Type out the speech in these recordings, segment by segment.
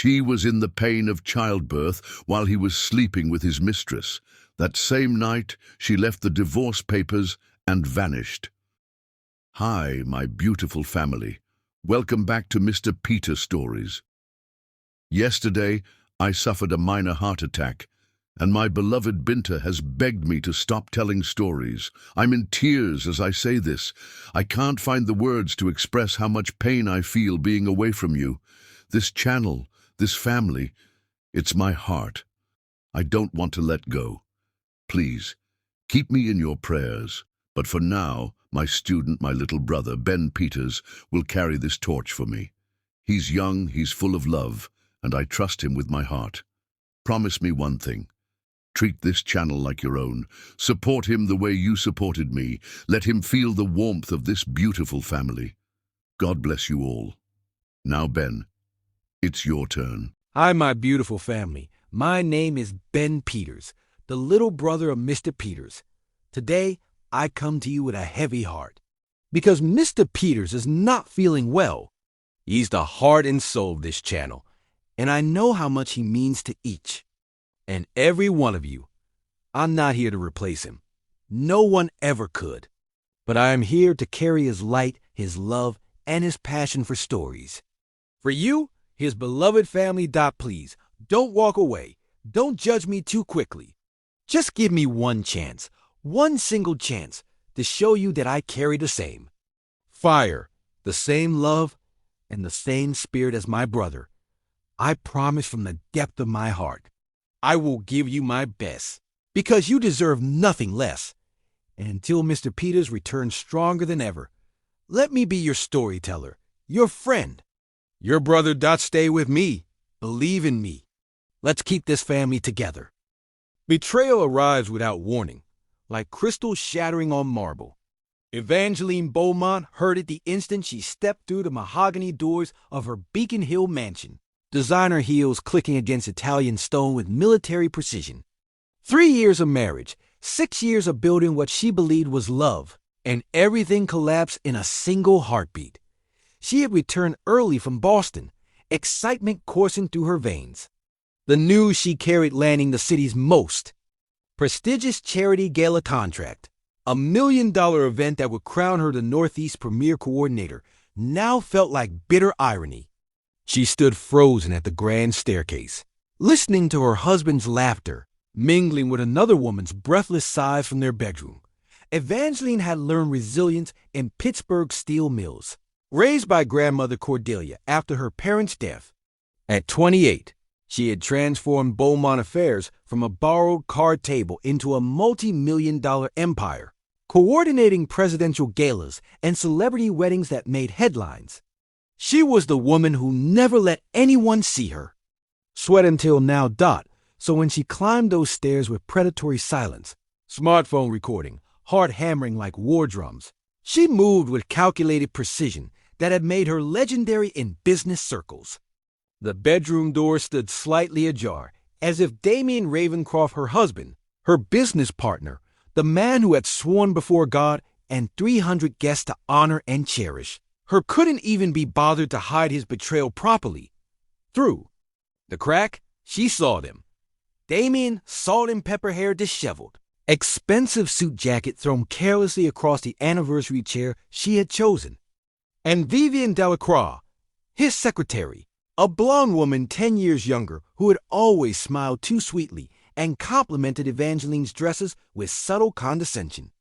She was in the pain of childbirth while he was sleeping with his mistress. That same night, she left the divorce papers and vanished. Hi, my beautiful family. Welcome back to Mr. Peter Stories. Yesterday, I suffered a minor heart attack, and my beloved Binta has begged me to stop telling stories. I'm in tears as I say this. I can't find the words to express how much pain I feel being away from you. This channel, this family, it's my heart. I don't want to let go. Please, keep me in your prayers. But for now, my student, my little brother, Ben Peters, will carry this torch for me. He's young, he's full of love, and I trust him with my heart. Promise me one thing. Treat this channel like your own. Support him the way you supported me. Let him feel the warmth of this beautiful family. God bless you all. Now, Ben, it's your turn. Hi, my beautiful family. My name is Ben Peters, the little brother of Mr. Peters. Today, I come to you with a heavy heart, because Mr. Peters is not feeling well. He's the heart and soul of this channel, and I know how much he means to each and every one of you. I'm not here to replace him. No one ever could. But I am here to carry his light, his love, and his passion for stories. For you, his beloved family. Please, don't walk away. Don't judge me too quickly. Just give me one chance. One single chance to show you that I carry the same fire, the same love, and the same spirit as my brother. I promise from the depth of my heart, I will give you my best, because you deserve nothing less. And until Mr. Peters returns stronger than ever, let me be your storyteller, your friend. Your brother. Stay with me. Believe in me. Let's keep this family together. Betrayal arrives without warning, like crystals shattering on marble. Evangeline Beaumont heard it the instant she stepped through the mahogany doors of her Beacon Hill mansion, designer heels clicking against Italian stone with military precision. 3 years of marriage, 6 years of building what she believed was love, and everything collapsed in a single heartbeat. She had returned early from Boston, excitement coursing through her veins. The news she carried landing the city's most prestigious charity gala contract, a $1 million event that would crown her the Northeast premier coordinator, now felt like bitter irony. She stood frozen at the grand staircase, listening to her husband's laughter, mingling with another woman's breathless sighs from their bedroom. Evangeline had learned resilience in Pittsburgh steel mills, raised by grandmother Cordelia after her parents' death. At 28, she had transformed Beaumont Affairs from a borrowed card table into a multi-million-dollar empire, coordinating presidential galas and celebrity weddings that made headlines. She was the woman who never let anyone see her sweat until now. So when she climbed those stairs with predatory silence, smartphone recording, heart hammering like war drums, she moved with calculated precision that had made her legendary in business circles. The bedroom door stood slightly ajar, as if Damien Ravencroft, her husband, her business partner, the man who had sworn before God and 300 guests to honor and cherish, her couldn't even be bothered to hide his betrayal properly. Through the crack, she saw them. Damien, salt and pepper hair disheveled, expensive suit jacket thrown carelessly across the anniversary chair she had chosen. And Vivian Delacroix, his secretary, a blonde woman 10 years younger who had always smiled too sweetly and complimented Evangeline's dresses with subtle condescension.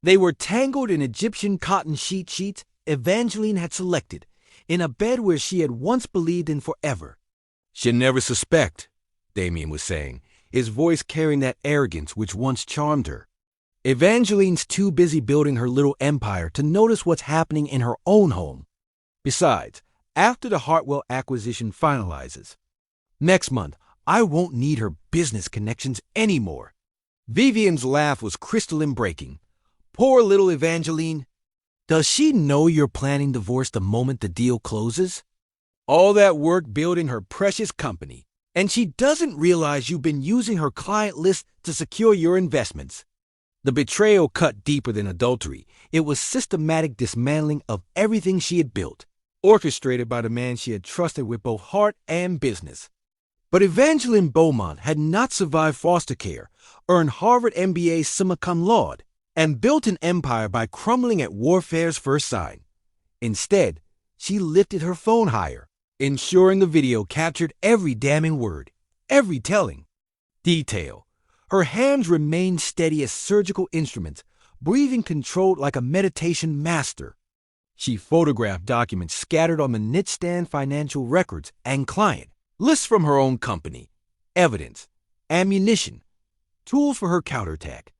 They were tangled in Egyptian cotton sheets Evangeline had selected, in a bed where she had once believed in forever. "She'd never suspect," Damien was saying, his voice carrying that arrogance which once charmed her. Evangeline's too busy building her little empire to notice what's happening in her own home. Besides, after the Hartwell acquisition finalizes next month, I won't need her business connections anymore. Vivian's laugh was crystalline breaking. Poor little Evangeline. Does she know you're planning divorce the moment the deal closes? All that work building her precious company, and she doesn't realize you've been using her client list to secure your investments. The betrayal cut deeper than adultery. It was systematic dismantling of everything she had built. orchestrated by the man she had trusted with both heart and business. But Evangeline Beaumont had not survived foster care, earned Harvard MBA summa cum laude, and built an empire by crumbling at warfare's first sign. Instead, she lifted her phone higher, ensuring the video captured every damning word, every telling detail. Her hands remained steady as surgical instruments, breathing controlled like a meditation master. She photographed documents scattered on the nightstand, financial records and client lists from her own company, evidence, ammunition, tools for her counterattack.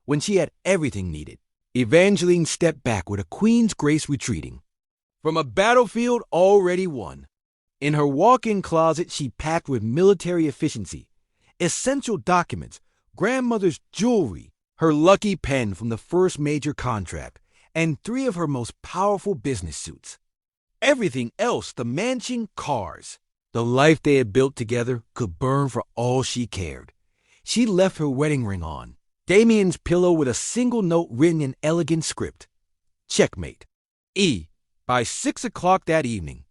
When she had everything needed, Evangeline stepped back with a queen's grace retreating from a battlefield already won. In her walk-in closet, she packed with military efficiency, essential documents, grandmother's jewelry, her lucky pen from the first major contract, and 3 of her most powerful business suits. Everything else, the mansion, cars, the life they had built together, could burn for all she cared. She left her wedding ring on Damien's pillow with a single note written in elegant script. Checkmate. By 6 o'clock that evening,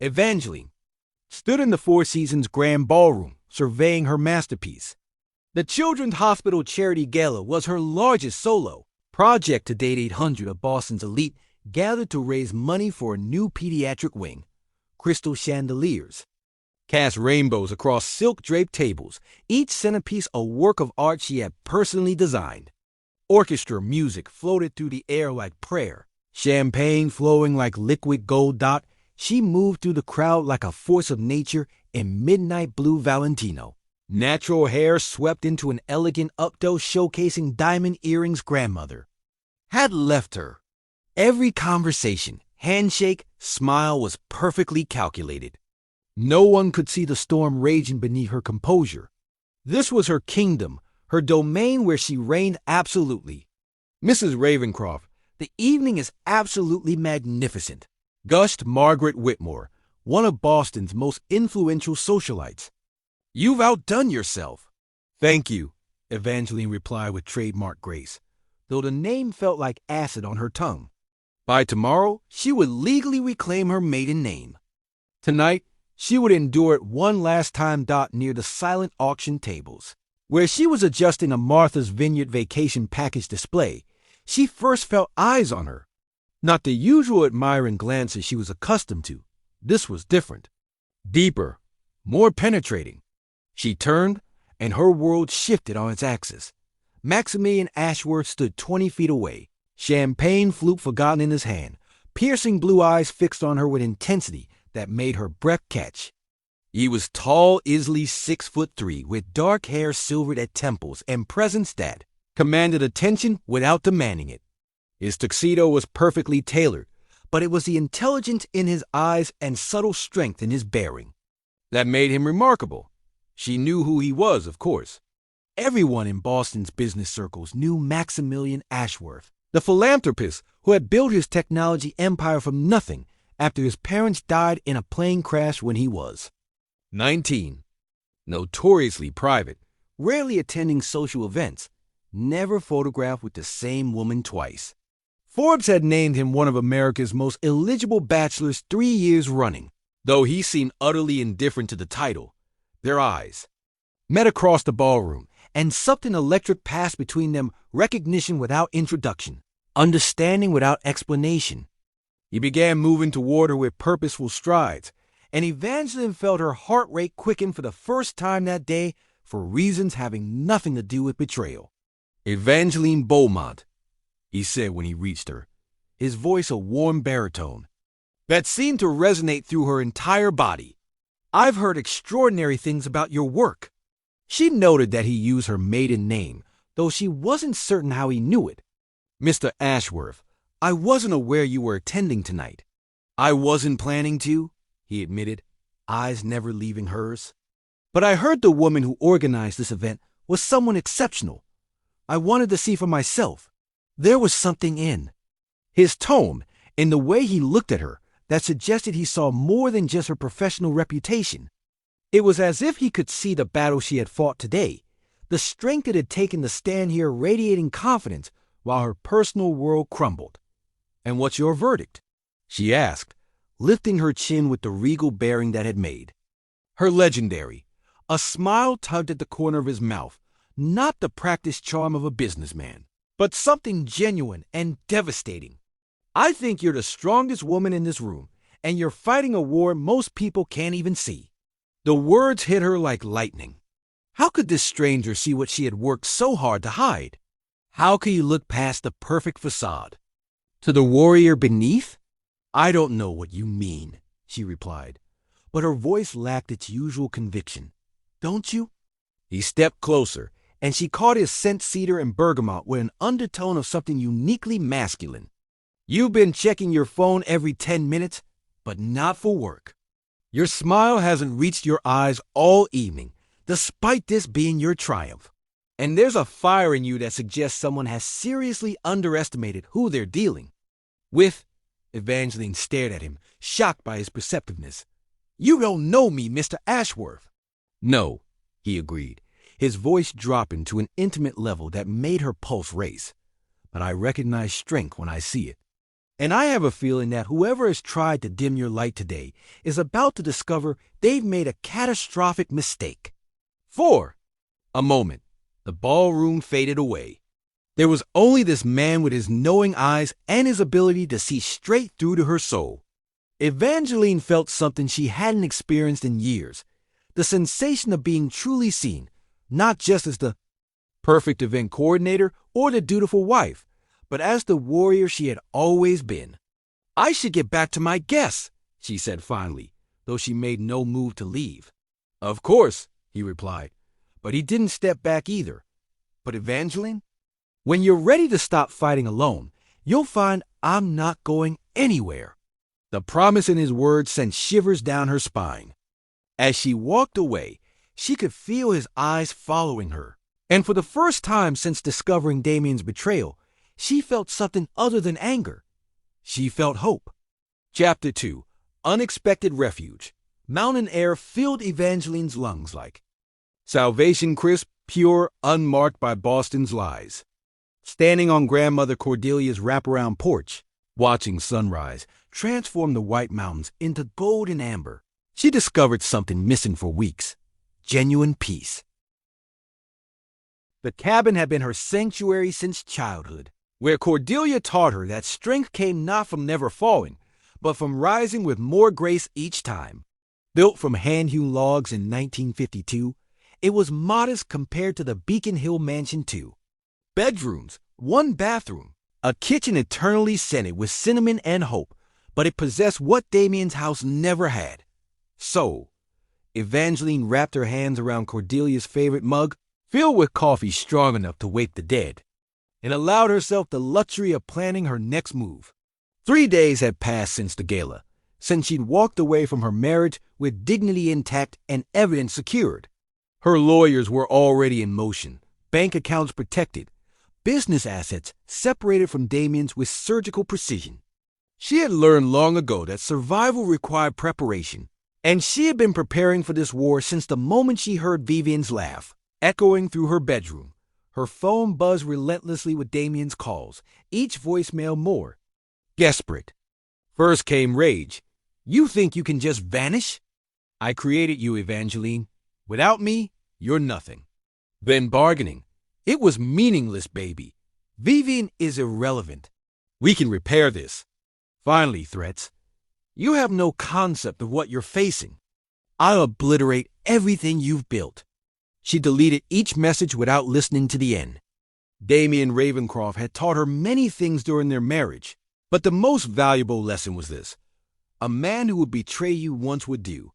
Evangeline stood in the Four Seasons Grand Ballroom, surveying her masterpiece. The Children's Hospital Charity Gala was her largest solo project to date. 800 of Boston's elite gathered to raise money for a new pediatric wing. Crystal chandeliers cast rainbows across silk-draped tables, each centerpiece a work of art she had personally designed. Orchestra music floated through the air like prayer, champagne flowing like liquid gold dot. She moved through the crowd like a force of nature in midnight blue Valentino. Natural hair swept into an elegant updo showcasing diamond earrings grandmother had left her. Every conversation, handshake, smile was perfectly calculated. No one could see the storm raging beneath her composure. This was her kingdom, her domain where she reigned absolutely. Mrs. Ravencroft, the evening is absolutely magnificent, gushed Margaret Whitmore, one of Boston's most influential socialites. You've outdone yourself. Thank you, Evangeline replied with trademark grace, though the name felt like acid on her tongue. By tomorrow, she would legally reclaim her maiden name. Tonight, she would endure it one last time. Near the silent auction tables, where she was adjusting a Martha's Vineyard vacation package display, she first felt eyes on her. Not the usual admiring glances she was accustomed to. This was different. Deeper, more penetrating. She turned, and her world shifted on its axis. Maximilian Ashworth stood 20 feet away, champagne flute forgotten in his hand, piercing blue eyes fixed on her with intensity that made her breath catch. He was tall, easily 6'3", with dark hair silvered at temples and presence that commanded attention without demanding it. His tuxedo was perfectly tailored, but it was the intelligence in his eyes and subtle strength in his bearing that made him remarkable. She knew who he was, of course. Everyone in Boston's business circles knew Maximilian Ashworth, the philanthropist who had built his technology empire from nothing after his parents died in a plane crash when he was 19. Notoriously private, rarely attending social events, never photographed with the same woman twice. Forbes had named him one of America's most eligible bachelors 3 years running. Though he seemed utterly indifferent to the title, their eyes met across the ballroom, and something electric passed between them, recognition without introduction, understanding without explanation. He began moving toward her with purposeful strides, and Evangeline felt her heart rate quicken for the first time that day for reasons having nothing to do with betrayal. Evangeline Beaumont, he said when he reached her, his voice a warm baritone that seemed to resonate through her entire body. I've heard extraordinary things about your work. She noted that he used her maiden name, though she wasn't certain how he knew it. Mr. Ashworth, I wasn't aware you were attending tonight. I wasn't planning to, he admitted, eyes never leaving hers. But I heard the woman who organized this event was someone exceptional. I wanted to see for myself. There was something in his tone, in the way he looked at her, that suggested he saw more than just her professional reputation. It was as if he could see the battle she had fought today, the strength it had taken to stand here radiating confidence while her personal world crumbled. And what's your verdict? She asked, lifting her chin with the regal bearing that had made her legendary. A smile tugged at the corner of his mouth, not the practiced charm of a businessman, but something genuine and devastating. I think you're the strongest woman in this room, and you're fighting a war most people can't even see. The words hit her like lightning. How could this stranger see what she had worked so hard to hide? How could you look past the perfect facade? To the warrior beneath? I don't know what you mean, she replied, but her voice lacked its usual conviction. Don't you? He stepped closer, and she caught his scent cedar and bergamot with an undertone of something uniquely masculine. You've been checking your phone every 10 minutes, but not for work. Your smile hasn't reached your eyes all evening, despite this being your triumph. And there's a fire in you that suggests someone has seriously underestimated who they're dealing with. Evangeline stared at him, shocked by his perceptiveness. You don't know me, Mr. Ashworth. No, he agreed, his voice dropping to an intimate level that made her pulse race. But I recognize strength when I see it. And I have a feeling that whoever has tried to dim your light today is about to discover they've made a catastrophic mistake. For a moment, the ballroom faded away. There was only this man with his knowing eyes and his ability to see straight through to her soul. Evangeline felt something she hadn't experienced in years, the sensation of being truly seen, not just as the perfect event coordinator or the dutiful wife, but as the warrior she had always been. I should get back to my guests, she said finally, though she made no move to leave. Of course, he replied, but he didn't step back either. But Evangeline, when you're ready to stop fighting alone, you'll find I'm not going anywhere. The promise in his words sent shivers down her spine. As she walked away, she could feel his eyes following her. And for the first time since discovering Damien's betrayal, she felt something other than anger. She felt hope. Chapter 2. Unexpected Refuge. Mountain air filled Evangeline's lungs like salvation, crisp, pure, unmarked by Boston's lies. Standing on Grandmother Cordelia's wraparound porch, watching sunrise transform the white mountains into gold and amber, she discovered something missing for weeks: genuine peace. The cabin had been her sanctuary since childhood, where Cordelia taught her that strength came not from never falling, but from rising with more grace each time. Built from hand-hewn logs in 1952, it was modest compared to the Beacon Hill Mansion 2. Bedrooms, one bathroom, a kitchen eternally scented with cinnamon and hope, but it possessed what Damien's house never had: soul. Evangeline wrapped her hands around Cordelia's favorite mug, filled with coffee strong enough to wake the dead, and allowed herself the luxury of planning her next move. 3 days had passed since the gala, since she'd walked away from her marriage with dignity intact and evidence secured. Her lawyers were already in motion, bank accounts protected, business assets separated from Damien's with surgical precision. She had learned long ago that survival required preparation, and she had been preparing for this war since the moment she heard Vivian's laugh, echoing through her bedroom. Her phone buzzed relentlessly with Damien's calls, each voicemail more desperate. First came rage. You think you can just vanish? I created you, Evangeline. Without me, you're nothing. Then bargaining. It was meaningless, baby. Vivian is irrelevant. We can repair this. Finally, threats. You have no concept of what you're facing. I'll obliterate everything you've built. She deleted each message without listening to the end. Damien Ravencroft had taught her many things during their marriage, but the most valuable lesson was this: a man who would betray you once would do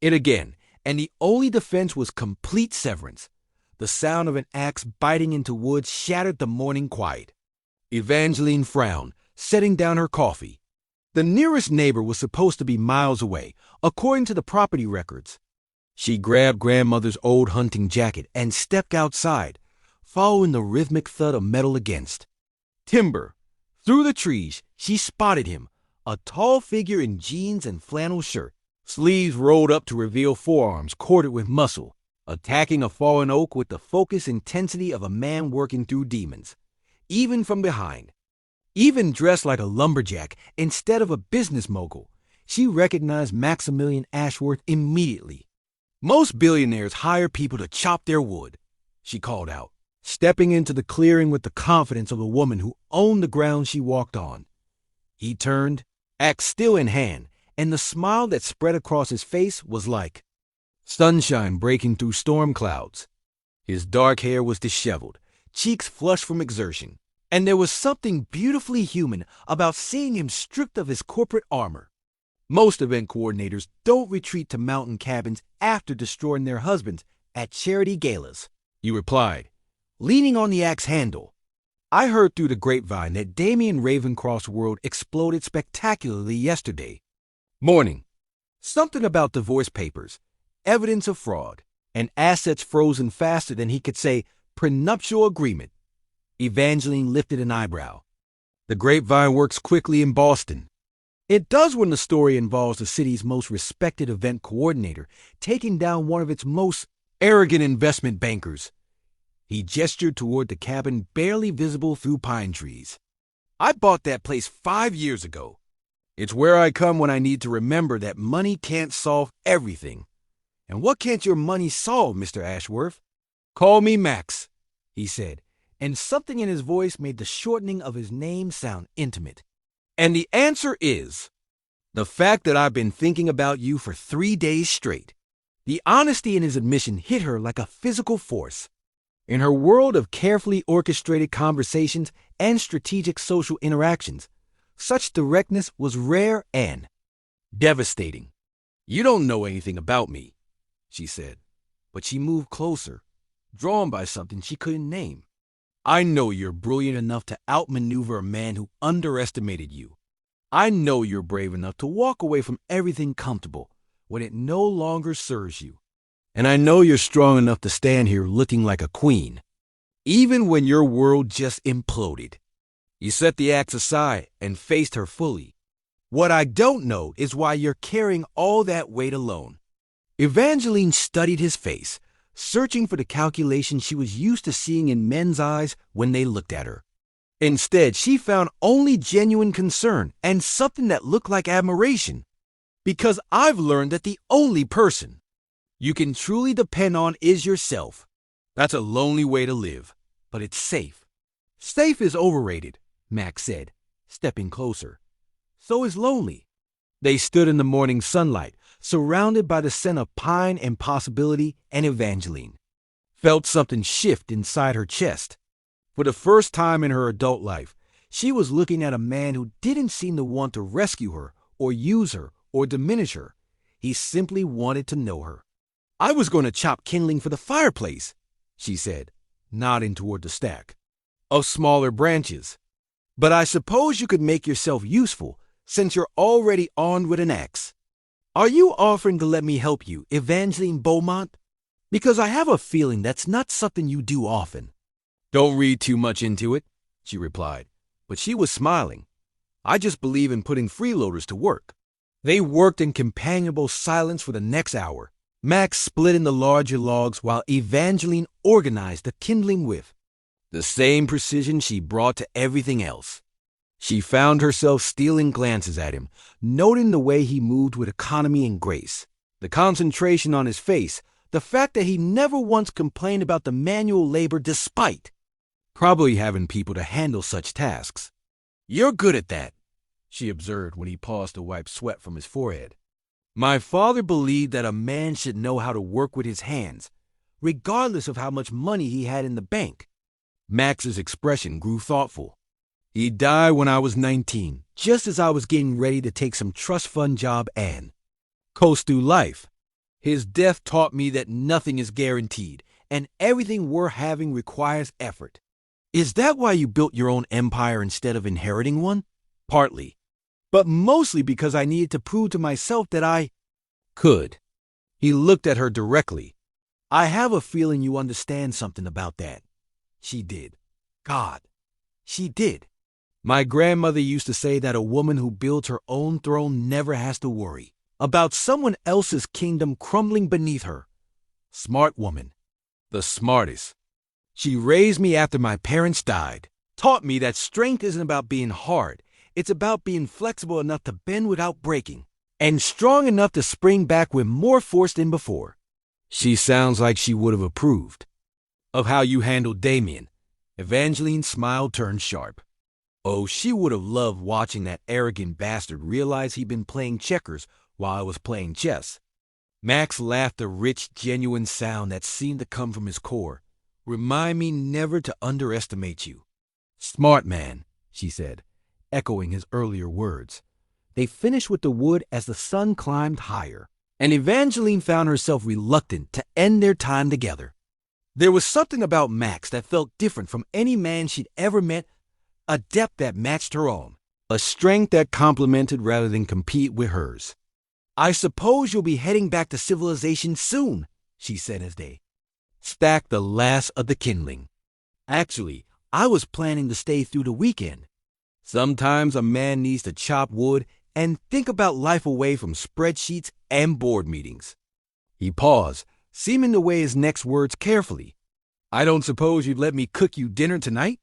it again, and the only defense was complete severance. The sound of an axe biting into wood shattered the morning quiet. Evangeline frowned, setting down her coffee. The nearest neighbor was supposed to be miles away, according to the property records. She grabbed Grandmother's old hunting jacket and stepped outside, following the rhythmic thud of metal against timber. Through the trees, she spotted him, a tall figure in jeans and flannel shirt, sleeves rolled up to reveal forearms corded with muscle, attacking a fallen oak with the focused intensity of a man working through demons, even from behind. Even dressed like a lumberjack instead of a business mogul, she recognized Maximilian Ashworth immediately. "Most billionaires hire people to chop their wood," she called out, stepping into the clearing with the confidence of a woman who owned the ground she walked on. He turned, axe still in hand, and the smile that spread across his face was like sunshine breaking through storm clouds. His dark hair was disheveled, cheeks flushed from exertion, and there was something beautifully human about seeing him stripped of his corporate armor. Most event coordinators don't retreat to mountain cabins after destroying their husbands at charity galas, he replied, leaning on the axe handle. "I heard through the grapevine that Damien Ravencroft's world exploded spectacularly yesterday morning. Something about divorce papers, evidence of fraud, and assets frozen faster than he could say prenuptial agreement." Evangeline lifted an eyebrow. "The grapevine works quickly in Boston." "It does when the story involves the city's most respected event coordinator taking down one of its most arrogant investment bankers." He gestured toward the cabin barely visible through pine trees. "I bought that place 5 years ago. It's where I come when I need to remember that money can't solve everything." "And what can't your money solve, Mr. Ashworth?" "Call me Max," he said, and something in his voice made the shortening of his name sound intimate. "And the answer is the fact that I've been thinking about you for 3 days straight." The honesty in his admission hit her like a physical force. In her world of carefully orchestrated conversations and strategic social interactions, such directness was rare and devastating. "You don't know anything about me," she said, but she moved closer, drawn by something she couldn't name. "I know you're brilliant enough to outmaneuver a man who underestimated you. I know you're brave enough to walk away from everything comfortable when it no longer serves you. And I know you're strong enough to stand here looking like a queen, even when your world just imploded." He set the axe aside and faced her fully. "What I don't know is why you're carrying all that weight alone." Evangeline studied his face, searching for the calculation she was used to seeing in men's eyes when they looked at her. Instead, she found only genuine concern and something that looked like admiration. "Because I've learned that the only person you can truly depend on is yourself. That's a lonely way to live, but it's safe." "Safe is overrated," Max said, stepping closer. "So is lonely." They stood in the morning sunlight, surrounded by the scent of pine and possibility, and Evangeline felt something shift inside her chest. For the first time in her adult life, she was looking at a man who didn't seem to want to rescue her or use her or diminish her. He simply wanted to know her. "I was going to chop kindling for the fireplace," she said, nodding toward the stack of smaller branches. "But I suppose you could make yourself useful since you're already armed with an axe. Are you offering to let me help you, Evangeline Beaumont? Because I have a feeling that's not something you do often." "Don't read too much into it," she replied, but she was smiling. "I just believe in putting freeloaders to work." They worked in companionable silence for the next hour, Max splitting the larger logs while Evangeline organized the kindling with the same precision she brought to everything else. She found herself stealing glances at him, noting the way he moved with economy and grace, the concentration on his face, the fact that he never once complained about the manual labor despite probably having people to handle such tasks. "You're good at that," she observed when he paused to wipe sweat from his forehead. "My father believed that a man should know how to work with his hands, regardless of how much money he had in the bank." Max's expression grew thoughtful. "He died when I was 19, just as I was getting ready to take some trust fund job and coast through life. His death taught me that nothing is guaranteed, and everything worth having requires effort." "Is that why you built your own empire instead of inheriting one?" "Partly, but mostly because I needed to prove to myself that I could." He looked at her directly. "I have a feeling you understand something about that." She did. God, she did. "My grandmother used to say that a woman who builds her own throne never has to worry about someone else's kingdom crumbling beneath her. Smart woman. The smartest. She raised me after my parents died, taught me that strength isn't about being hard, it's about being flexible enough to bend without breaking. and strong enough to spring back with more force than before. She sounds like she would have approved of how you handled Damien. Evangeline's smile turned sharp. Oh, she would have loved watching that arrogant bastard realize he'd been playing checkers while I was playing chess. Max laughed a rich, genuine sound that seemed to come from his core. Remind me never to underestimate you. Smart man, she said, echoing his earlier words. They finished with the wood as the sun climbed higher, and Evangeline found herself reluctant to end their time together. There was something about Max that felt different from any man she'd ever met, a depth that matched her own, a strength that complemented rather than compete with hers. I suppose you'll be heading back to civilization soon, she said as they stacked the last of the kindling. Actually, I was planning to stay through the weekend. Sometimes a man needs to chop wood and think about life away from spreadsheets and board meetings. He paused, seeming to weigh his next words carefully. I don't suppose you'd let me cook you dinner tonight?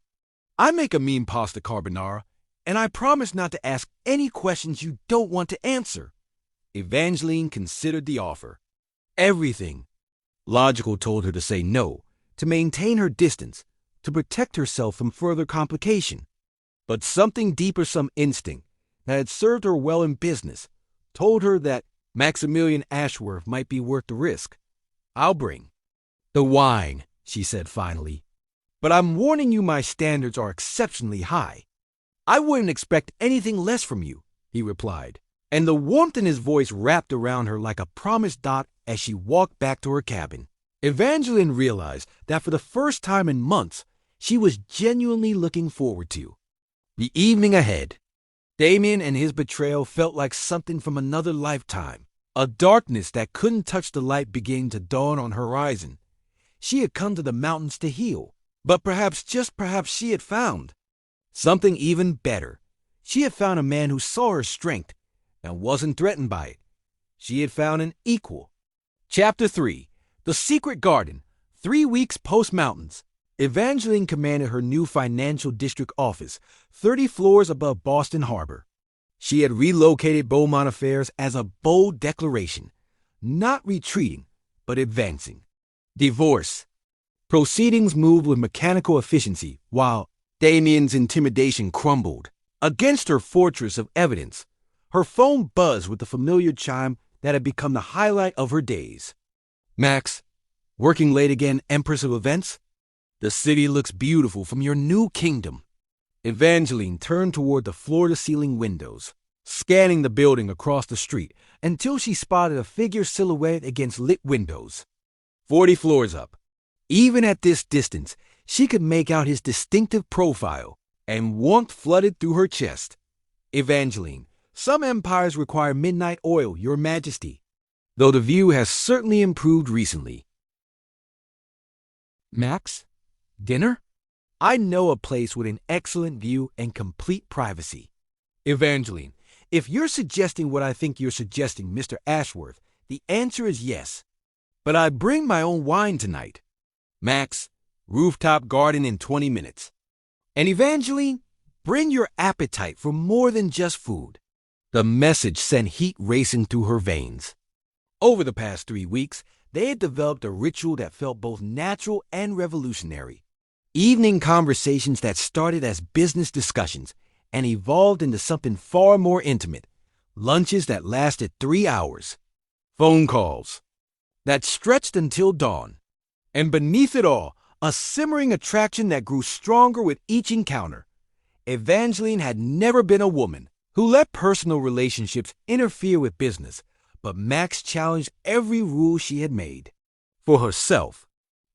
I make a mean pasta carbonara, and I promise not to ask any questions you don't want to answer. Evangeline considered the offer. Everything. Logical told her to say no, to maintain her distance, to protect herself from further complication. But something deeper, some instinct, that had served her well in business, told her that Maximilian Ashworth might be worth the risk. I'll bring the wine, she said finally. But I'm warning you my standards are exceptionally high. I wouldn't expect anything less from you, he replied, and the warmth in his voice wrapped around her like a promised dot as she walked back to her cabin. Evangeline realized that for the first time in months, she was genuinely looking forward to the evening ahead. Damien and his betrayal felt like something from another lifetime, a darkness that couldn't touch the light beginning to dawn on her horizon. She had come to the mountains to heal, but perhaps, just perhaps, she had found something even better. She had found a man who saw her strength and wasn't threatened by it. She had found an equal. Chapter 3. The Secret Garden. 3 weeks post-mountains. Evangeline commanded her new financial district office, 30 floors above Boston Harbor. She had relocated Beaumont affairs as a bold declaration, not retreating, but advancing. Divorce. Proceedings moved with mechanical efficiency, while Damien's intimidation crumbled. Against her fortress of evidence, her phone buzzed with the familiar chime that had become the highlight of her days. Max, working late again, Empress of Events? The city looks beautiful from your new kingdom. Evangeline turned toward the floor-to-ceiling windows, scanning the building across the street until she spotted a figure silhouetted against lit windows. 40 floors up. Even at this distance, she could make out his distinctive profile, and warmth flooded through her chest. Evangeline, some empires require midnight oil, Your Majesty, though the view has certainly improved recently. Max? Dinner? I know a place with an excellent view and complete privacy. Evangeline, if you're suggesting what I think you're suggesting, Mr. Ashworth, the answer is yes. But I bring my own wine tonight. Max, rooftop garden in 20 minutes. And Evangeline, bring your appetite for more than just food. The message sent heat racing through her veins. Over the past 3 weeks, they had developed a ritual that felt both natural and revolutionary. Evening conversations that started as business discussions and evolved into something far more intimate. Lunches that lasted 3 hours. Phone calls that stretched until dawn. And beneath it all, a simmering attraction that grew stronger with each encounter. Evangeline had never been a woman who let personal relationships interfere with business, but Max challenged every rule she had made. For herself,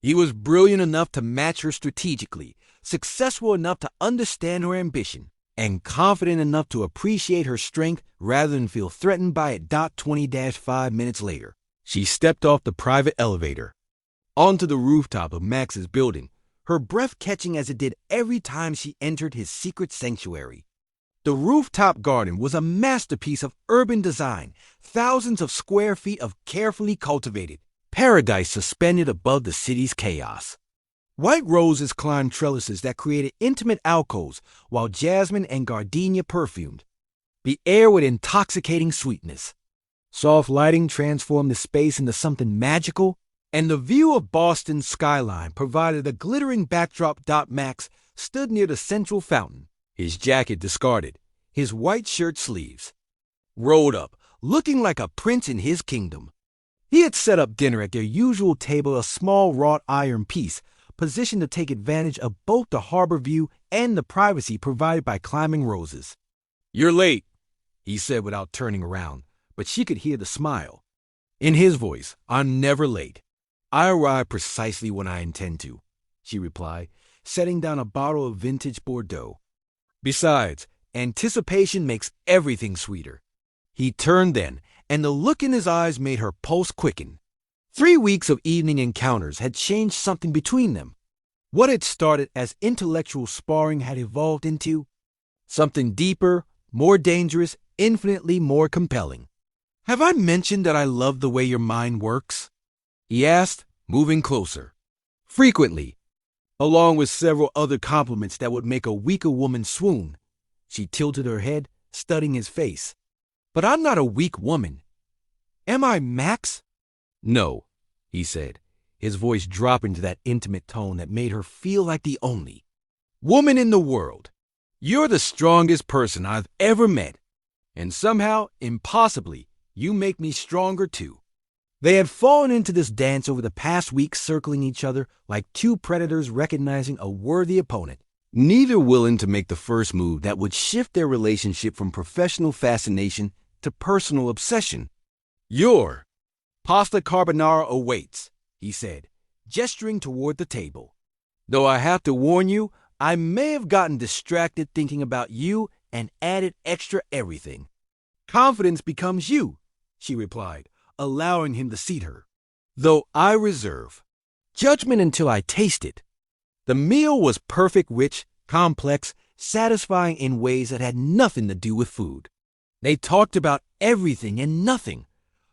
he was brilliant enough to match her strategically, successful enough to understand her ambition, and confident enough to appreciate her strength rather than feel threatened by it. 20-5 minutes later, she stepped off the private elevator onto the rooftop of Max's building, her breath catching as it did every time she entered his secret sanctuary. The rooftop garden was a masterpiece of urban design, thousands of square feet of carefully cultivated paradise suspended above the city's chaos. White roses climbed trellises that created intimate alcoves, while jasmine and gardenia perfumed the air with intoxicating sweetness. Soft lighting transformed the space into something magical, and the view of Boston's skyline provided a glittering backdrop. Max stood near the central fountain, his jacket discarded, his white shirt sleeves rolled up, looking like a prince in his kingdom. He had set up dinner at their usual table, a small wrought iron piece, positioned to take advantage of both the harbor view and the privacy provided by climbing roses. "You're late," he said without turning around, but she could hear the smile. In his voice, "I'm never late. I arrive precisely when I intend to," she replied, setting down a bottle of vintage Bordeaux. "Besides, anticipation makes everything sweeter." He turned then, and the look in his eyes made her pulse quicken. 3 weeks of evening encounters had changed something between them. What had started as intellectual sparring had evolved into something deeper, more dangerous, infinitely more compelling. "Have I mentioned that I love the way your mind works?" he asked, moving closer. "Frequently," along with several other compliments that would make a weaker woman swoon. She tilted her head, studying his face. "But I'm not a weak woman. Am I, Max?" "No," he said, his voice dropping to that intimate tone that made her feel like the only woman in the world. "You're the strongest person I've ever met, and somehow, impossibly, you make me stronger too." They had fallen into this dance over the past week, circling each other like two predators recognizing a worthy opponent, neither willing to make the first move that would shift their relationship from professional fascination to personal obsession. "Your pasta carbonara awaits," he said, gesturing toward the table. "Though I have to warn you, I may have gotten distracted thinking about you and added extra everything." "Confidence becomes you," she replied, allowing him to seat her. "Though I reserve judgment until I taste it." The meal was perfect, rich, complex, satisfying in ways that had nothing to do with food. They talked about everything and nothing.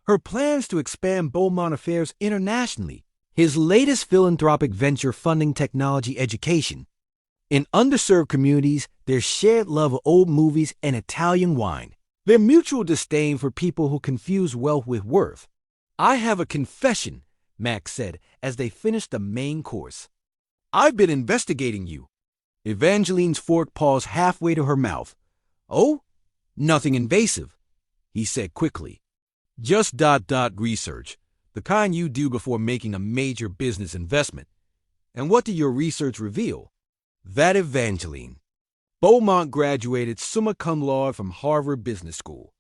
Her plans to expand Beaumont affairs internationally, his latest philanthropic venture funding technology education. In underserved communities, their shared love of old movies and Italian wine. Their mutual disdain for people who confuse wealth with worth. "I have a confession," Max said as they finished the main course. "I've been investigating you." Evangeline's fork paused halfway to her mouth. "Oh? Nothing invasive," he said quickly. "Just research, the kind you do before making a major business investment." "And what did your research reveal?" "That Evangeline Beaumont graduated summa cum laude from Harvard Business School,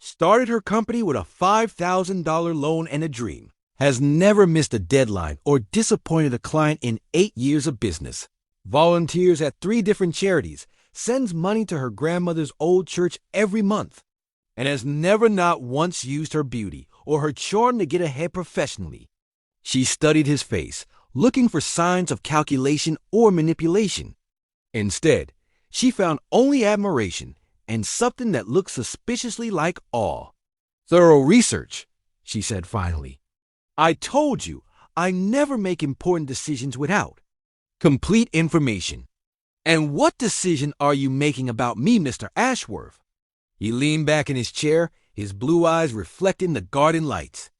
started her company with a $5,000 loan and a dream, has never missed a deadline or disappointed a client in 8 years of business, volunteers at 3 different charities, sends money to her grandmother's old church every month, and has never not once used her beauty or her charm to get ahead professionally." She studied his face, looking for signs of calculation or manipulation. Instead, she found only admiration and something that looked suspiciously like awe. "Thorough research," she said finally. "I told you, I never make important decisions without complete information." "And what decision are you making about me, Mr. Ashworth?" He leaned back in his chair, his blue eyes reflecting the garden lights.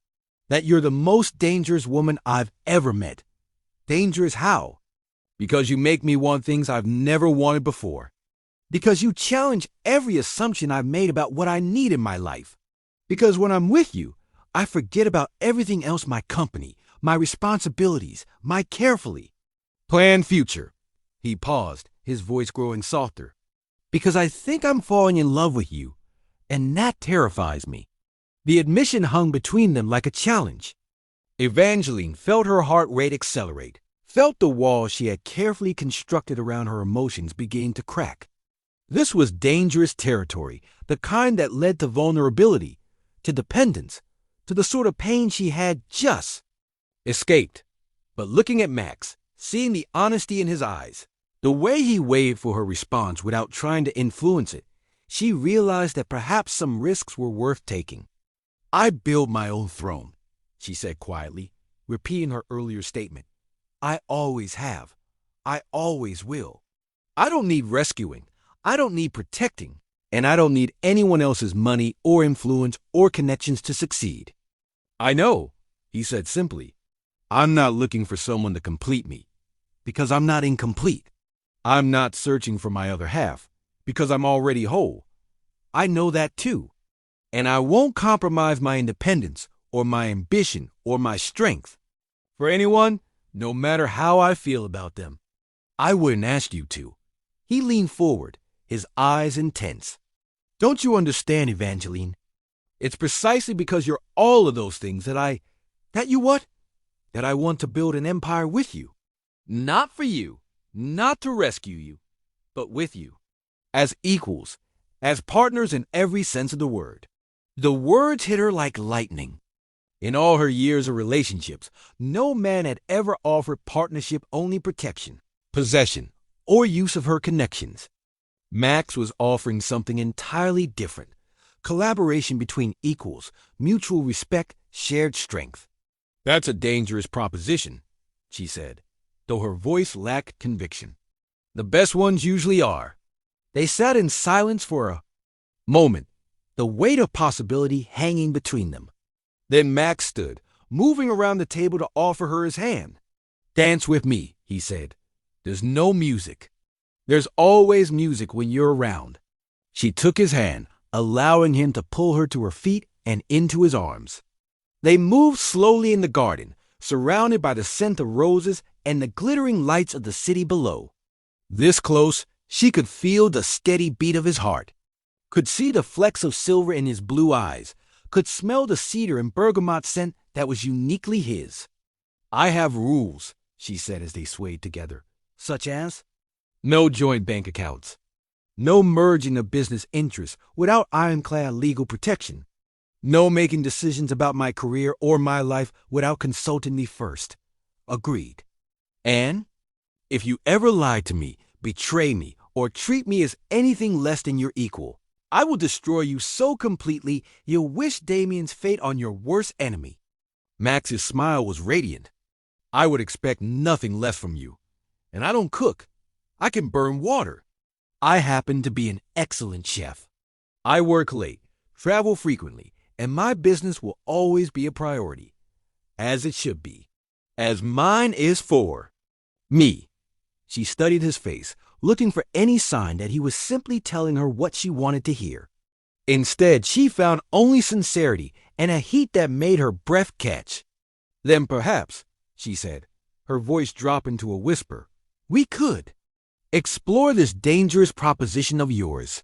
"That you're the most dangerous woman I've ever met." "Dangerous how?" "Because you make me want things I've never wanted before. Because you challenge every assumption I've made about what I need in my life. Because when I'm with you, I forget about everything else, my company, my responsibilities, my carefully planned future." He paused, his voice growing softer. "Because I think I'm falling in love with you, and that terrifies me." The admission hung between them like a challenge. Evangeline felt her heart rate accelerate, felt the walls she had carefully constructed around her emotions begin to crack. This was dangerous territory, the kind that led to vulnerability, to dependence, to the sort of pain she had just escaped. But looking at Max, seeing the honesty in his eyes, the way he waited for her response without trying to influence it, she realized that perhaps some risks were worth taking. "I build my own throne," she said quietly, repeating her earlier statement. "I always have. I always will. I don't need rescuing. I don't need protecting. and I don't need anyone else's money or influence or connections to succeed. I know, he said simply. I'm not looking for someone to complete me, because I'm not incomplete. I'm not searching for my other half, because I'm already whole. I know that too. And I won't compromise my independence or my ambition or my strength for anyone, no matter how I feel about them. I wouldn't ask you to. He leaned forward, his eyes intense. Don't you understand, Evangeline? It's precisely because you're all of those things that I want to build an empire with you. Not for you, not to rescue you, but with you. As equals, as partners in every sense of the word. The words hit her like lightning. In all her years of relationships, no man had ever offered partnership-only protection, possession, or use of her connections. Max was offering something entirely different. Collaboration between equals, mutual respect, shared strength. That's a dangerous proposition, she said, though her voice lacked conviction. The best ones usually are. They sat in silence for a moment, the weight of possibility hanging between them. Then Max stood, moving around the table to offer her his hand. Dance with me, he said. There's no music. There's always music when you're around. She took his hand, allowing him to pull her to her feet and into his arms. They moved slowly in the garden, surrounded by the scent of roses and the glittering lights of the city below. This close, she could feel the steady beat of his heart, could see the flecks of silver in his blue eyes, could smell the cedar and bergamot scent that was uniquely his. I have rules, she said as they swayed together, such as no joint bank accounts, no merging of business interests without ironclad legal protection, no making decisions about my career or my life without consulting me first. Agreed. And if you ever lie to me, betray me, or treat me as anything less than your equal, I will destroy you so completely you'll wish Damien's fate on your worst enemy. Max's smile was radiant. I would expect nothing less from you. And I don't cook. I can burn water. I happen to be an excellent chef. I work late, travel frequently, and my business will always be a priority. As it should be. As mine is for me. She studied his face, looking for any sign that he was simply telling her what she wanted to hear. Instead, she found only sincerity and a heat that made her breath catch. Then perhaps, she said, her voice dropping to a whisper, we could explore this dangerous proposition of yours.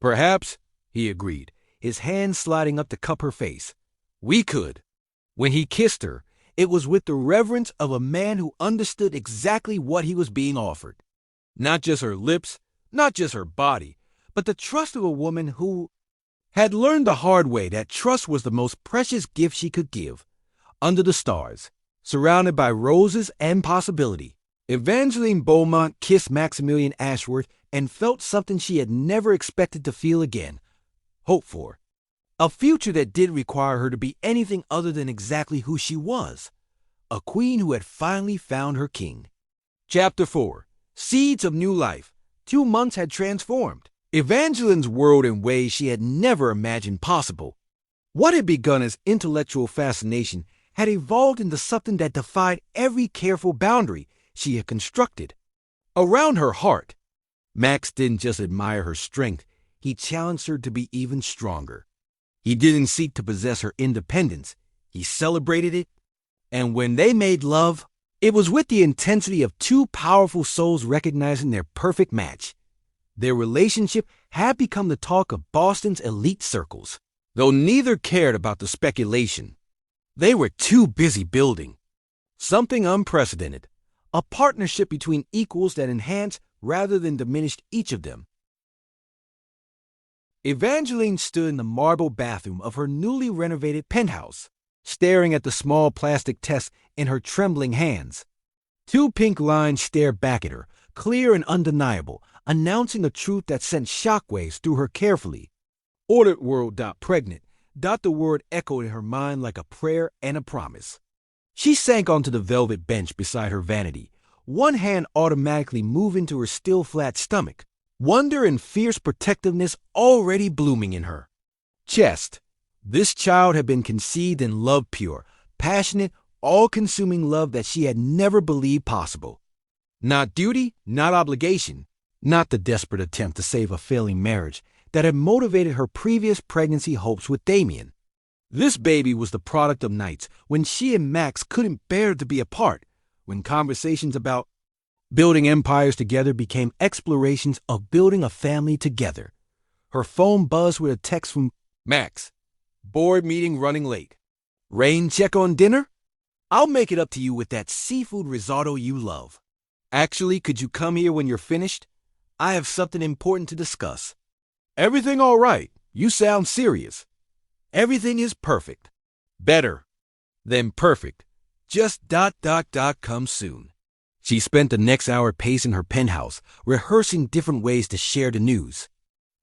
Perhaps, he agreed, his hand sliding up to cup her face. We could. When he kissed her, it was with the reverence of a man who understood exactly what he was being offered. Not just her lips, not just her body, but the trust of a woman who had learned the hard way that trust was the most precious gift she could give. Under the stars, surrounded by roses and possibility, Evangeline Beaumont kissed Maximilian Ashworth and felt something she had never expected to feel again, hope for. A future that did require her to be anything other than exactly who she was, a queen who had finally found her king. Chapter 4. Seeds of New Life. 2 months had transformed Evangeline's world in ways she had never imagined possible. What had begun as intellectual fascination had evolved into something that defied every careful boundary she had constructed. Around her heart, Max didn't just admire her strength, he challenged her to be even stronger. He didn't seek to possess her independence, he celebrated it. And when they made love, it was with the intensity of 2 powerful souls recognizing their perfect match. Their relationship had become the talk of Boston's elite circles, though neither cared about the speculation. They were too busy building something unprecedented, a partnership between equals that enhanced rather than diminished each of them. Evangeline stood in the marble bathroom of her newly renovated penthouse, staring at the small plastic test in her trembling hands. 2 pink lines stared back at her, clear and undeniable, announcing a truth that sent shockwaves through her carefully. Ordered world. Pregnant. The word echoed in her mind like a prayer and a promise. She sank onto the velvet bench beside her vanity, one hand automatically moving to her still flat stomach, wonder and fierce protectiveness already blooming in her. Chest. This child had been conceived in love pure, passionate, all-consuming love that she had never believed possible. Not duty, not obligation, not the desperate attempt to save a failing marriage that had motivated her previous pregnancy hopes with Damien. This baby was the product of nights when she and Max couldn't bear to be apart, when conversations about building empires together became explorations of building a family together. Her phone buzzed with a text from Max. Board meeting running late. Rain check on dinner? I'll make it up to you with that seafood risotto you love. Actually, could you come here when you're finished? I have something important to discuss. Everything all right? You sound serious. Everything is perfect. Better than perfect. Just ... come soon. She spent the next hour pacing her penthouse, rehearsing different ways to share the news.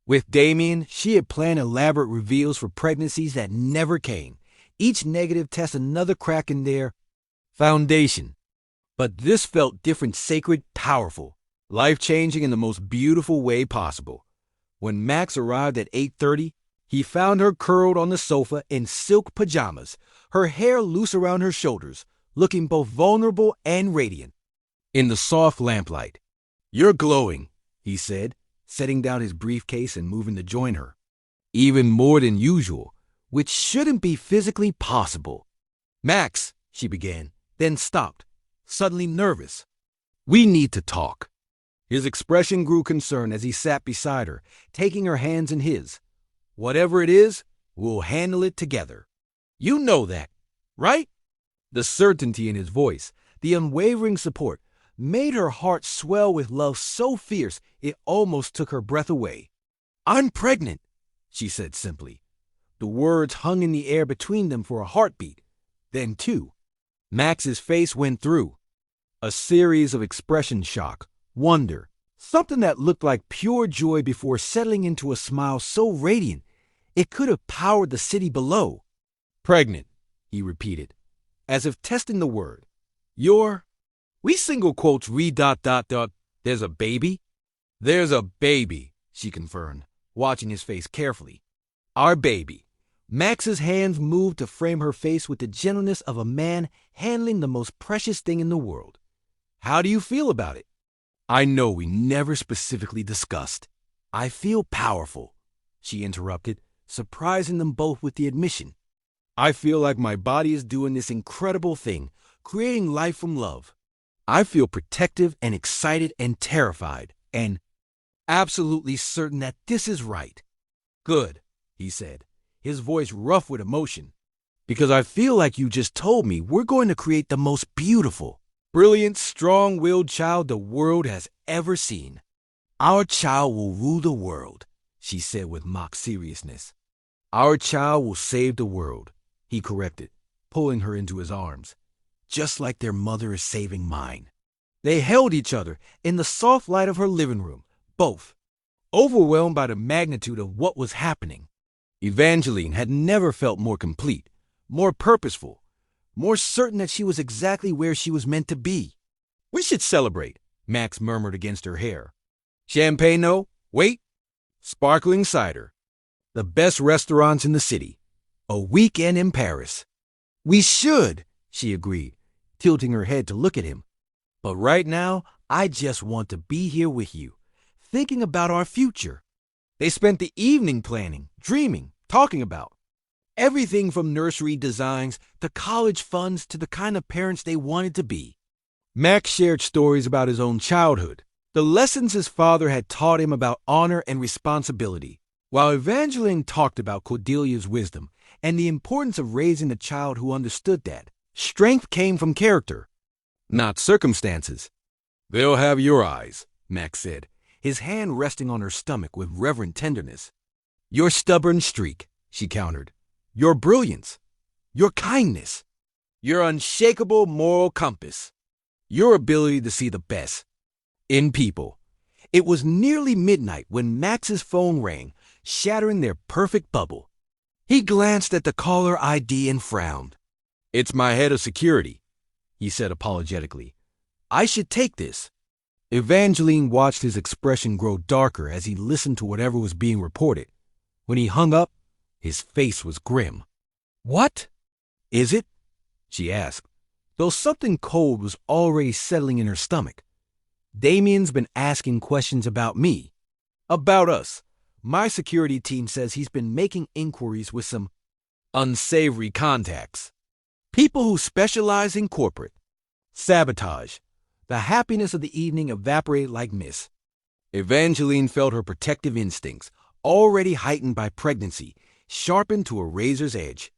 With Damien, she had planned elaborate reveals for pregnancies that never came, each negative test another crack in their foundation. But this felt different, sacred, powerful, life-changing in the most beautiful way possible. When Max arrived at 8:30, he found her curled on the sofa in silk pajamas, her hair loose around her shoulders, looking both vulnerable and radiant. In the soft lamplight, "You're glowing," he said, setting down his briefcase and moving to join her. Even more than usual, which shouldn't be physically possible. "Max," she began, then stopped, suddenly nervous. "We need to talk." His expression grew concerned as he sat beside her, taking her hands in his. "Whatever it is, we'll handle it together. You know that, right?" The certainty in his voice, the unwavering support, made her heart swell with love so fierce it almost took her breath away. "I'm pregnant," she said simply. The words hung in the air between them for a heartbeat, then two. Max's face went through a series of expression shock, wonder, something that looked like pure joy before settling into a smile so radiant it could have powered the city below. "Pregnant," he repeated, as if testing the word. We single quotes read ... There's a baby?" "There's a baby," she confirmed, watching his face carefully. "Our baby." Max's hands moved to frame her face with the gentleness of a man handling the most precious thing in the world. "How do you feel about it?" "I know we never specifically discussed." "I feel powerful," she interrupted, surprising them both with the admission. "I feel like my body is doing this incredible thing, creating life from love. I feel protective and excited and terrified and absolutely certain that this is right." "Good," he said, his voice rough with emotion, "because I feel like you just told me we're going to create the most beautiful, brilliant, strong-willed child the world has ever seen. Our child will rule the world," she said with mock seriousness. "Our child will save the world," he corrected, pulling her into his arms. "Just like their mother is saving mine." They held each other in the soft light of her living room, both overwhelmed by the magnitude of what was happening. Evangeline had never felt more complete, more purposeful, more certain that she was exactly where she was meant to be. "We should celebrate," Max murmured against her hair. "Champagne, no? Wait. Sparkling cider. The best restaurants in the city. A weekend in Paris." "We should," she agreed, tilting her head to look at him. "But right now, I just want to be here with you, thinking about our future." They spent the evening planning, dreaming, talking about everything from nursery designs to college funds to the kind of parents they wanted to be. Max shared stories about his own childhood, the lessons his father had taught him about honor and responsibility, while Evangeline talked about Cordelia's wisdom and the importance of raising a child who understood that strength came from character, not circumstances. "They'll have your eyes," Max said, his hand resting on her stomach with reverent tenderness. "Your stubborn streak," she countered. "Your brilliance. Your kindness. Your unshakable moral compass. Your ability to see the best in people." It was nearly midnight when Max's phone rang, shattering their perfect bubble. He glanced at the caller ID and frowned. "It's my head of security," he said apologetically. "I should take this." Evangeline watched his expression grow darker as he listened to whatever was being reported. When he hung up, his face was grim. "What is it?" she asked, though something cold was already settling in her stomach. "Damien's been asking questions about me. About us. My security team says he's been making inquiries with some unsavory contacts. People who specialize in corporate sabotage." The happiness of the evening evaporated like mist. Evangeline felt her protective instincts, already heightened by pregnancy, sharpened to a razor's edge.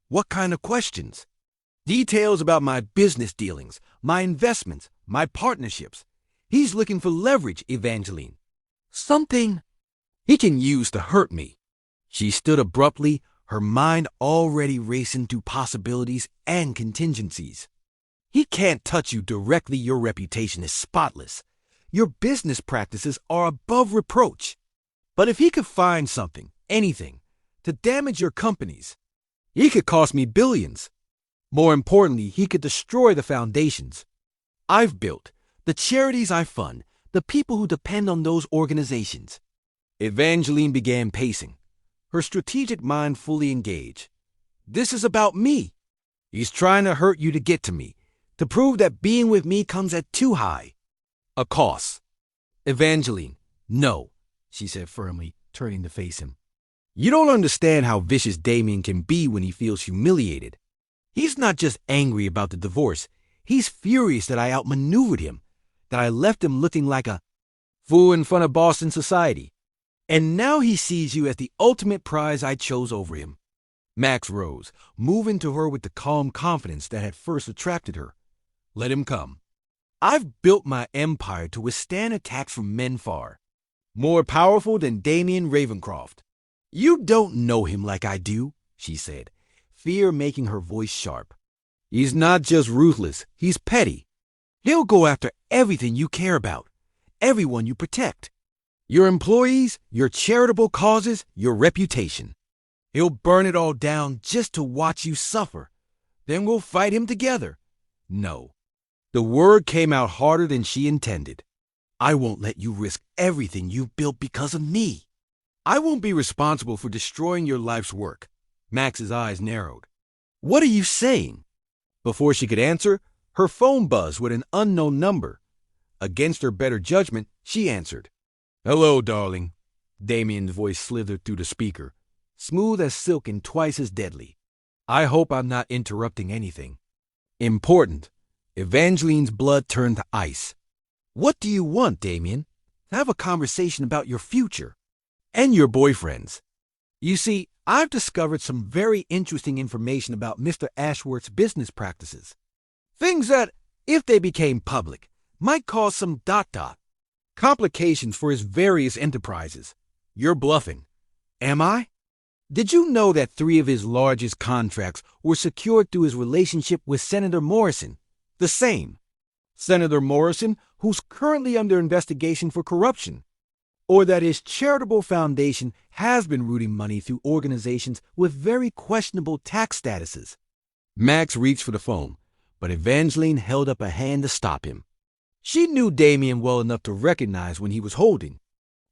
"What kind of questions?" "Details about my business dealings, my investments, my partnerships. He's looking for leverage, Evangeline. Something he can use to hurt me." She stood abruptly, her mind already racing through possibilities and contingencies. "He can't touch you directly. Your reputation is spotless. Your business practices are above reproach. But if he could find something, anything, to damage your companies, he could cost me billions. More importantly, he could destroy the foundations I've built, the charities I fund, the people who depend on those organizations." Evangeline began pacing, her strategic mind fully engaged. "This is about me. He's trying to hurt you to get to me, to prove that being with me comes at too high a cost." "Evangeline, no," she said firmly, turning to face him. "You don't understand how vicious Damien can be when he feels humiliated. He's not just angry about the divorce. He's furious that I outmaneuvered him, that I left him looking like a fool in front of Boston society. And now he sees you as the ultimate prize I chose over him." Max rose, moving to her with the calm confidence that had first attracted her. "Let him come. I've built my empire to withstand attacks from men far more powerful than Damien Ravencroft. You don't know him like I do," she said, fear making her voice sharp. "He's not just ruthless, he's petty. He'll go after everything you care about, everyone you protect. Your employees, your charitable causes, your reputation. He'll burn it all down just to watch you suffer. Then we'll fight him together." No. The word came out harder than she intended. "I won't let you risk everything you've built because of me. I won't be responsible for destroying your life's work." Max's eyes narrowed. "What are you saying?" Before she could answer, her phone buzzed with an unknown number. Against her better judgment, she answered. "Hello, darling." Damien's voice slithered through the speaker, smooth as silk and twice as deadly. "I hope I'm not interrupting anything important." Evangeline's blood turned to ice. "What do you want, Damien?" "Have a conversation about your future and your boyfriends. You see, I've discovered some very interesting information about Mr. Ashworth's business practices. Things that, if they became public, might cause some complications for his various enterprises. You're bluffing." "Am I?" "Did you know that 3 of his largest contracts were secured through his relationship with Senator Morrison? The same Senator Morrison who's currently under investigation for corruption. Or that his charitable foundation has been routing money through organizations with very questionable tax statuses." Max reached for the phone, but Evangeline held up a hand to stop him. She knew Damien well enough to recognize when he was holding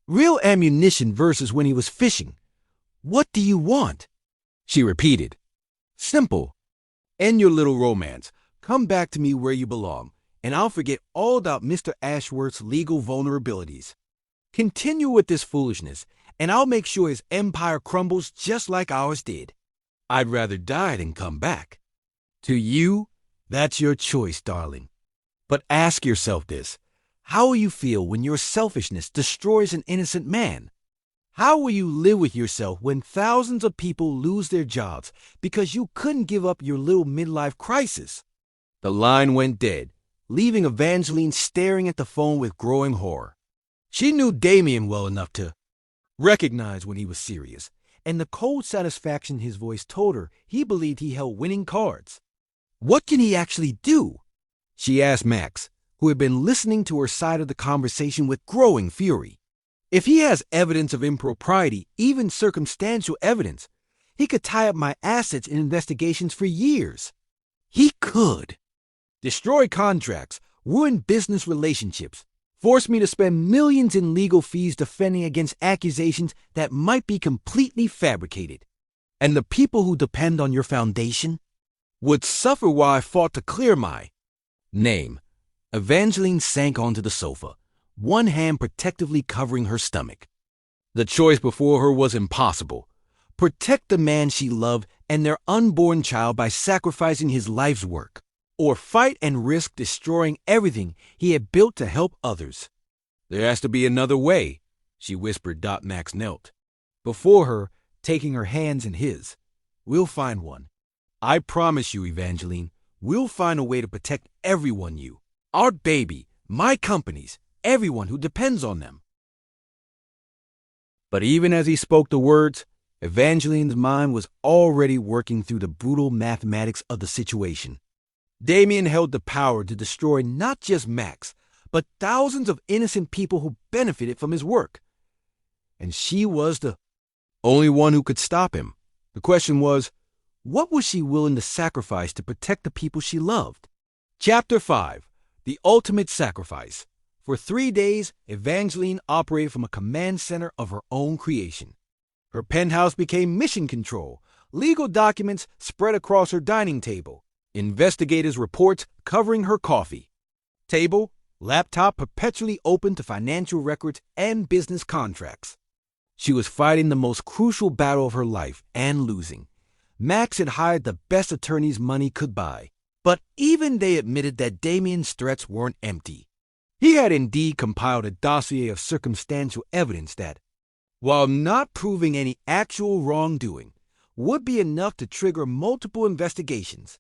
real ammunition versus when he was fishing. "What do you want?" she repeated. "Simple. End your little romance. Come back to me where you belong, and I'll forget all about Mr. Ashworth's legal vulnerabilities. Continue with this foolishness, and I'll make sure his empire crumbles just like ours did. I'd rather die than come back. To you, that's your choice, darling. But ask yourself this. How will you feel when your selfishness destroys an innocent man? How will you live with yourself when thousands of people lose their jobs because you couldn't give up your little midlife crisis?" The line went dead, leaving Evangeline staring at the phone with growing horror. She knew Damien well enough to recognize when he was serious, and the cold satisfaction his voice told her he believed he held winning cards. "What can he actually do?" she asked Max, who had been listening to her side of the conversation with growing fury. "If he has evidence of impropriety, even circumstantial evidence, he could tie up my assets in investigations for years. He could destroy contracts, ruin business relationships, Force me to spend millions in legal fees defending against accusations that might be completely fabricated. And the people who depend on your foundation would suffer while I fought to clear my name. Evangeline sank onto the sofa, one hand protectively covering her stomach. The choice before her was impossible. Protect the man she loved and their unborn child by sacrificing his life's work, or fight and risk destroying everything he had built to help others. There has to be another way, she whispered. Max knelt before her, taking her hands in his. We'll find one. I promise you, Evangeline, we'll find a way to protect everyone you, our baby, my companies, everyone who depends on them. But even as he spoke the words, Evangeline's mind was already working through the brutal mathematics of the situation. Damien held the power to destroy not just Max, but thousands of innocent people who benefited from his work. And she was the only one who could stop him. The question was, what was she willing to sacrifice to protect the people she loved? Chapter 5. The Ultimate Sacrifice. For 3 days, Evangeline operated from a command center of her own creation. Her penthouse became mission control. Legal documents spread across her dining table. Investigators' reports covering her coffee table, laptop perpetually open to financial records and business contracts. She was fighting the most crucial battle of her life and losing. Max had hired the best attorneys money could buy, but even they admitted that Damien's threats weren't empty. He had indeed compiled a dossier of circumstantial evidence that, while not proving any actual wrongdoing, would be enough to trigger multiple investigations.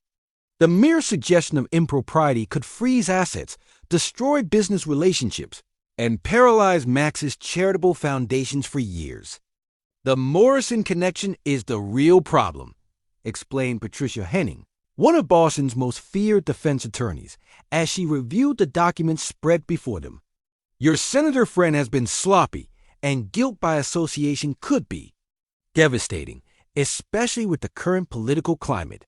The mere suggestion of impropriety could freeze assets, destroy business relationships, and paralyze Max's charitable foundations for years. The Morrison connection is the real problem, explained Patricia Henning, one of Boston's most feared defense attorneys, as she reviewed the documents spread before them. Your senator friend has been sloppy, and guilt by association could be devastating, especially with the current political climate.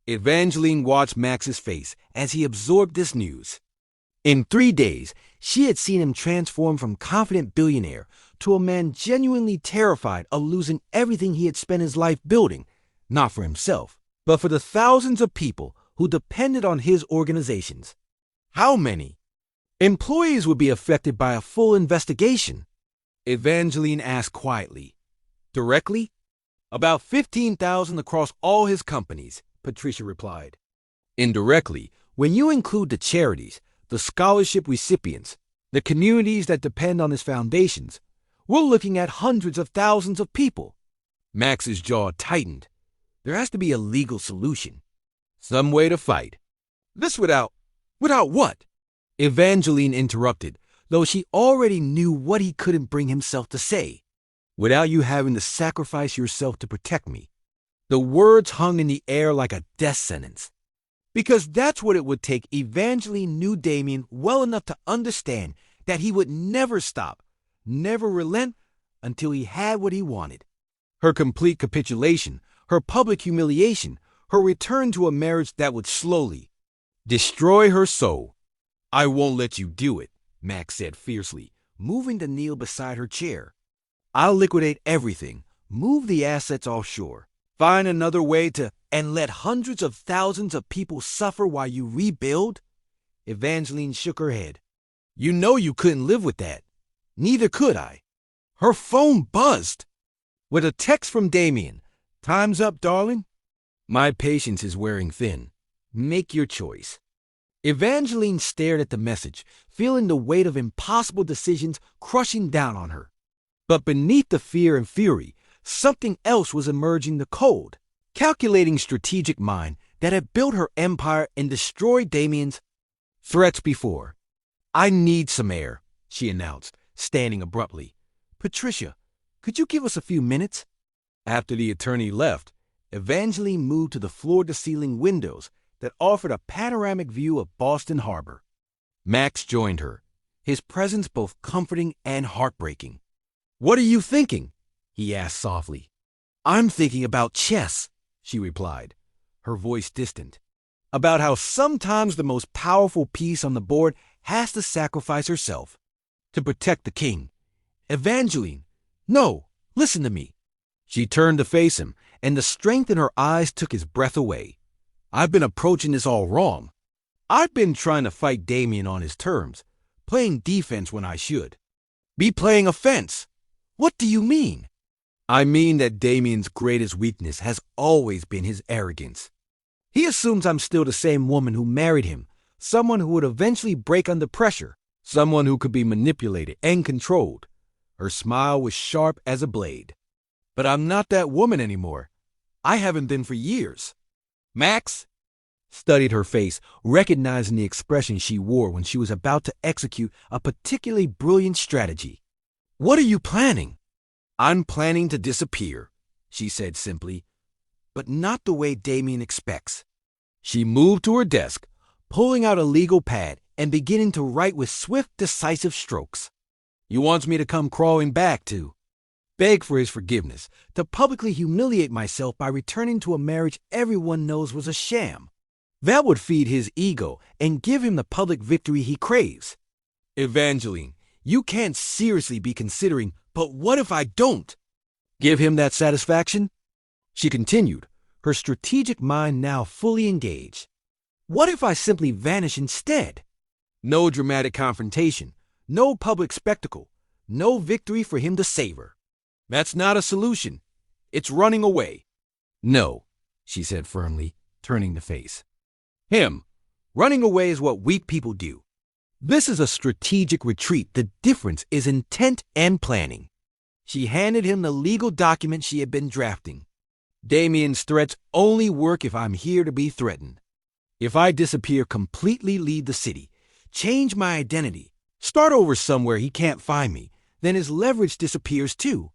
Evangeline watched Max's face as he absorbed this news. In 3 days, she had seen him transform from confident billionaire to a man genuinely terrified of losing everything he had spent his life building, not for himself, but for the thousands of people who depended on his organizations. How many employees would be affected by a full investigation? Evangeline asked quietly. Directly? About 15,000 across all his companies, Patricia replied. Indirectly, when you include the charities, the scholarship recipients, the communities that depend on his foundations, we're looking at hundreds of thousands of people. Max's jaw tightened. There has to be a legal solution. Some way to fight. This without what? Evangeline interrupted, though she already knew what he couldn't bring himself to say. Without you having to sacrifice yourself to protect me. The words hung in the air like a death sentence. Because that's what it would take. Evangeline knew Damien well enough to understand that he would never stop, never relent until he had what he wanted. Her complete capitulation, her public humiliation, her return to a marriage that would slowly destroy her soul. I won't let you do it, Max said fiercely, moving to kneel beside her chair. I'll liquidate everything, move the assets offshore, find another way to, and let hundreds of thousands of people suffer while you rebuild? Evangeline shook her head. You know you couldn't live with that. Neither could I. Her phone buzzed with a text from Damien. Time's up, darling. My patience is wearing thin. Make your choice. Evangeline stared at the message, feeling the weight of impossible decisions crushing down on her. But beneath the fear and fury, something else was emerging, the cold, calculating strategic mind that had built her empire and destroyed Damien's threats before. I need some air, she announced, standing abruptly. Patricia, could you give us a few minutes? After the attorney left, Evangeline moved to the floor-to-ceiling windows that offered a panoramic view of Boston Harbor. Max joined her, his presence both comforting and heartbreaking. What are you thinking? He asked softly. I'm thinking about chess, she replied, her voice distant. About how sometimes the most powerful piece on the board has to sacrifice herself. to protect the king. Evangeline, no, listen to me. She turned to face him, and the strength in her eyes took his breath away. I've been approaching this all wrong. I've been trying to fight Damien on his terms, playing defense when I should. Be playing offense. What do you mean? I mean that Damien's greatest weakness has always been his arrogance. He assumes I'm still the same woman who married him, someone who would eventually break under pressure, someone who could be manipulated and controlled. Her smile was sharp as a blade. But I'm not that woman anymore. I haven't been for years. Max studied her face, recognizing the expression she wore when she was about to execute a particularly brilliant strategy. What are you planning? I'm planning to disappear, she said simply, but not the way Damien expects. She moved to her desk, pulling out a legal pad and beginning to write with swift, decisive strokes. He wants me to come crawling back to beg for his forgiveness, to publicly humiliate myself by returning to a marriage everyone knows was a sham. That would feed his ego and give him the public victory he craves. Evangeline, you can't seriously be considering, but what if I don't? Give him that satisfaction? She continued, her strategic mind now fully engaged. What if I simply vanish instead? No dramatic confrontation, no public spectacle, no victory for him to savor. That's not a solution. It's running away. No, she said firmly, turning to face him. Running away is what weak people do. This is a strategic retreat. The difference is intent and planning. She handed him the legal document she had been drafting. Damien's threats only work if I'm here to be threatened. If I disappear completely, leave the city, change my identity, start over somewhere he can't find me, then his leverage disappears too.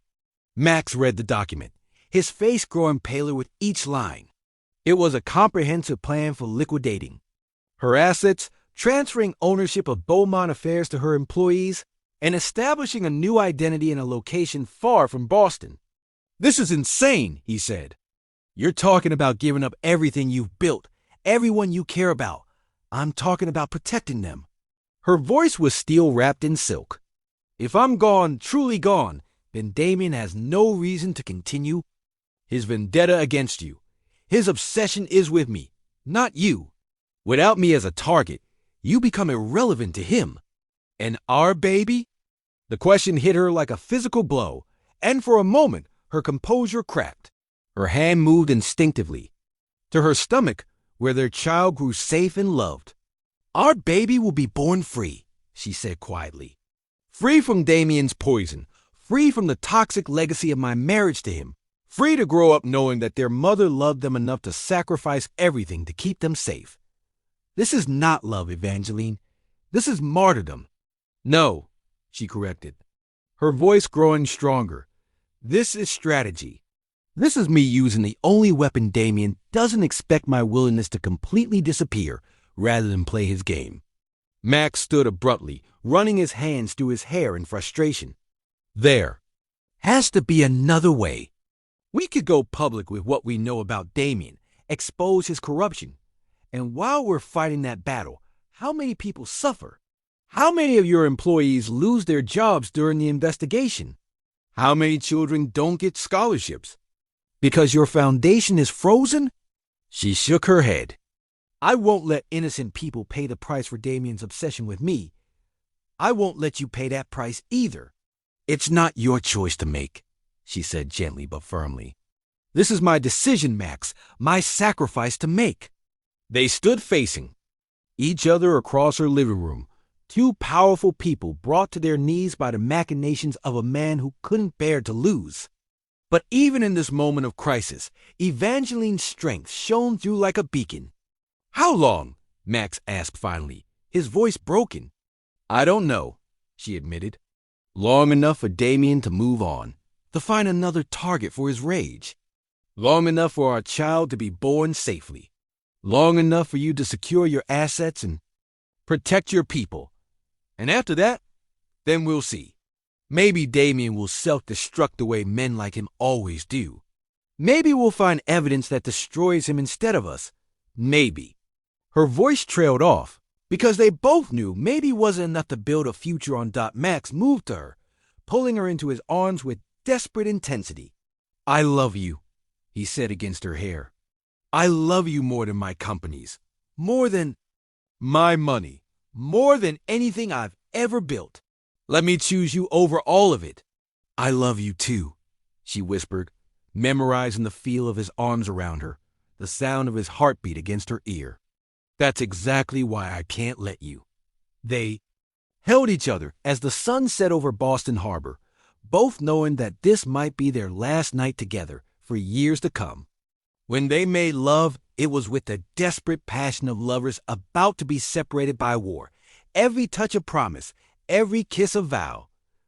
Max read the document, his face growing paler with each line. It was a comprehensive plan for liquidating her assets, transferring ownership of Beaumont Affairs to her employees, and establishing a new identity in a location far from Boston. This is insane, he said. You're talking about giving up everything you've built, everyone you care about. I'm talking about protecting them. Her voice was steel wrapped in silk. If I'm gone, truly gone, then Damien has no reason to continue his vendetta against you. His obsession is with me, not you. Without me as a target, you become irrelevant to him. And our baby? The question hit her like a physical blow, and for a moment, her composure cracked. Her hand moved instinctively to her stomach, where their child grew safe and loved. Our baby will be born free, she said quietly. Free from Damien's poison, free from the toxic legacy of my marriage to him, free to grow up knowing that their mother loved them enough to sacrifice everything to keep them safe. This is not love, Evangeline. This is martyrdom. No, she corrected, her voice growing stronger. This is strategy. This is me using the only weapon Damien doesn't expect my willingness to completely disappear rather than play his game. Max stood abruptly, running his hands through his hair in frustration. There has to be another way. We could go public with what we know about Damien, expose his corruption. And while we're fighting that battle, how many people suffer? How many of your employees lose their jobs during the investigation? How many children don't get scholarships? Because your foundation is frozen? She shook her head. I won't let innocent people pay the price for Damien's obsession with me. I won't let you pay that price either. It's not your choice to make, she said gently but firmly. This is my decision, Max, my sacrifice to make. They stood facing each other across her living room, two powerful people brought to their knees by the machinations of a man who couldn't bear to lose. But even in this moment of crisis, Evangeline's strength shone through like a beacon. How long? Max asked finally, his voice broken. I don't know, she admitted. Long enough for Damien to move on, to find another target for his rage. Long enough for our child to be born safely. Long enough for you to secure your assets and protect your people. And after that, then we'll see. Maybe Damien will self-destruct the way men like him always do. Maybe we'll find evidence that destroys him instead of us. Maybe. Her voice trailed off, Because they both knew maybe wasn't enough to build a future on. Max moved to her, pulling her into his arms with desperate intensity. "I love you," he said against her hair. "I love you more than my companies, more than my money, more than anything I've ever built. Let me choose you over all of it." "I love you too," she whispered, memorizing the feel of his arms around her, the sound of his heartbeat against her ear. "That's exactly why I can't let you." They held each other as the sun set over Boston Harbor, both knowing that this might be their last night together for years to come. When they made love, it was with the desperate passion of lovers about to be separated by war, every touch a promise, every kiss a vow.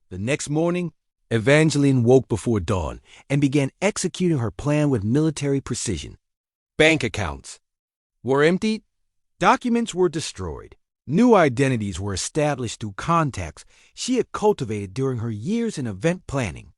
The next morning, Evangeline woke before dawn and began executing her plan with military precision. Bank accounts were emptied, documents were destroyed, new identities were established through contacts she had cultivated during her years in event planning.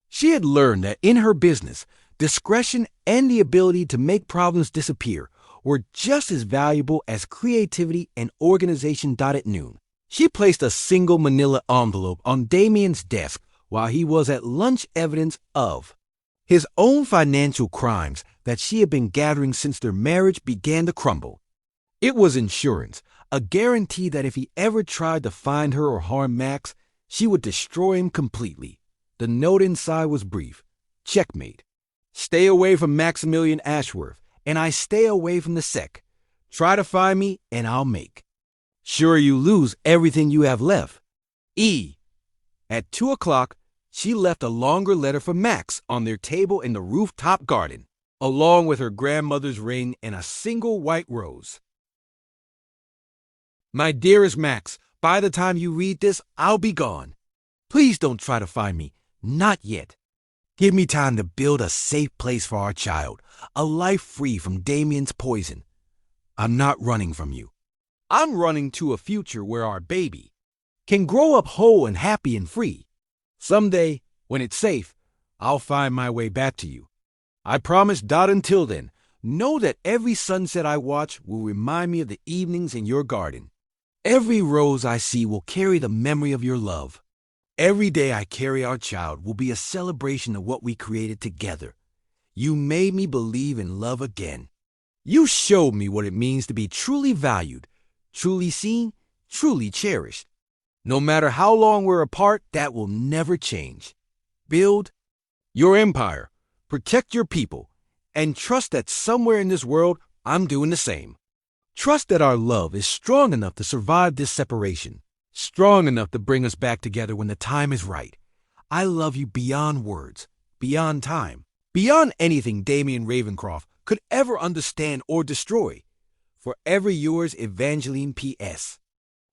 She had learned that in her business, discretion and the ability to make problems disappear were just as valuable as creativity and organization. At noon, she placed a single manila envelope on Damien's desk while he was at lunch, evidence of his own financial crimes that she had been gathering since their marriage began to crumble. It was insurance, a guarantee that if he ever tried to find her or harm Max, she would destroy him completely. The note inside was brief. Checkmate. Stay away from Maximilian Ashworth, and I stay away from the sec. Try to find me, and I'll make sure you lose everything you have left. E. At 2:00, she left a longer letter for Max on their table in the rooftop garden, along with her grandmother's ring and a single white rose. "My dearest Max, by the time you read this, I'll be gone. Please don't try to find me. Not yet. Give me time to build a safe place for our child, a life free from Damien's poison. I'm not running from you. I'm running to a future where our baby can grow up whole and happy and free. Someday, when it's safe, I'll find my way back to you. I promise. Until then, know that every sunset I watch will remind me of the evenings in your garden. Every rose I see will carry the memory of your love. Every day I carry our child will be a celebration of what we created together. You made me believe in love again. You showed me what it means to be truly valued, truly seen, truly cherished. No matter how long we're apart, that will never change. Build your empire, protect your people, and trust that somewhere in this world I'm doing the same. Trust that our love is strong enough to survive this separation, strong enough to bring us back together when the time is right. I love you beyond words, beyond time, beyond anything Damien Ravencroft could ever understand or destroy. Forever yours, Evangeline P.S.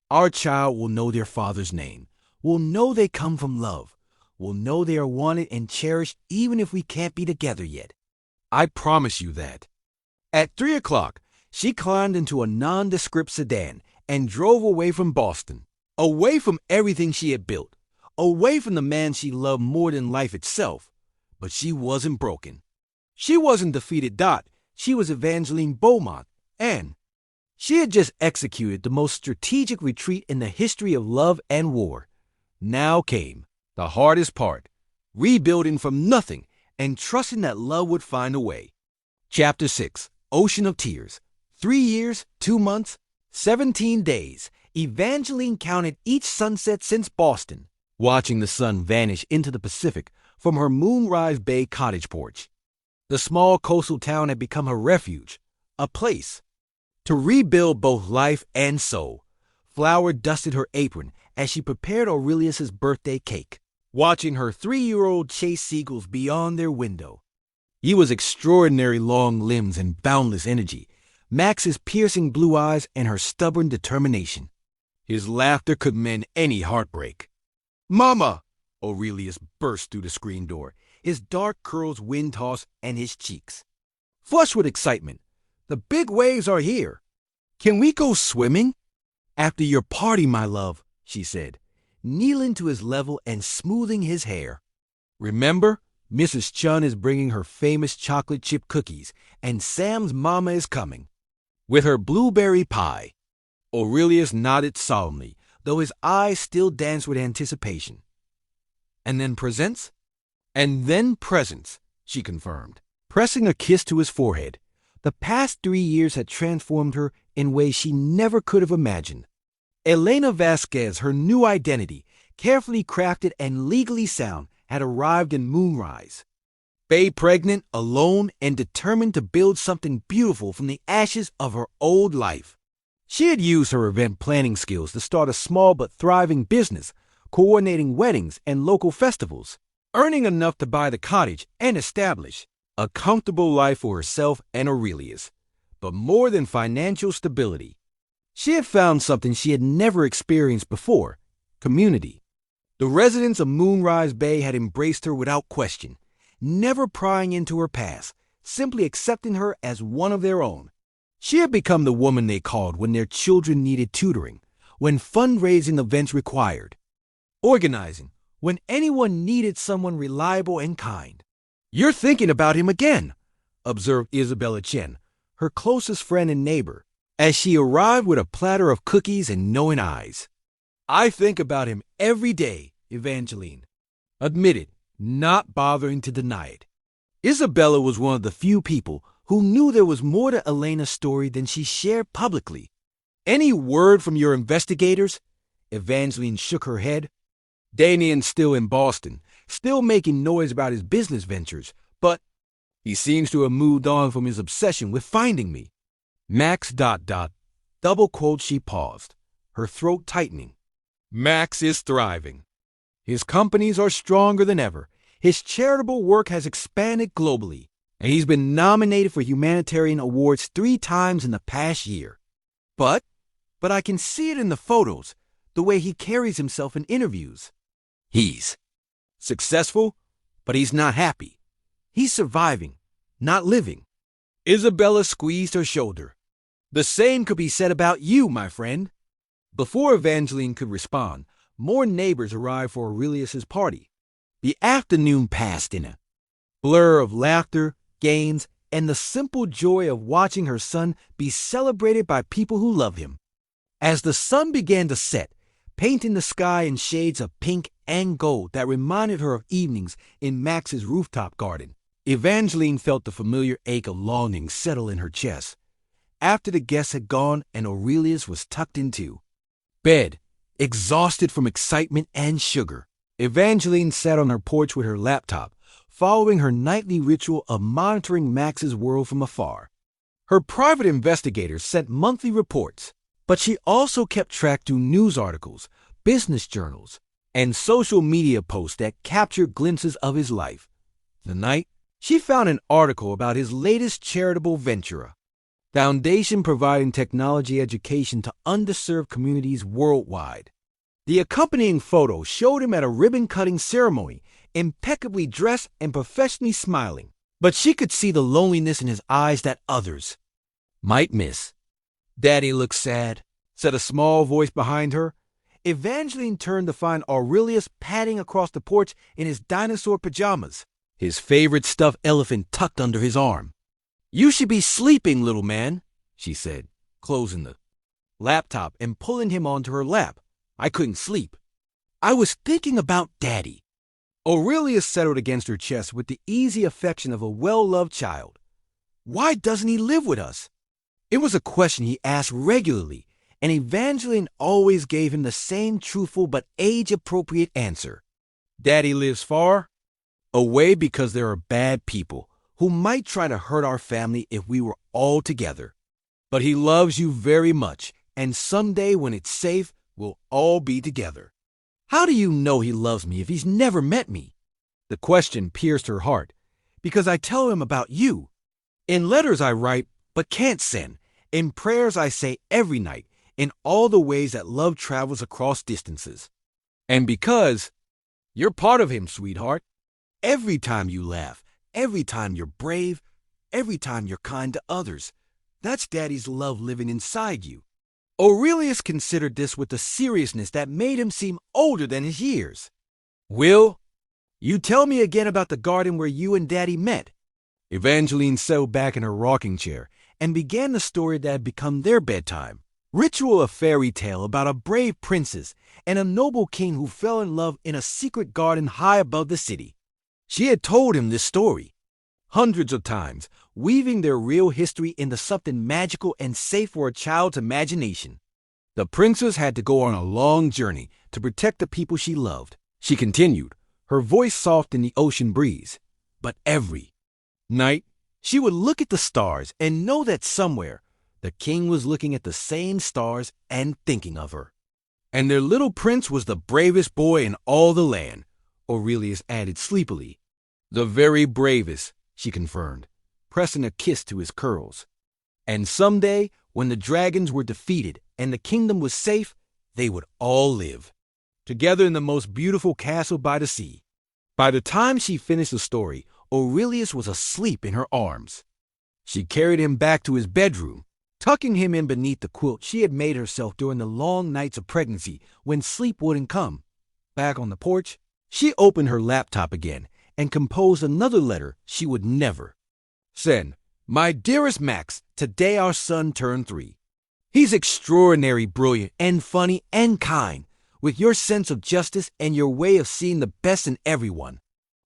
Our child will know their father's name, will know they come from love, will know they are wanted and cherished even if we can't be together yet. I promise you that." At 3:00, she climbed into a nondescript sedan and drove away from Boston, away from everything she had built, away from the man she loved more than life itself. But she wasn't broken. She wasn't defeated. She was Evangeline Beaumont, and she had just executed the most strategic retreat in the history of love and war. Now came the hardest part, rebuilding from nothing and trusting that love would find a way. Chapter 6, Ocean of Tears. 3 years, 2 months, 17 days. Evangeline counted each sunset since Boston, watching the sun vanish into the Pacific from her Moonrise Bay cottage porch. The small coastal town had become her refuge, a place to rebuild both life and soul. Flour dusted her apron as she prepared Aurelius's birthday cake, watching her 3-year-old chase seagulls beyond their window. He was extraordinary long limbs and boundless energy, Max's piercing blue eyes and her stubborn determination. His laughter could mend any heartbreak. "Mama!" Aurelius burst through the screen door, his dark curls wind-tossed and his cheeks flushed with excitement. "The big waves are here. Can we go swimming?" "After your party, my love," she said, kneeling to his level and smoothing his hair. "Remember, Mrs. Chun is bringing her famous chocolate chip cookies, and Sam's mama is coming with her blueberry pie." Aurelius nodded solemnly, though his eyes still danced with anticipation. And then presents? And then presents, she confirmed, pressing a kiss to his forehead. The past 3 years had transformed her in ways she never could have imagined. Elena Vasquez, her new identity, carefully crafted and legally sound, had arrived in Moonrise. Faye pregnant, alone, and determined to build something beautiful from the ashes of her old life. She had used her event planning skills to start a small but thriving business, coordinating weddings and local festivals, earning enough to buy the cottage and establish a comfortable life for herself and Aurelius. But more than financial stability, she had found something she had never experienced before: community. The residents of Moonrise Bay had embraced her without question, never prying into her past, simply accepting her as one of their own. She had become the woman they called when their children needed tutoring, when fundraising events required, organizing, when anyone needed someone reliable and kind. "You're thinking about him again," observed Isabella Chen, her closest friend and neighbor, as she arrived with a platter of cookies and knowing eyes. "I think about him every day," Evangeline admitted, not bothering to deny it. Isabella was one of the few people who knew there was more to Elena's story than she shared publicly. "Any word from your investigators?" Evangeline shook her head. "Damien's still in Boston, still making noise about his business ventures, but he seems to have moved on from his obsession with finding me." Max ... double quote. She paused, her throat tightening. "Max is thriving. His companies are stronger than ever. His charitable work has expanded globally, and he's been nominated for humanitarian awards 3 times in the past year. But I can see it in the photos, the way he carries himself in interviews. He's successful, but he's not happy. He's surviving, not living." Isabella squeezed her shoulder. "The same could be said about you, my friend." Before Evangeline could respond, more neighbors arrived for Aurelius's party. The afternoon passed in a blur of laughter, games, and the simple joy of watching her son be celebrated by people who love him. As the sun began to set, painting the sky in shades of pink and gold that reminded her of evenings in Max's rooftop garden, Evangeline felt the familiar ache of longing settle in her chest. After the guests had gone and Aurelius was tucked into bed, exhausted from excitement and sugar, Evangeline sat on her porch with her laptop, following her nightly ritual of monitoring Max's world from afar. Her private investigators sent monthly reports, but she also kept track through news articles, business journals, and social media posts that captured glimpses of his life. Tonight, she found an article about his latest charitable venture, a foundation providing technology education to underserved communities worldwide. The accompanying photo showed him at a ribbon-cutting ceremony, impeccably dressed and professionally smiling, but she could see the loneliness in his eyes that others might miss. "Daddy looks sad," said a small voice behind her. Evangeline turned to find Aurelius padding across the porch in his dinosaur pajamas, his favorite stuffed elephant tucked under his arm. "You should be sleeping, little man," she said, closing the laptop and pulling him onto her lap. "I couldn't sleep. I was thinking about Daddy." Aurelius settled against her chest with the easy affection of a well-loved child. "Why doesn't he live with us?" It was a question he asked regularly, and Evangeline always gave him the same truthful but age-appropriate answer. "Daddy lives far away because there are bad people who might try to hurt our family if we were all together. But he loves you very much, and someday when it's safe, we'll all be together." "How do you know he loves me if he's never met me?" The question pierced her heart. "Because I tell him about you. In letters I write but can't send, in prayers I say every night, in all the ways that love travels across distances. And because you're part of him, sweetheart. Every time you laugh, every time you're brave, every time you're kind to others, that's Daddy's love living inside you." Aurelius considered this with a seriousness that made him seem older than his years. "Will you tell me again about the garden where you and Daddy met?" Evangeline settled back in her rocking chair and began the story that had become their bedtime. Ritual a fairy tale about a brave princess and a noble king who fell in love in a secret garden high above the city. She had told him this story hundreds of times, weaving their real history into something magical and safe for a child's imagination. The princess had to go on a long journey to protect the people she loved. She continued, her voice soft in the ocean breeze. But every night, she would look at the stars and know that somewhere, the king was looking at the same stars and thinking of her. And their little prince was the bravest boy in all the land, Aurelius added sleepily. The very bravest, she confirmed, pressing a kiss to his curls. And someday, when the dragons were defeated and the kingdom was safe, they would all live together in the most beautiful castle by the sea. By the time she finished the story, Aurelius was asleep in her arms. She carried him back to his bedroom, tucking him in beneath the quilt she had made herself during the long nights of pregnancy when sleep wouldn't come. Back on the porch, she opened her laptop again and composed another letter she would never send. My dearest Max, today our son turned 3. He's extraordinary, brilliant, and funny and kind, with your sense of justice and your way of seeing the best in everyone.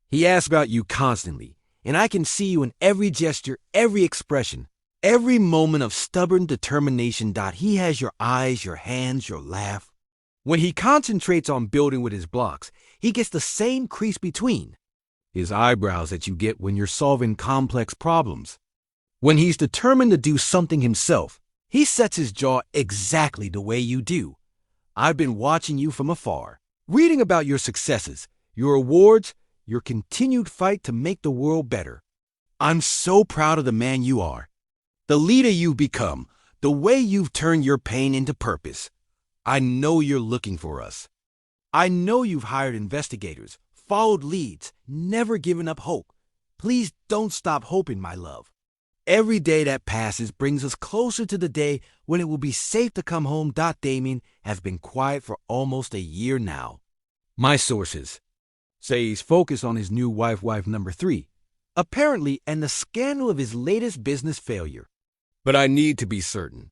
He asks about you constantly, and I can see you in every gesture, every expression, every moment of stubborn determination. He has your eyes, your hands, your laugh. When he concentrates on building with his blocks, he gets the same crease between his eyebrows that you get when you're solving complex problems. When he's determined to do something himself, he sets his jaw exactly the way you do. I've been watching you from afar, reading about your successes, your awards, your continued fight to make the world better. I'm so proud of the man you are, the leader you've become, the way you've turned your pain into purpose. I know you're looking for us. I know you've hired investigators, followed leads, never given up hope. Please don't stop hoping, my love. Every day that passes brings us closer to the day when it will be safe to come home. Damien has been quiet for almost a year now. My sources say he's focused on his new wife number 3, apparently, and the scandal of his latest business failure. But I need to be certain.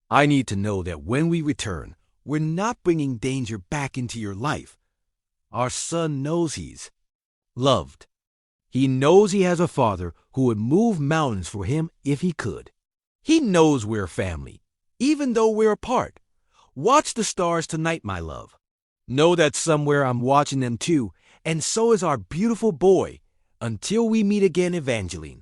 I need to know that when we return, we're not bringing danger back into your life. Our son knows he's loved. He knows he has a father who would move mountains for him if he could. He knows we're family, even though we're apart. Watch the stars tonight, my love. Know that somewhere I'm watching them too, and so is our beautiful boy. Until we meet again, Evangeline.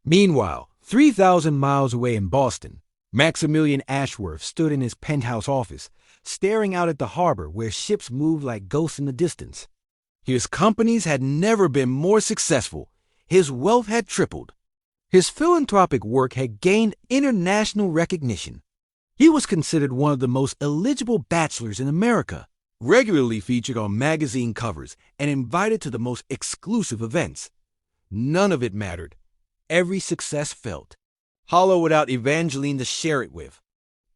Meanwhile, 3,000 miles away in Boston, Maximilian Ashworth stood in his penthouse office, staring out at the harbor where ships moved like ghosts in the distance. His companies had never been more successful. His wealth had tripled. His philanthropic work had gained international recognition. He was considered one of the most eligible bachelors in America, regularly featured on magazine covers and invited to the most exclusive events. None of it mattered. Every success felt hollow without Evangeline to share it with.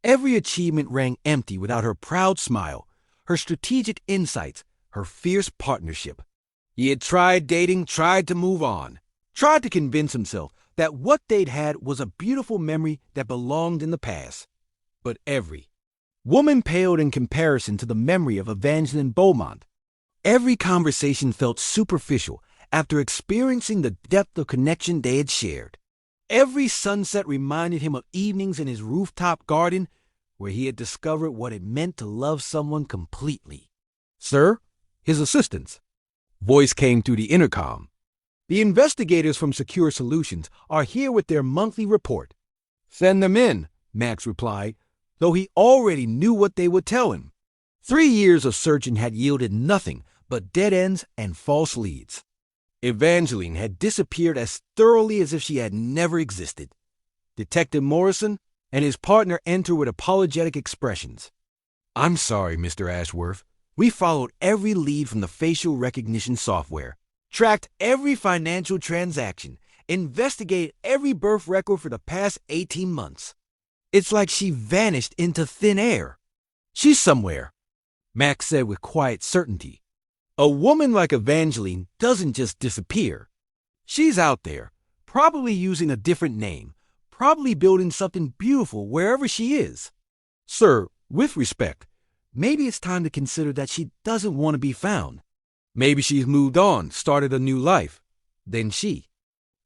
Every achievement rang empty without her proud smile, her strategic insights, her fierce partnership. He had tried dating, tried to move on, tried to convince himself that what they'd had was a beautiful memory that belonged in the past. But every woman paled in comparison to the memory of Evangeline Beaumont. Every conversation felt superficial after experiencing the depth of connection they had shared. Every sunset reminded him of evenings in his rooftop garden where he had discovered what it meant to love someone completely. Sir? His assistants. Voice came through the intercom. The investigators from Secure Solutions are here with their monthly report. Send them in, Max replied, though he already knew what they would tell him. 3 years of searching had yielded nothing but dead ends and false leads. Evangeline had disappeared as thoroughly as if she had never existed. Detective Morrison and his partner entered with apologetic expressions. I'm sorry, Mr. Ashworth. We followed every lead from the facial recognition software, tracked every financial transaction, investigated every birth record for the past 18 months. It's like she vanished into thin air. She's somewhere, Max said with quiet certainty. A woman like Evangeline doesn't just disappear. She's out there, probably using a different name, probably building something beautiful wherever she is. Sir, with respect, maybe it's time to consider that she doesn't want to be found. Maybe she's moved on, started a new life. Then she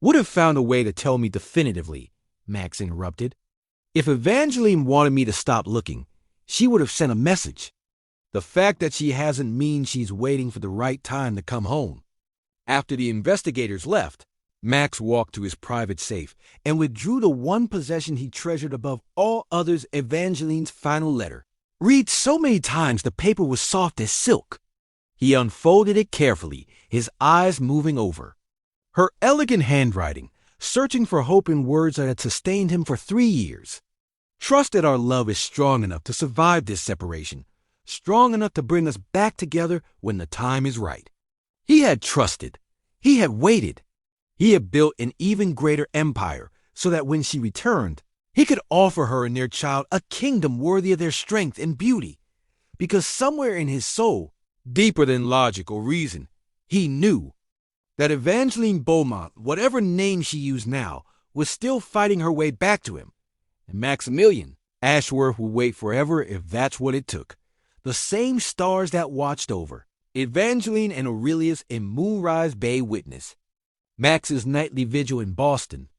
would have found a way to tell me definitively, Max interrupted. If Evangeline wanted me to stop looking, she would have sent a message. The fact that she hasn't means she's waiting for the right time to come home. After the investigators left, Max walked to his private safe and withdrew the one possession he treasured above all others, Evangeline's final letter. Read so many times the paper was soft as silk. He unfolded it carefully, his eyes moving over. Her elegant handwriting, searching for hope in words that had sustained him for 3 years. Trust that our love is strong enough to survive this separation, strong enough to bring us back together when the time is right. He had trusted. He had waited. He had built an even greater empire so that when she returned, he could offer her and their child a kingdom worthy of their strength and beauty. Because somewhere in his soul, deeper than logic or reason, he knew that Evangeline Beaumont, whatever name she used now, was still fighting her way back to him. And Maximilian Ashworth would wait forever if that's what it took. The same stars that watched over Evangeline and Aurelius in Moonrise Bay witness Max's nightly vigil in Boston.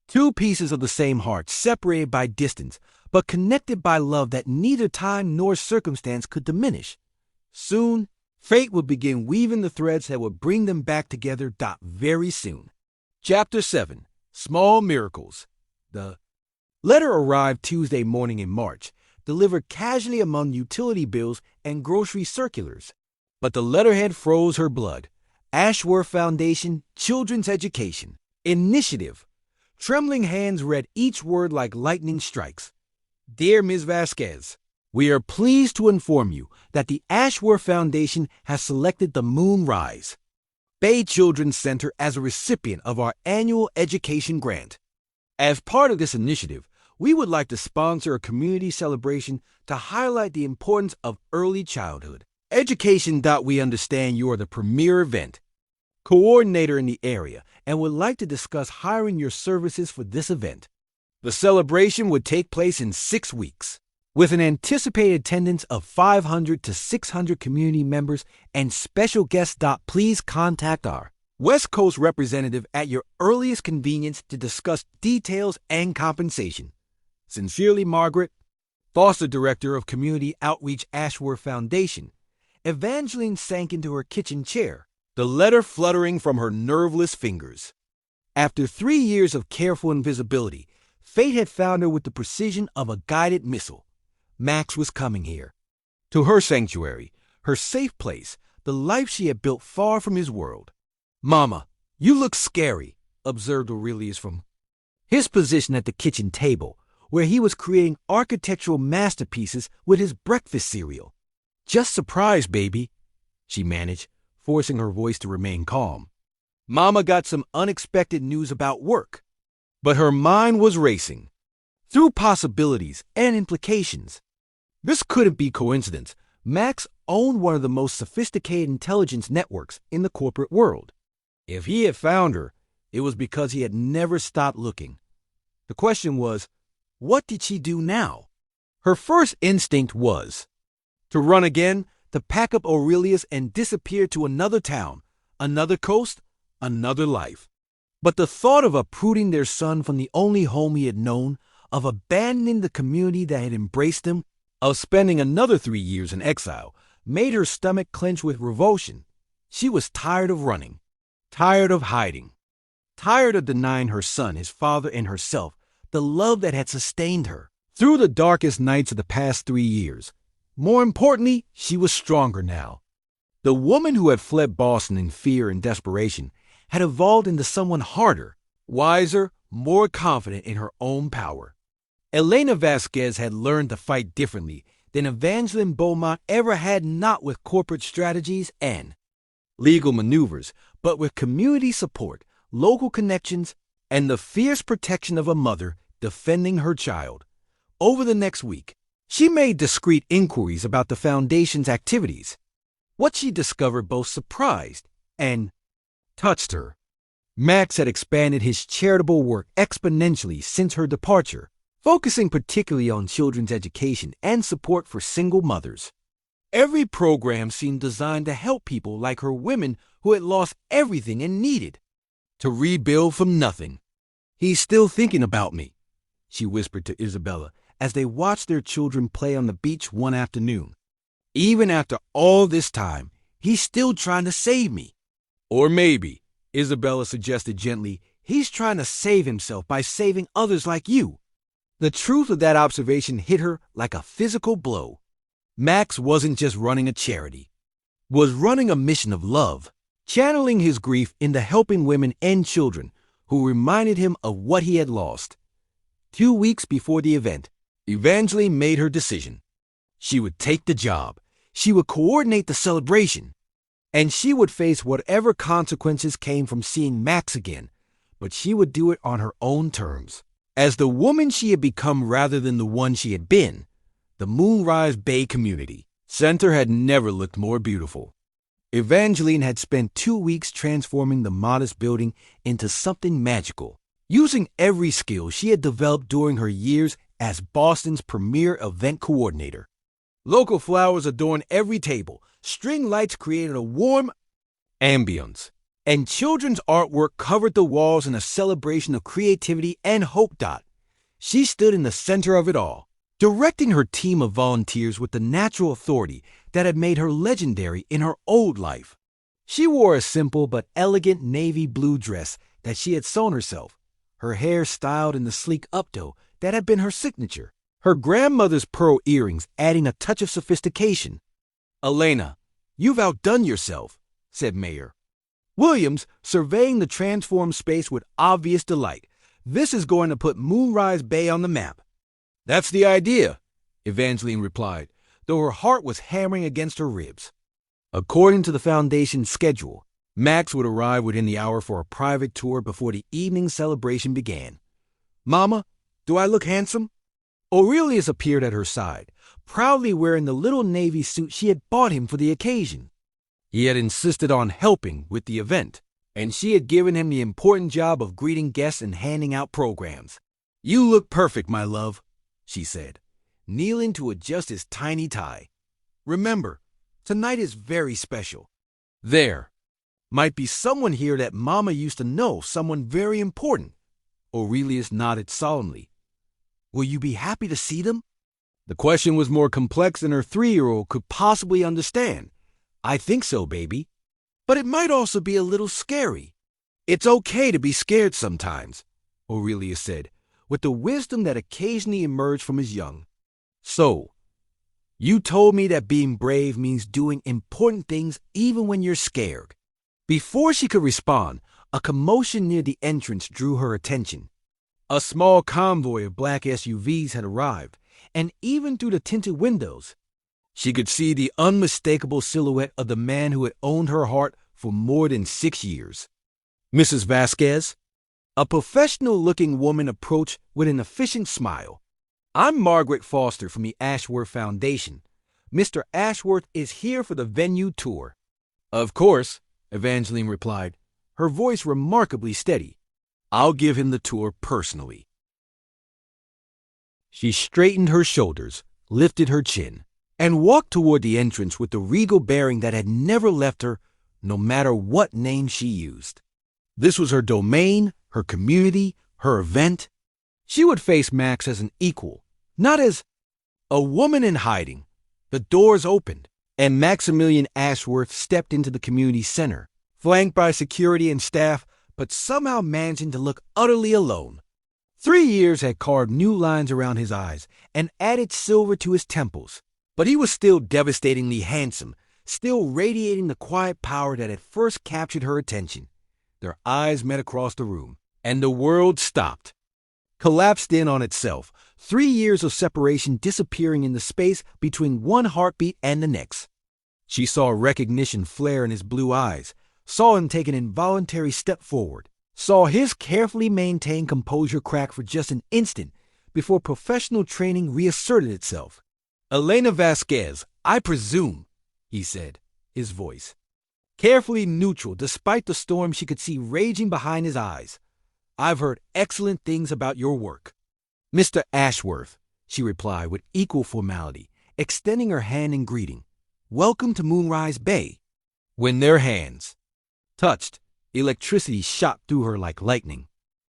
Two pieces of the same heart, separated by distance, but connected by love that neither time nor circumstance could diminish. Soon, fate would begin weaving the threads that would bring them back together. Very soon. Chapter 7. Small Miracles. The letter arrived Tuesday morning in March, delivered casually among utility bills and grocery circulars. But the letterhead froze her blood. Ashworth Foundation, Children's Education, Initiative. Trembling hands read each word like lightning strikes. Dear Ms. Vasquez, we are pleased to inform you that the Ashworth Foundation has selected the Moonrise Bay Children's Center as a recipient of our annual education grant. As part of this initiative, we would like to sponsor a community celebration to highlight the importance of early childhood education. We understand you are the premier event coordinator in the area and would like to discuss hiring your services for this event. The celebration would take place in 6 weeks, with an anticipated attendance of 500 to 600 community members and special guests. Please contact our West Coast representative at your earliest convenience to discuss details and compensation. Sincerely, Margaret, Foster Director of Community Outreach, Ashworth Foundation. Evangeline sank into her kitchen chair, the letter fluttering from her nerveless fingers. After 3 years of careful invisibility, fate had found her with the precision of a guided missile. Max was coming here, to her sanctuary, her safe place, the life she had built far from his world. "Mama, you look scary," observed Aurelius from his position at the kitchen table, where he was creating architectural masterpieces with his breakfast cereal. "Just surprised, baby," she managed, forcing her voice to remain calm. Mama got some unexpected news about work, but her mind was racing through possibilities and implications. This couldn't be coincidence. Max owned one of the most sophisticated intelligence networks in the corporate world. If he had found her, it was because he had never stopped looking. The question was, what did she do now? Her first instinct was to run again, to pack up Aurelius and disappear to another town, another coast, another life. But the thought of uprooting their son from the only home he had known, of abandoning the community that had embraced him, of spending another 3 years in exile, made her stomach clench with revulsion. She was tired of running, tired of hiding, tired of denying her son, his father, and herself the love that had sustained her through the darkest nights of the past 3 years. More importantly, she was stronger now. The woman who had fled Boston in fear and desperation had evolved into someone harder, wiser, more confident in her own power. Elena Vasquez had learned to fight differently than Evangeline Beaumont ever had, not with corporate strategies and legal maneuvers, but with community support, local connections, and the fierce protection of a mother defending her child. Over the next week, she made discreet inquiries about the Foundation's activities. What she discovered both surprised and touched her. Max had expanded his charitable work exponentially since her departure, focusing particularly on children's education and support for single mothers. Every program seemed designed to help people like her women who had lost everything and needed to rebuild from nothing. "He's still thinking about me," she whispered to Isabella as they watched their children play on the beach one afternoon. "Even after all this time, he's still trying to save me." "Or maybe," Isabella suggested gently, "he's trying to save himself by saving others like you." The truth of that observation hit her like a physical blow. Max wasn't just running a charity, was running a mission of love, channeling his grief into helping women and children who reminded him of what he had lost. 2 weeks before the event, Evangeline made her decision. She would take the job, she would coordinate the celebration, and she would face whatever consequences came from seeing Max again, but she would do it on her own terms. As the woman she had become rather than the one she had been, the Moonrise Bay Community Center had never looked more beautiful. Evangeline had spent 2 weeks transforming the modest building into something magical, using every skill she had developed during her years as Boston's premier event coordinator. Local flowers adorned every table, string lights created a warm ambience, and children's artwork covered the walls in a celebration of creativity and hope. She stood in the center of it all, directing her team of volunteers with the natural authority that had made her legendary in her old life. She wore a simple but elegant navy blue dress that she had sewn herself, her hair styled in the sleek updo that had been her signature, her grandmother's pearl earrings adding a touch of sophistication. "Elena, you've outdone yourself," said Mayor Williams, surveying the transformed space with obvious delight. "This is going to put Moonrise Bay on the map." "That's the idea," Evangeline replied, though her heart was hammering against her ribs. According to the foundation's schedule, Max would arrive within the hour for a private tour before the evening celebration began. "Mama, do I look handsome?" Aurelius appeared at her side, proudly wearing the little navy suit she had bought him for the occasion. He had insisted on helping with the event, and she had given him the important job of greeting guests and handing out programs. "You look perfect, my love," she said, kneeling to adjust his tiny tie. "Remember, tonight is very special. There might be someone here that Mama used to know, someone very important." Aurelius nodded solemnly. "Will you be happy to see them?" The question was more complex than her 3-year-old could possibly understand. "I think so, baby. But it might also be a little scary." "It's okay to be scared sometimes," Aurelius said, with the wisdom that occasionally emerged from his young. "So, you told me that being brave means doing important things even when you're scared." Before she could respond, a commotion near the entrance drew her attention. A small convoy of black SUVs had arrived, and even through the tinted windows, she could see the unmistakable silhouette of the man who had owned her heart for more than 6 years. "Mrs. Vasquez?" A professional-looking woman approached with an efficient smile. "I'm Margaret Foster from the Ashworth Foundation. Mr. Ashworth is here for the venue tour." "Of course," Evangeline replied, her voice remarkably steady. "I'll give him the tour personally." She straightened her shoulders, lifted her chin, and walked toward the entrance with the regal bearing that had never left her, no matter what name she used. This was her domain, her community, her event. She would face Max as an equal, not as a woman in hiding. The doors opened, and Maximilian Ashworth stepped into the community center, flanked by security and staff, but somehow managing to look utterly alone. 3 years had carved new lines around his eyes and added silver to his temples, but he was still devastatingly handsome, still radiating the quiet power that had first captured her attention. Their eyes met across the room, and the world stopped, collapsed in on itself, 3 years of separation disappearing in the space between one heartbeat and the next. She saw recognition flare in his blue eyes, saw him take an involuntary step forward, saw his carefully maintained composure crack for just an instant before professional training reasserted itself. "Elena Vasquez, I presume," he said, his voice carefully neutral despite the storm she could see raging behind his eyes. "I've heard excellent things about your work, Mr. Ashworth," she replied with equal formality, extending her hand in greeting. "Welcome to Moonrise Bay." When their hands touched, electricity shot through her like lightning.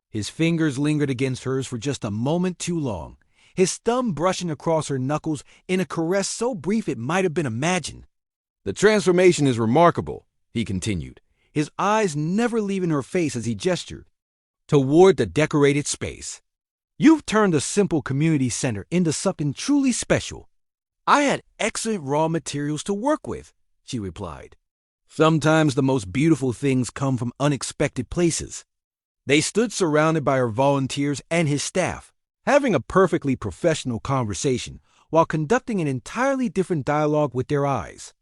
His fingers lingered against hers for just a moment too long, his thumb brushing across her knuckles in a caress so brief it might have been imagined. "The transformation is remarkable," he continued, his eyes never leaving her face as he gestured toward the decorated space. "You've turned a simple community center into something truly special." "I had excellent raw materials to work with," she replied. "Sometimes the most beautiful things come from unexpected places." They stood surrounded by her volunteers and his staff, having a perfectly professional conversation while conducting an entirely different dialogue with their eyes.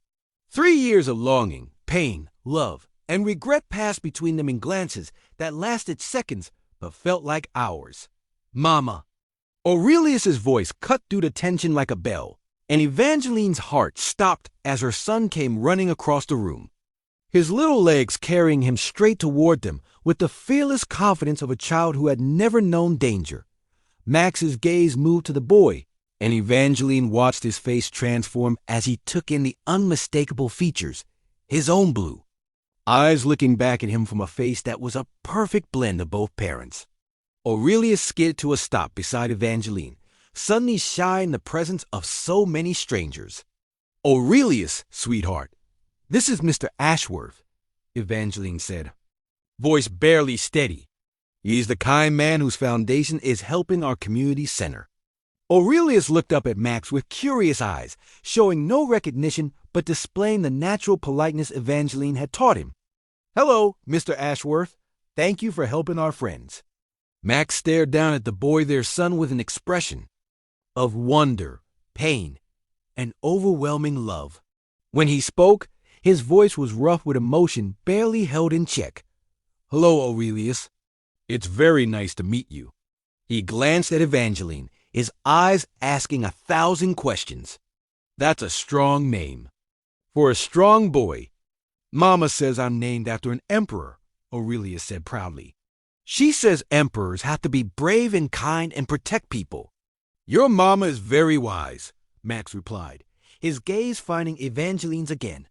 3 years of longing, pain, love, and regret passed between them in glances that lasted seconds but felt like hours. "Mama." Aurelius's voice cut through the tension like a bell, and Evangeline's heart stopped as her son came running across the room, his little legs carrying him straight toward them with the fearless confidence of a child who had never known danger. Max's gaze moved to the boy, and Evangeline watched his face transform as he took in the unmistakable features, his own blue eyes looking back at him from a face that was a perfect blend of both parents. Aurelius skidded to a stop beside Evangeline, suddenly shy in the presence of so many strangers. "Aurelius, sweetheart, this is Mr. Ashworth," Evangeline said, voice barely steady. "He's the kind man whose foundation is helping our community center." Aurelius looked up at Max with curious eyes, showing no recognition but displaying the natural politeness Evangeline had taught him. "Hello, Mr. Ashworth. Thank you for helping our friends." Max stared down at the boy, their son, with an expression of wonder, pain, and overwhelming love. When he spoke, his voice was rough with emotion barely held in check. "Hello, Aurelius. It's very nice to meet you." He glanced at Evangeline, his eyes asking 1,000 questions. "That's a strong name for a strong boy." "Mama says I'm named after an emperor," Aurelius said proudly. "She says emperors have to be brave and kind and protect people." "Your mama is very wise," Max replied, his gaze finding Evangeline's again.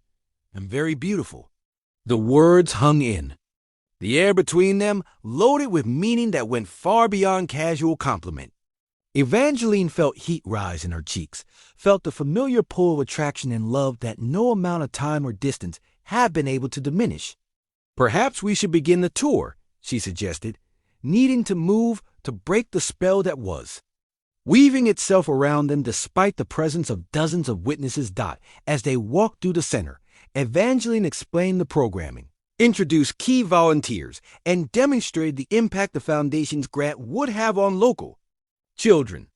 "And very beautiful." The words hung in the air between them, loaded with meaning that went far beyond casual compliment. Evangeline felt heat rise in her cheeks, felt the familiar pull of attraction and love that no amount of time or distance had been able to diminish. "Perhaps we should begin the tour," she suggested, needing to move to break the spell that was weaving itself around them despite the presence of dozens of witnesses. As they walked through the center, Evangeline explained the programming, introduced key volunteers, and demonstrated the impact the Foundation's grant would have on local children.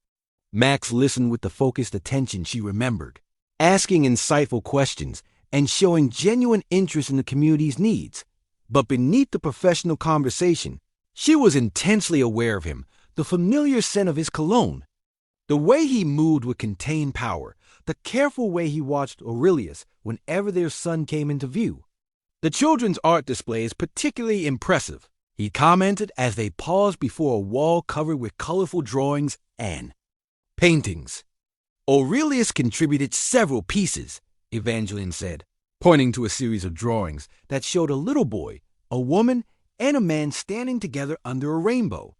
Max listened with the focused attention she remembered, asking insightful questions and showing genuine interest in the community's needs. But beneath the professional conversation, she was intensely aware of him, the familiar scent of his cologne, the way he moved with contained power, the careful way he watched Aurelius whenever their son came into view. "The children's art display is particularly impressive," he commented as they paused before a wall covered with colorful drawings and paintings. "Aurelius contributed several pieces," Evangeline said, pointing to a series of drawings that showed a little boy, a woman, and a man standing together under a rainbow.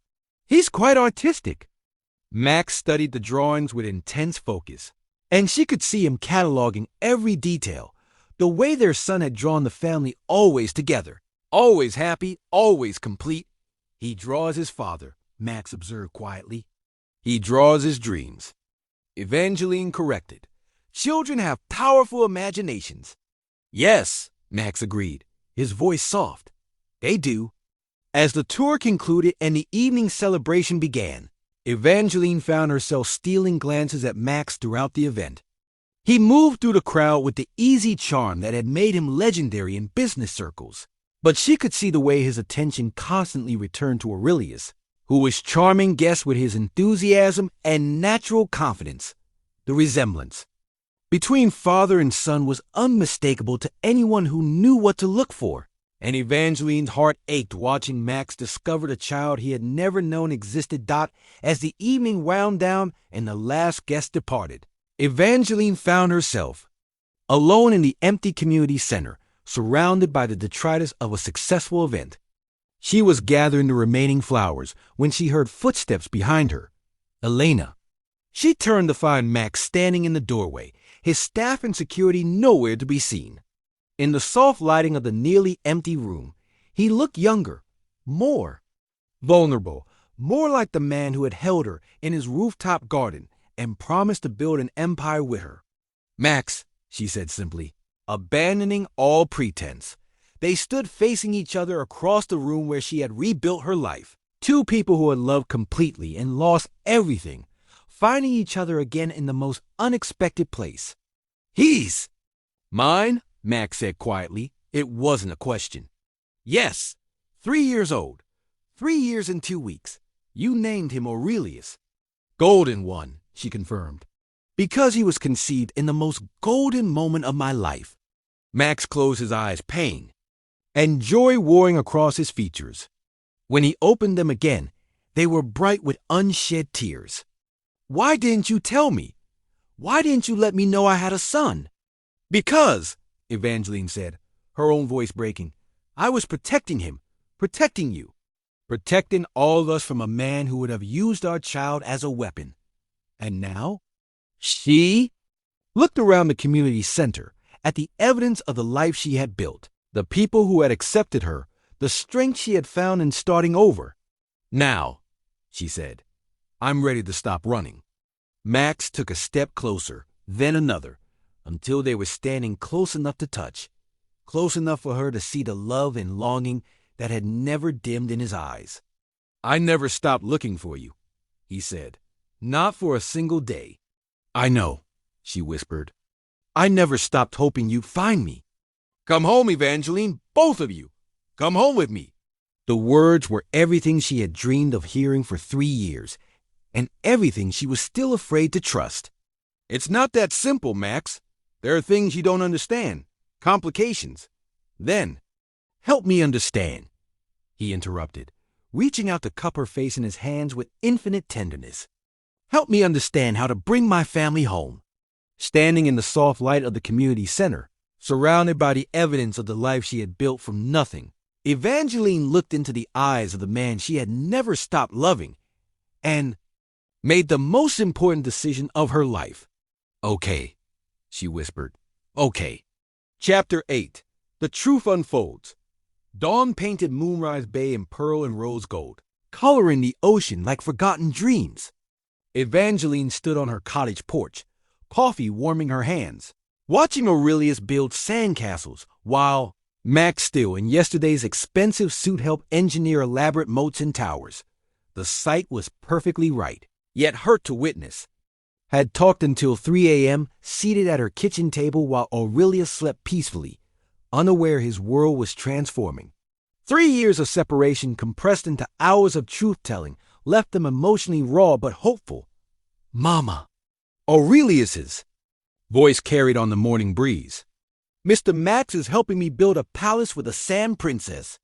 "He's quite artistic." Max studied the drawings with intense focus, and she could see him cataloging every detail, the way their son had drawn the family always together, always happy, always complete. "He draws his father," Max observed quietly. "He draws his dreams," Evangeline corrected. "Children have powerful imaginations." "Yes," Max agreed, his voice soft. "They do." As the tour concluded and the evening celebration began, Evangeline found herself stealing glances at Max throughout the event. He moved through the crowd with the easy charm that had made him legendary in business circles. But she could see the way his attention constantly returned to Aurelius, who was charming guests with his enthusiasm and natural confidence. The resemblance between father and son was unmistakable to anyone who knew what to look for. And Evangeline's heart ached watching Max discover the child he had never known existed. As the evening wound down and the last guest departed, Evangeline found herself alone in the empty community center, surrounded by the detritus of a successful event. She was gathering the remaining flowers when she heard footsteps behind her. Elena. She turned to find Max standing in the doorway, his staff and security nowhere to be seen. In the soft lighting of the nearly empty room, he looked younger, more vulnerable, more like the man who had held her in his rooftop garden and promised to build an empire with her. "Max," she said simply, abandoning all pretense. They stood facing each other across the room where she had rebuilt her life. Two people who had loved completely and lost everything, finding each other again in the most unexpected place. "He's mine," Max said quietly. It wasn't a question. "Yes, 3 years old. 3 years and 2 weeks. You named him Aurelius." "Golden one," she confirmed. "Because he was conceived in the most golden moment of my life." Max closed his eyes, pain and joy warring across his features. When he opened them again, they were bright with unshed tears. "Why didn't you tell me? Why didn't you let me know I had a son?" "Because," Evangeline said, her own voice breaking, "I was protecting him, protecting you, protecting all of us from a man who would have used our child as a weapon. And now?" She looked around the community center at the evidence of the life she had built, the people who had accepted her, the strength she had found in starting over. "Now," she said, "I'm ready to stop running." Max took a step closer, then another, until they were standing close enough to touch, close enough for her to see the love and longing that had never dimmed in his eyes. "I never stopped looking for you," he said, "not for a single day." "I know," she whispered. "I never stopped hoping you'd find me." "Come home, Evangeline, both of you. Come home with me." The words were everything she had dreamed of hearing for 3 years, and everything she was still afraid to trust. "It's not that simple, Max. There are things you don't understand, complications." Then, "Help me understand," he interrupted, reaching out to cup her face in his hands with infinite tenderness. "Help me understand how to bring my family home." Standing in the soft light of the community center, surrounded by the evidence of the life she had built from nothing, Evangeline looked into the eyes of the man she had never stopped loving and made the most important decision of her life. "Okay," she whispered. "Okay." Chapter 8. The Truth Unfolds. Dawn painted Moonrise Bay in pearl and rose gold, coloring the ocean like forgotten dreams. Evangeline stood on her cottage porch, coffee warming her hands, watching Aurelius build sandcastles while Max Still in yesterday's expensive suit helped engineer elaborate moats and towers. The sight was perfectly right, yet hurt to witness. Had talked until 3 a.m., seated at her kitchen table while Aurelius slept peacefully, unaware his world was transforming. 3 years of separation compressed into hours of truth-telling left them emotionally raw but hopeful. "Mama." Aurelius's voice carried on the morning breeze. "Mr. Max is helping me build a palace with a sand princess."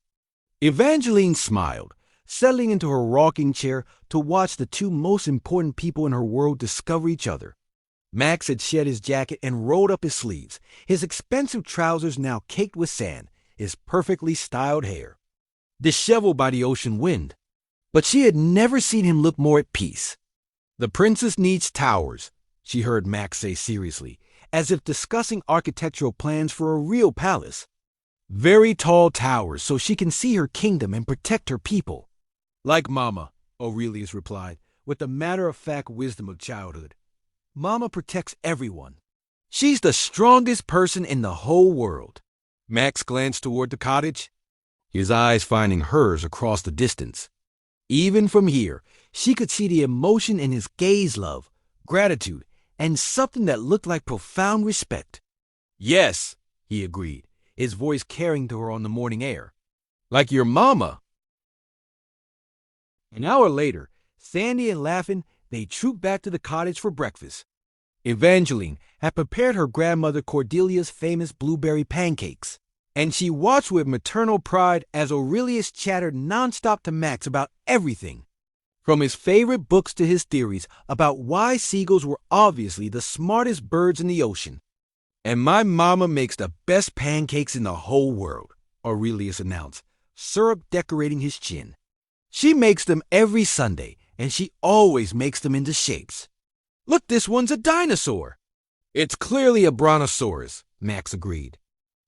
Evangeline smiled, settling into her rocking chair to watch the two most important people in her world discover each other. Max had shed his jacket and rolled up his sleeves, his expensive trousers now caked with sand, his perfectly styled hair disheveled by the ocean wind. But she had never seen him look more at peace. "The princess needs towers," she heard Max say seriously, as if discussing architectural plans for a real palace. "Very tall towers so she can see her kingdom and protect her people." "Like Mama," Aurelius replied, with the matter-of-fact wisdom of childhood. "Mama protects everyone. She's the strongest person in the whole world." Max glanced toward the cottage, his eyes finding hers across the distance. Even from here, she could see the emotion in his gaze, love, gratitude, and something that looked like profound respect. "Yes," he agreed, his voice carrying to her on the morning air. "Like your mama." An hour later, sandy and laughing, they trooped back to the cottage for breakfast. Evangeline had prepared her grandmother Cordelia's famous blueberry pancakes, and she watched with maternal pride as Aurelius chattered nonstop to Max about everything, from his favorite books to his theories about why seagulls were obviously the smartest birds in the ocean. "And my mama makes the best pancakes in the whole world," Aurelius announced, syrup decorating his chin. "She makes them every Sunday, and she always makes them into shapes. Look, this one's a dinosaur." "It's clearly a brontosaurus," Max agreed,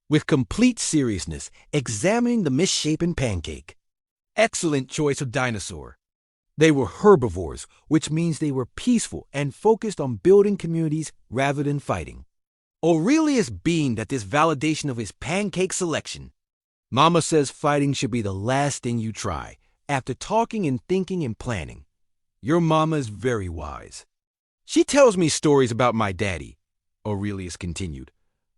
with complete seriousness, examining the misshapen pancake. "Excellent choice of dinosaur." They were herbivores, which means they were peaceful and focused on building communities rather than fighting. Aurelius beamed at this validation of his pancake selection. "Mama says fighting should be the last thing you try, after talking and thinking and planning. Your mama is very wise. She tells me stories about my daddy," Aurelius continued,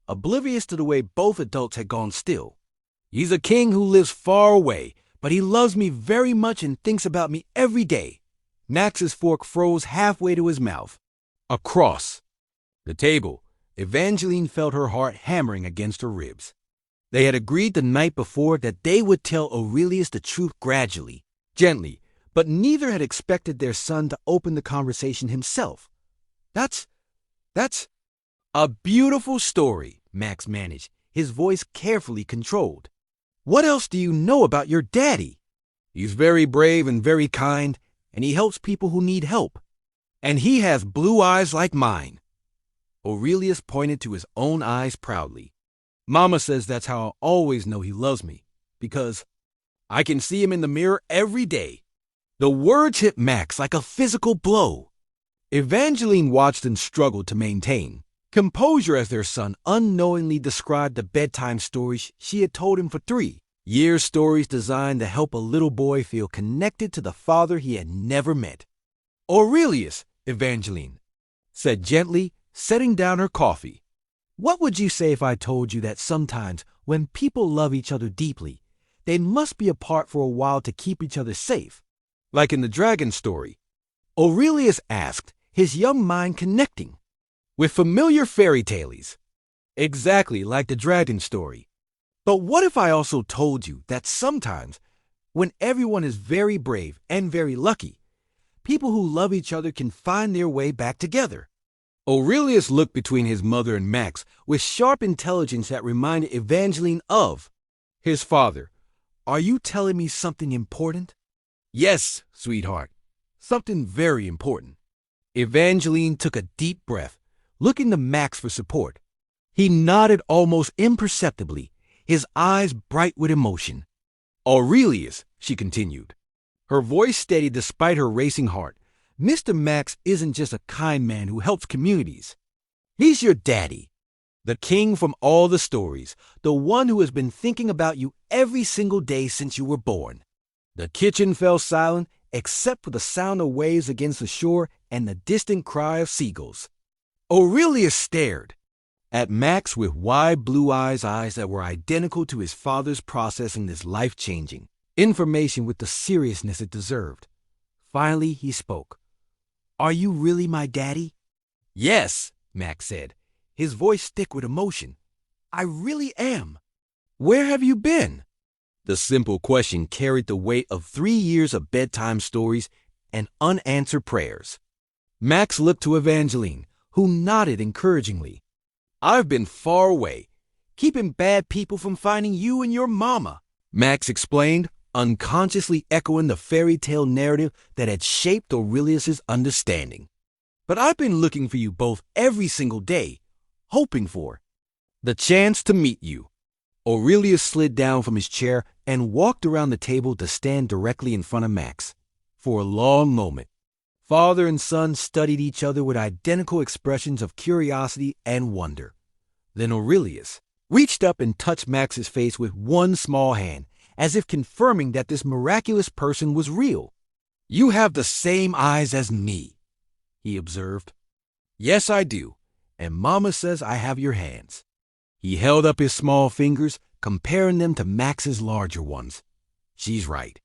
oblivious to the way both adults had gone still. "He's a king who lives far away, but he loves me very much and thinks about me every day." Max's fork froze halfway to his mouth. Across the table, Evangeline felt her heart hammering against her ribs. They had agreed the night before that they would tell Aurelius the truth gradually, gently, but neither had expected their son to open the conversation himself. That's a beautiful story," Max managed, his voice carefully controlled. "What else do you know about your daddy?" "He's very brave and very kind, and he helps people who need help. And he has blue eyes like mine." Aurelius pointed to his own eyes proudly. "Mama says that's how I always know he loves me, because I can see him in the mirror every day." The words hit Max like a physical blow. Evangeline watched and struggled to maintain composure as their son unknowingly described the bedtime stories she had told him for 3 years, stories designed to help a little boy feel connected to the father he had never met. "Aurelius," Evangeline said gently, setting down her coffee, "what would you say if I told you that sometimes when people love each other deeply, they must be apart for a while to keep each other safe, like in the dragon story?" Aurelius asked, his young mind connecting with familiar fairy tales. "Exactly like the dragon story. But what if I also told you that sometimes, when everyone is very brave and very lucky, people who love each other can find their way back together?" Aurelius looked between his mother and Max with sharp intelligence that reminded Evangeline of his father. "Are you telling me something important?" "Yes, sweetheart, something very important." Evangeline took a deep breath, looking to Max for support. He nodded almost imperceptibly, his eyes bright with emotion. "Aurelius," she continued, her voice steady despite her racing heart, "Mr. Max isn't just a kind man who helps communities. He's your daddy, the king from all the stories, the one who has been thinking about you every single day since you were born." The kitchen fell silent except for the sound of waves against the shore and the distant cry of seagulls. Aurelius stared at Max with wide blue eyes that were identical to his father's, processing this life-changing information with the seriousness it deserved. Finally, he spoke. "Are you really my daddy?" "Yes," Max said, his voice thick with emotion. "I really am." "Where have you been?" The simple question carried the weight of 3 years of bedtime stories and unanswered prayers. Max looked to Evangeline, who nodded encouragingly. "I've been far away, keeping bad people from finding you and your mama," Max explained, unconsciously echoing the fairy tale narrative that had shaped Aurelius's understanding. "But I've been looking for you both every single day, hoping for the chance to meet you." Aurelius slid down from his chair and walked around the table to stand directly in front of Max. For a long moment, father and son studied each other with identical expressions of curiosity and wonder. Then Aurelius reached up and touched Max's face with one small hand, as if confirming that this miraculous person was real. "You have the same eyes as me," he observed. "Yes, I do, and Mama says I have your hands." He held up his small fingers, comparing them to Max's larger ones. "She's right.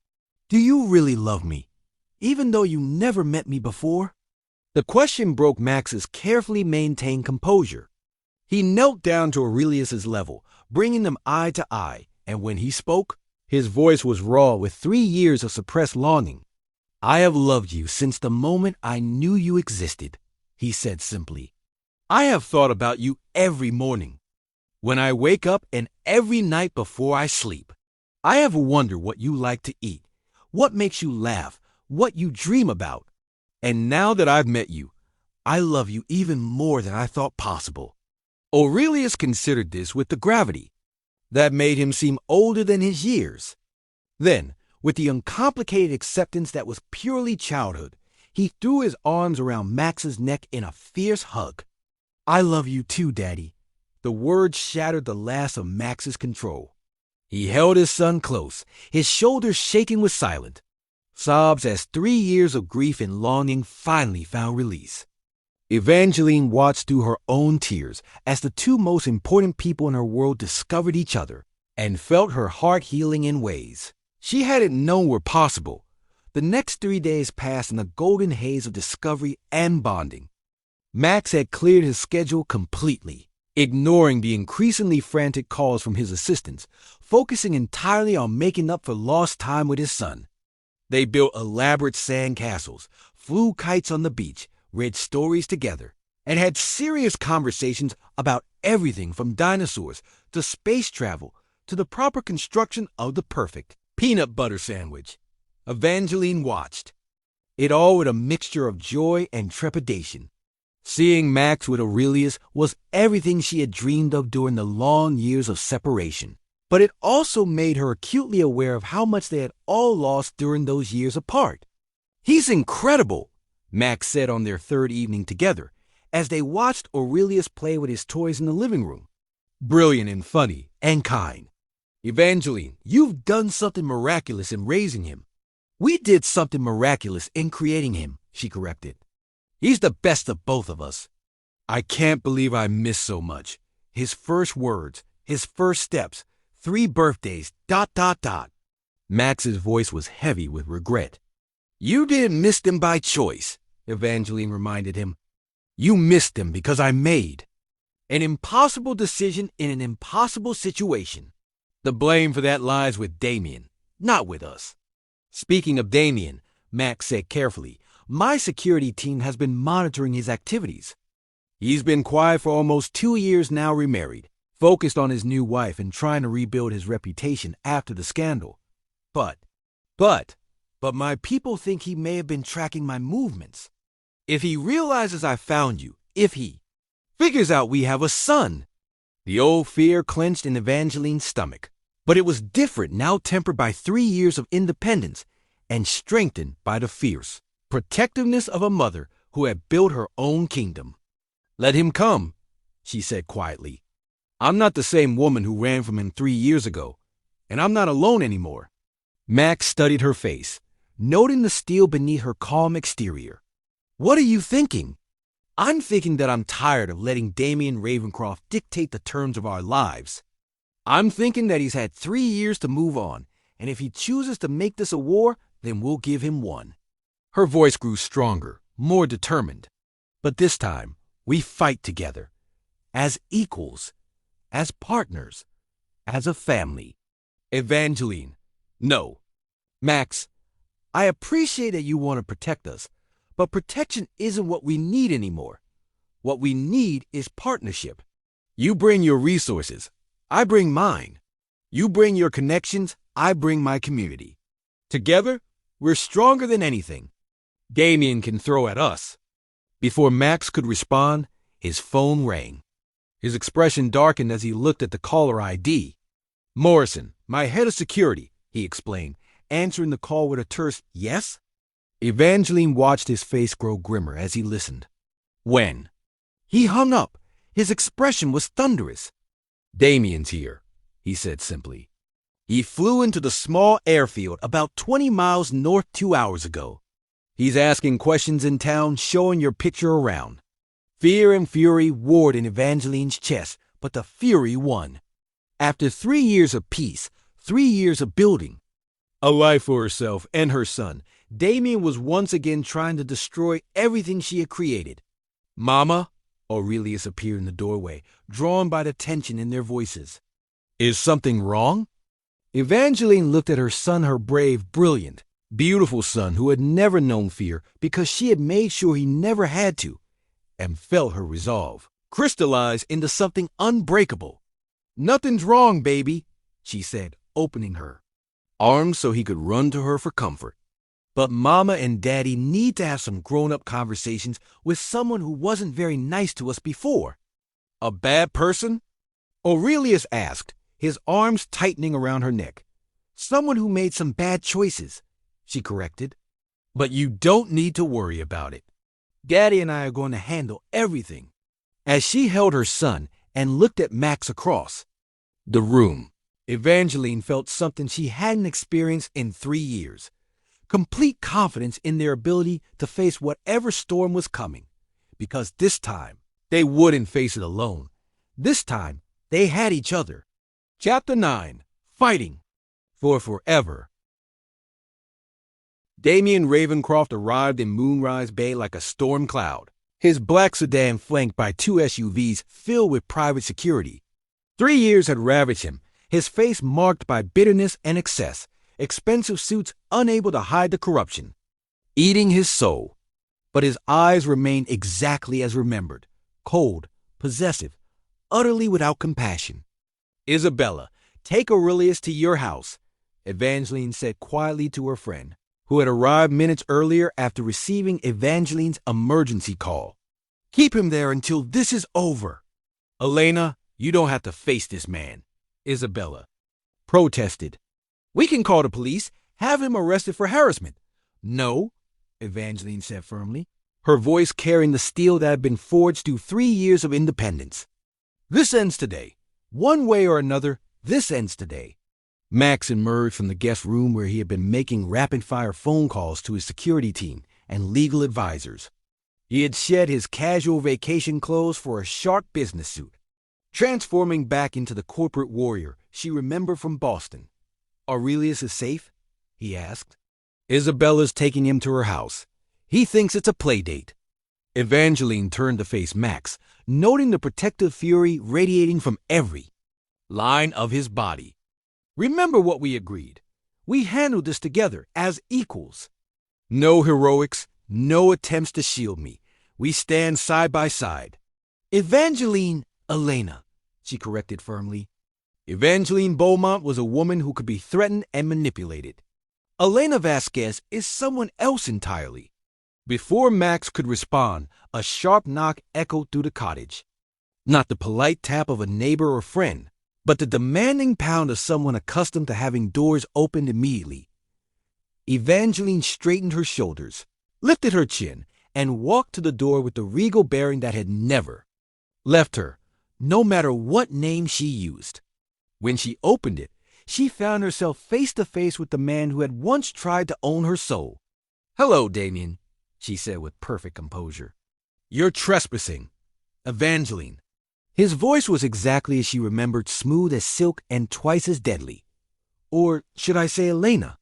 Do you really love me, even though you never met me before?" The question broke Max's carefully maintained composure. He knelt down to Aurelius's level, bringing them eye to eye, and when he spoke, his voice was raw with 3 years of suppressed longing. "I have loved you since the moment I knew you existed," he said simply. "I have thought about you every morning, when I wake up and every night before I sleep. I have wondered what you like to eat, what makes you laugh, what you dream about. And now that I've met you, I love you even more than I thought possible." Aurelius considered this with the gravity that made him seem older than his years. Then, with the uncomplicated acceptance that was purely childhood, he threw his arms around Max's neck in a fierce hug. "I love you too, Daddy." The words shattered the last of Max's control. He held his son close, his shoulders shaking with silent sobs as 3 years of grief and longing finally found release. Evangeline watched through her own tears as the two most important people in her world discovered each other and felt her heart healing in ways she hadn't known were possible. The next 3 days passed in a golden haze of discovery and bonding. Max had cleared his schedule completely, ignoring the increasingly frantic calls from his assistants, focusing entirely on making up for lost time with his son. They built elaborate sand castles, flew kites on the beach, read stories together, and had serious conversations about everything from dinosaurs to space travel to the proper construction of the perfect peanut butter sandwich. Evangeline watched, it all with a mixture of joy and trepidation. Seeing Max with Aurelius was everything she had dreamed of during the long years of separation, but it also made her acutely aware of how much they had all lost during those years apart. "He's incredible," Max said on their 3rd evening together, as they watched Aurelius play with his toys in the living room. "Brilliant and funny and kind. Evangeline, you've done something miraculous in raising him." "We did something miraculous in creating him," she corrected. "He's the best of both of us." "I can't believe I missed so much. His first words, his first steps, 3 birthdays, ... Max's voice was heavy with regret. "You didn't miss them by choice," Evangeline reminded him. "You missed them because I made an impossible decision in an impossible situation. The blame for that lies with Damien, not with us." "Speaking of Damien," Max said carefully, "my security team has been monitoring his activities. He's been quiet for almost 2 years now, remarried, focused on his new wife and trying to rebuild his reputation after the scandal. But my people think he may have been tracking my movements. If he realizes I found you, if he figures out we have a son." The old fear clenched in Evangeline's stomach, but it was different now, tempered by 3 years of independence and strengthened by the fierce protectiveness of a mother who had built her own kingdom. "Let him come," she said quietly. "I'm not the same woman who ran from him 3 years ago, and I'm not alone anymore." Max studied her face, noting the steel beneath her calm exterior. "What are you thinking?" "I'm thinking that I'm tired of letting Damien Ravencroft dictate the terms of our lives. I'm thinking that he's had 3 years to move on, and if he chooses to make this a war, then we'll give him one." Her voice grew stronger, more determined. "But this time, we fight together, as equals, as partners, as a family." "Evangeline, no." "Max, I appreciate that you want to protect us, but protection isn't what we need anymore. What we need is partnership. You bring your resources, I bring mine. You bring your connections, I bring my community. Together, we're stronger than anything Damien can throw at us." Before Max could respond, his phone rang. His expression darkened as he looked at the caller ID. "Morrison, my head of security," he explained, answering the call with a terse "yes." Evangeline watched his face grow grimmer as he listened. "When?" He hung up. His expression was thunderous. "Damien's here," he said simply. "He flew into the small airfield about 20 miles north 2 hours ago. He's asking questions in town, showing your picture around." Fear and fury warred in Evangeline's chest, but the fury won. After 3 years of peace, 3 years of building a life for herself and her son, Damien was once again trying to destroy everything she had created. "Mama," Aurelius appeared in the doorway, drawn by the tension in their voices. "Is something wrong?" Evangeline looked at her son, her brave, brilliant, beautiful son who had never known fear because she had made sure he never had to, and felt her resolve crystallize into something unbreakable. "Nothing's wrong, baby," she said, opening her arms so he could run to her for comfort. "But Mama and Daddy need to have some grown-up conversations with someone who wasn't very nice to us before." "A bad person?" Aurelius asked, his arms tightening around her neck. "Someone who made some bad choices," she corrected. "But you don't need to worry about it. Daddy and I are going to handle everything." As she held her son and looked at Max across the room, Evangeline felt something she hadn't experienced in 3 years. Complete confidence in their ability to face whatever storm was coming. Because this time, they wouldn't face it alone. This time, they had each other. Chapter 9. Fighting for Forever. Damien Ravencroft arrived in Moonrise Bay like a storm cloud, his black sedan flanked by 2 SUVs filled with private security. 3 years had ravaged him, his face marked by bitterness and excess, expensive suits unable to hide the corruption, eating his soul. But his eyes remained exactly as remembered, cold, possessive, utterly without compassion. "Isabella, take Aurelius to your house," Evangeline said quietly to her friend, who had arrived minutes earlier after receiving Evangeline's emergency call. "Keep him there until this is over." "Elena, you don't have to face this man," Isabella protested. "We can call the police, have him arrested for harassment." "No," Evangeline said firmly, her voice carrying the steel that had been forged through 3 years of independence. "This ends today. One way or another, this ends today." Max emerged from the guest room where he had been making rapid-fire phone calls to his security team and legal advisors. He had shed his casual vacation clothes for a sharp business suit, transforming back into the corporate warrior she remembered from Boston. "Aurelius is safe?" he asked. "Isabella's taking him to her house. He thinks it's a play date." Evangeline turned to face Max, noting the protective fury radiating from every line of his body. "Remember what we agreed. We handled this together as equals. No heroics, no attempts to shield me. We stand side by side." "Evangeline Elena," she corrected firmly. Evangeline Beaumont was a woman who could be threatened and manipulated. Elena Vasquez is someone else entirely. Before Max could respond, a sharp knock echoed through the cottage. Not the polite tap of a neighbor or friend, but the demanding pound of someone accustomed to having doors opened immediately. Evangeline straightened her shoulders, lifted her chin, and walked to the door with the regal bearing that had never left her, no matter what name she used. When she opened it, she found herself face to face with the man who had once tried to own her soul. "Hello, Damien," she said with perfect composure. "You're trespassing. Evangeline." His voice was exactly as she remembered, smooth as silk and twice as deadly. Or should I say Elena?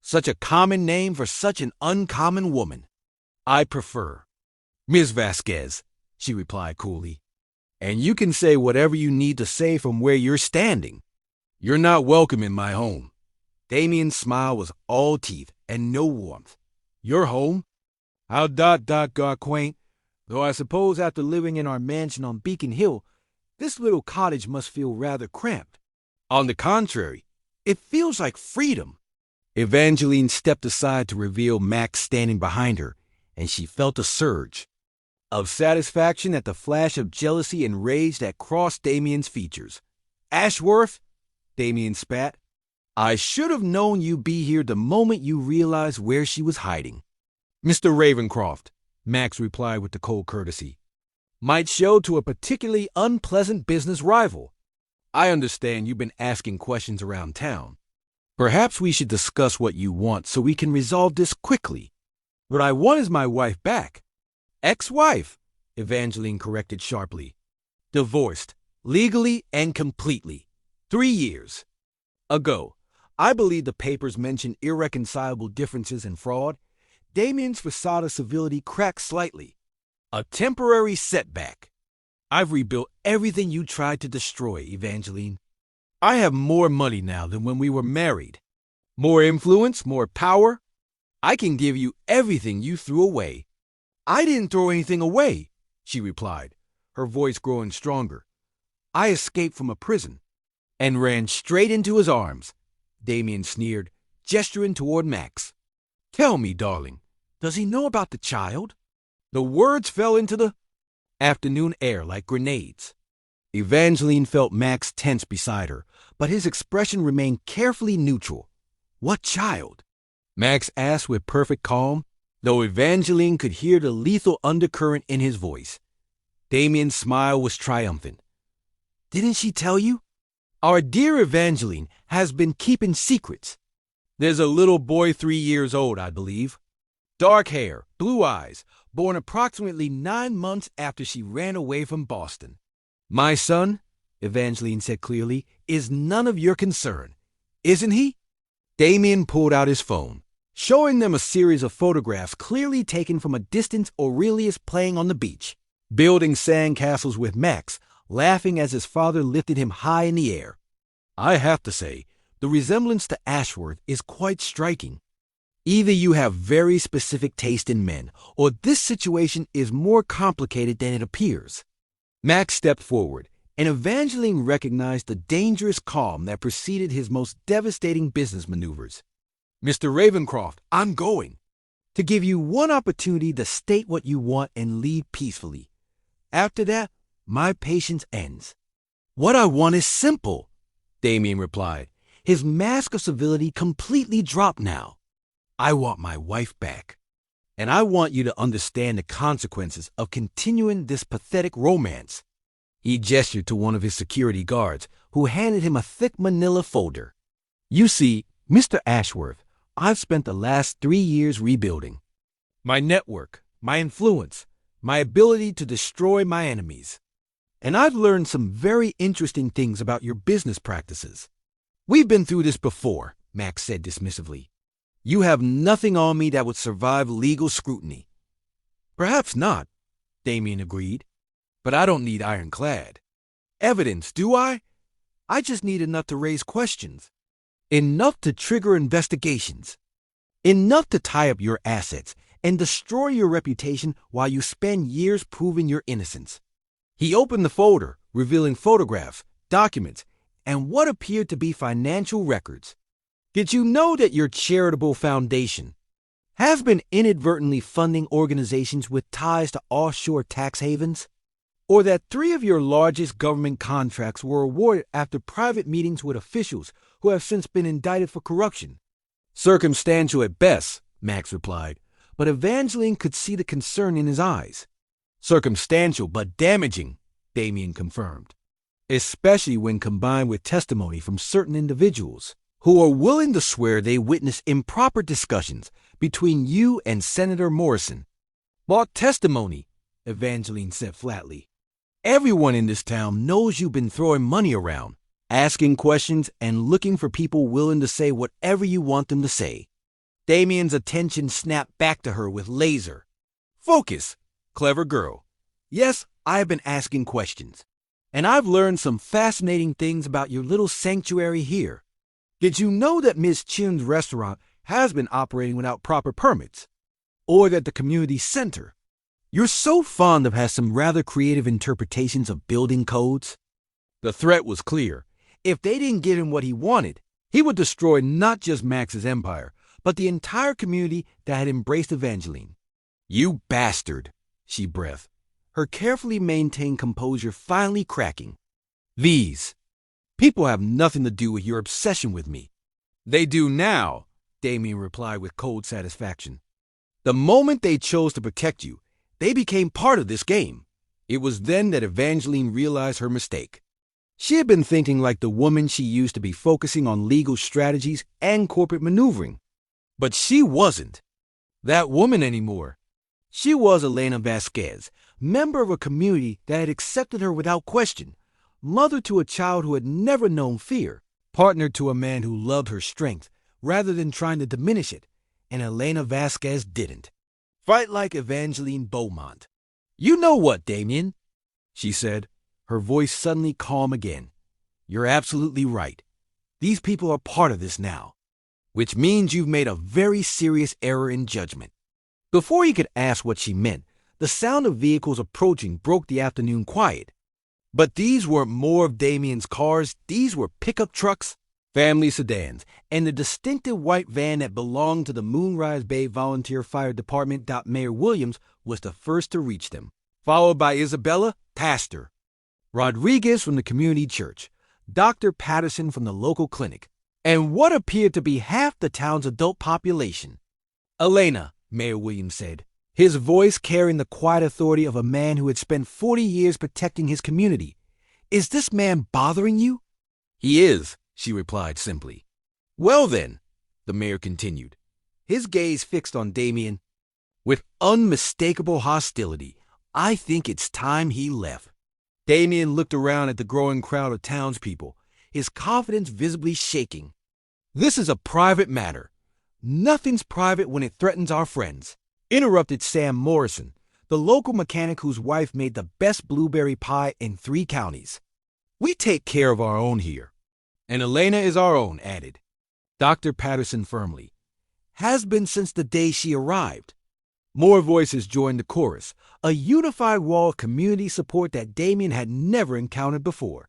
Such a common name for such an uncommon woman. "I prefer Ms. Vasquez," she replied coolly. "And you can say whatever you need to say from where you're standing. You're not welcome in my home." Damien's smile was all teeth and no warmth. "Your home? How got quaint. Though I suppose after living in our mansion on Beacon Hill, this little cottage must feel rather cramped. On the contrary, it feels like freedom." Evangeline stepped aside to reveal Max standing behind her, and she felt a surge of satisfaction at the flash of jealousy and rage that crossed Damien's features. "Ashworth," Damien spat, "I should have known you'd be here the moment you realized where she was hiding." "Mr. Ravencroft," Max replied with the cold courtesy, "might show to a particularly unpleasant business rival. I understand you've been asking questions around town. Perhaps we should discuss what you want so we can resolve this quickly." "What I want is my wife back." "Ex-wife," Evangeline corrected sharply. "Divorced, legally and completely. 3 years ago. I believe the papers mentioned irreconcilable differences and fraud. Damien's facade of civility cracked slightly. A temporary setback. I've rebuilt everything you tried to destroy, Evangeline. I have more money now than when we were married. More influence, more power. I can give you everything you threw away. I didn't throw anything away, she replied, her voice growing stronger. I escaped from a prison and ran straight into his arms. Damien sneered, gesturing toward Max. Tell me, darling, does he know about the child? The words fell into the afternoon air like grenades. Evangeline felt Max tense beside her, but his expression remained carefully neutral. What child? Max asked with perfect calm, though Evangeline could hear the lethal undercurrent in his voice. Damien's smile was triumphant. Didn't she tell you? Our dear Evangeline has been keeping secrets. There's a little boy 3 years old, I believe. Dark hair, blue eyes, born approximately 9 months after she ran away from Boston. My son, Evangeline said clearly, is none of your concern, isn't he? Damien pulled out his phone, showing them a series of photographs clearly taken from a distance Aurelius playing on the beach, building sandcastles with Max, laughing as his father lifted him high in the air. I have to say, the resemblance to Ashworth is quite striking. Either you have very specific taste in men, or this situation is more complicated than it appears. Max stepped forward, and Evangeline recognized the dangerous calm that preceded his most devastating business maneuvers. Mr. Ravencroft, I'm going to give you one opportunity to state what you want and leave peacefully. After that, my patience ends. What I want is simple, Damien replied, his mask of civility completely dropped now. I want my wife back, and I want you to understand the consequences of continuing this pathetic romance. He gestured to one of his security guards, who handed him a thick manila folder. You see, Mr. Ashworth, I've spent the last 3 years rebuilding. My network, my influence, my ability to destroy my enemies. And I've learned some very interesting things about your business practices. We've been through this before, Max said dismissively. You have nothing on me that would survive legal scrutiny. Perhaps not, Damien agreed. But I don't need ironclad evidence, do I? I just need enough to raise questions. Enough to trigger investigations. Enough to tie up your assets and destroy your reputation while you spend years proving your innocence. He opened the folder, revealing photographs, documents, and what appeared to be financial records. Did you know that your charitable foundation has been inadvertently funding organizations with ties to offshore tax havens? Or that 3 of your largest government contracts were awarded after private meetings with officials who have since been indicted for corruption? Circumstantial at best, Max replied, but Evangeline could see the concern in his eyes. Circumstantial but damaging, Damien confirmed, especially when combined with testimony from certain individuals who are willing to swear they witnessed improper discussions between you and Senator Morrison. Bought testimony, Evangeline said flatly. Everyone in this town knows you've been throwing money around, asking questions and looking for people willing to say whatever you want them to say. Damien's attention snapped back to her with laser. Focus, clever girl. Yes, I've been asking questions, and I've learned some fascinating things about your little sanctuary here. Did you know that Miss Chin's restaurant has been operating without proper permits? Or that the community center you're so fond of has some rather creative interpretations of building codes? The threat was clear. If they didn't get him what he wanted, he would destroy not just Max's empire, but the entire community that had embraced Evangeline. You bastard, she breathed, her carefully maintained composure finally cracking. These people have nothing to do with your obsession with me. They do now, Damien replied with cold satisfaction. The moment they chose to protect you, they became part of this game. It was then that Evangeline realized her mistake. She had been thinking like the woman she used to be, focusing on legal strategies and corporate maneuvering. But she wasn't that woman anymore. She was Elena Vasquez, member of a community that had accepted her without question, mother to a child who had never known fear, partner to a man who loved her strength rather than trying to diminish it, and Elena Vasquez didn't. Fight like Evangeline Beaumont. You know what, Damien? She said, her voice suddenly calm again. You're absolutely right. These people are part of this now, which means you've made a very serious error in judgment. Before he could ask what she meant, the sound of vehicles approaching broke the afternoon quiet. But these weren't more of Damien's cars, these were pickup trucks, family sedans, and the distinctive white van that belonged to the Moonrise Bay Volunteer Fire Department. Mayor Williams was the first to reach them, followed by Isabella, pastor, Rodriguez from the community church, Dr. Patterson from the local clinic, and what appeared to be half the town's adult population. Elena, Mayor Williams said, his voice carrying the quiet authority of a man who had spent 40 years protecting his community. Is this man bothering you? He is, she replied simply. Well then, the mayor continued, his gaze fixed on Damien. With unmistakable hostility, I think it's time he left. Damien looked around at the growing crowd of townspeople, his confidence visibly shaking. This is a private matter. Nothing's private when it threatens our friends, interrupted Sam Morrison, the local mechanic whose wife made the best blueberry pie in 3 counties. We take care of our own here. And Elena is our own, added Dr. Patterson firmly. Has been since the day she arrived. More voices joined the chorus, a unified wall of community support that Damien had never encountered before.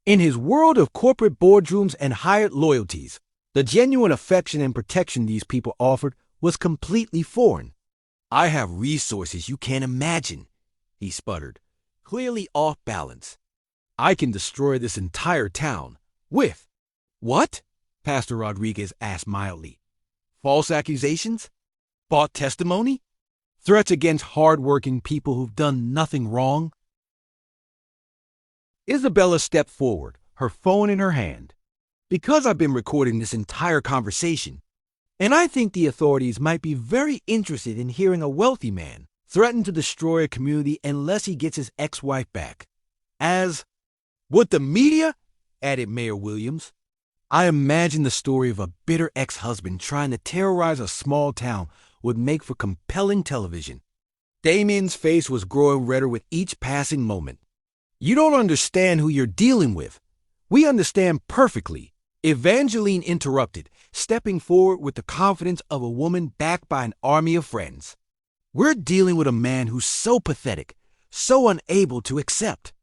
In his world of corporate boardrooms and hired loyalties, the genuine affection and protection these people offered was completely foreign. I have resources you can't imagine, he sputtered, clearly off balance. I can destroy this entire town with... What? Pastor Rodriguez asked mildly. False accusations? Bought testimony? Threats against hard-working people who've done nothing wrong? Isabella stepped forward, her phone in her hand. Because I've been recording this entire conversation, and I think the authorities might be very interested in hearing a wealthy man threaten to destroy a community unless he gets his ex-wife back. As would the media, added Mayor Williams. I imagine the story of a bitter ex-husband trying to terrorize a small town would make for compelling television. Damien's face was growing redder with each passing moment. You don't understand who you're dealing with. We understand perfectly. Evangeline interrupted, stepping forward with the confidence of a woman backed by an army of friends. We're dealing with a man who's so pathetic, so unable to accept